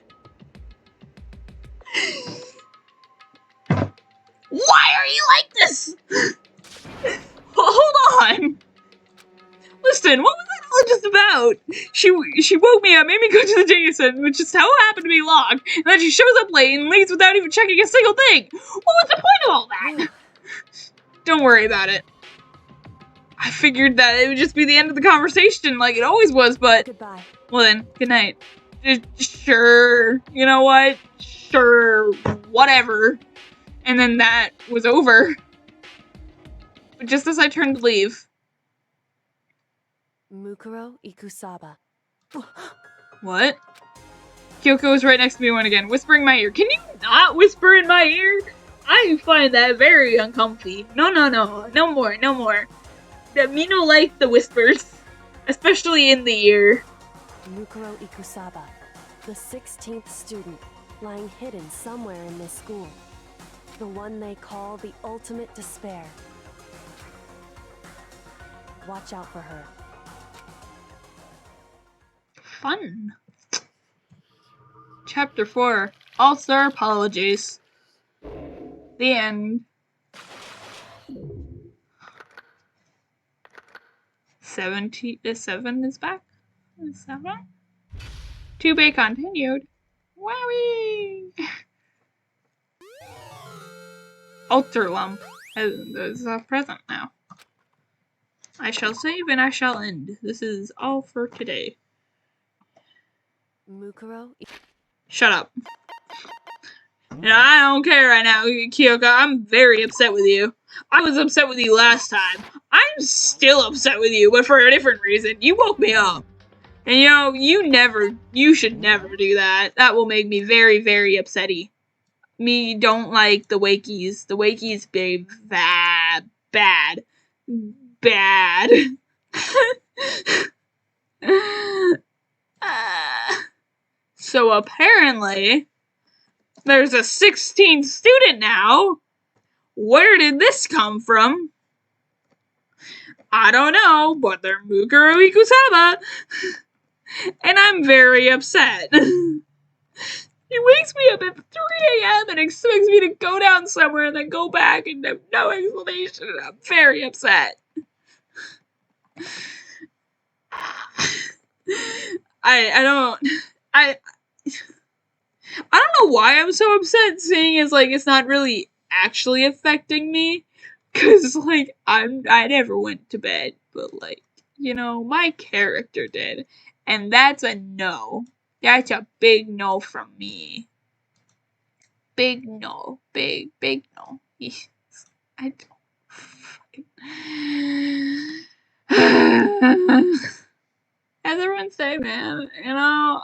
Why are you like this? Hold on. Listen, what was that all just about? She woke me up, made me go to the data center, which just so happened to be locked, and then she shows up late and leaves without even checking a single thing. What was the point of all that? Don't worry about it. I figured that it would just be the end of the conversation like it always was, but... Goodbye. Well then, good night. Sure. You know what? Sure. Whatever. And then that was over. But just as I turned to leave... Mukuro Ikusaba. What? Kyoko was right next to me once again, whispering in my ear. Can you not whisper in my ear? I find that very uncomfy. No. No more. Me no like the whispers. Especially in the ear. Mukuro Ikusaba, the 16th student, lying hidden somewhere in this school. The one they call the ultimate despair. Watch out for her. Fun. Chapter 4. All-Star Apologies. The end. 7 is back. 7. To be continued. Wowie! Alter Lump is present now. I shall save and I shall end. This is all for today. Mukuro. Shut up. And I don't care right now, Kyoko. I'm very upset with you. I was upset with you last time. I'm still upset with you, but for a different reason. You woke me up. And you know, you should never do that. That will make me very, very upsetty. Me don't like the wakies. The wakies be bad. So apparently, there's a 16th student now. Where did this come from? I don't know, but they're Mukuro Ikusama. And I'm very upset. He wakes me up at 3 a.m. and expects me to go down somewhere and then go back and have no explanation. And I'm very upset. I don't know why I'm so upset, seeing as like it's not really actually affecting me. Cause like I never went to bed, but like, you know, my character did. And that's a no. That's a big no from me. Big no. Big no. I don't fucking... As everyone say, man, you know,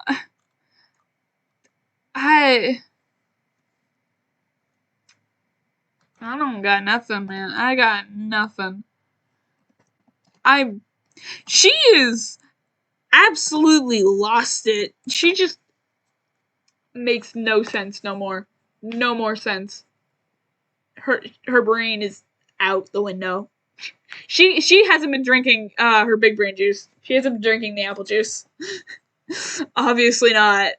I don't got nothing, man. I got nothing. She is absolutely lost it. She just makes no sense no more. No more sense. Her brain is out the window. She hasn't been drinking her big brain juice. She hasn't been drinking the apple juice. Obviously not.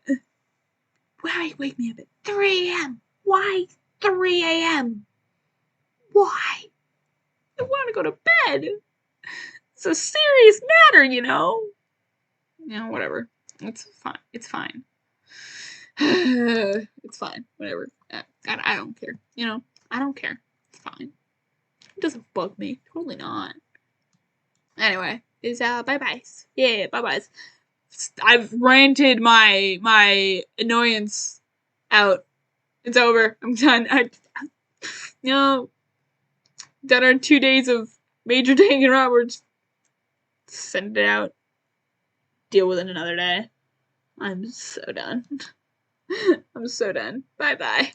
Why wake me up at 3 a.m.? Why 3 a.m.? Why? I want to go to bed. It's a serious matter, you know. You know, whatever. It's fine. It's fine. It's fine. Whatever. I don't care. You know, I don't care. It's fine. It doesn't bug me. Totally not. Anyway, is bye-byes. Yeah, bye-byes. I've ranted my annoyance out. It's over. I'm done. You know, done our 2 days of Major Danganronpa. Just send it out. Deal with it another day. I'm so done. I'm so done. Bye-bye.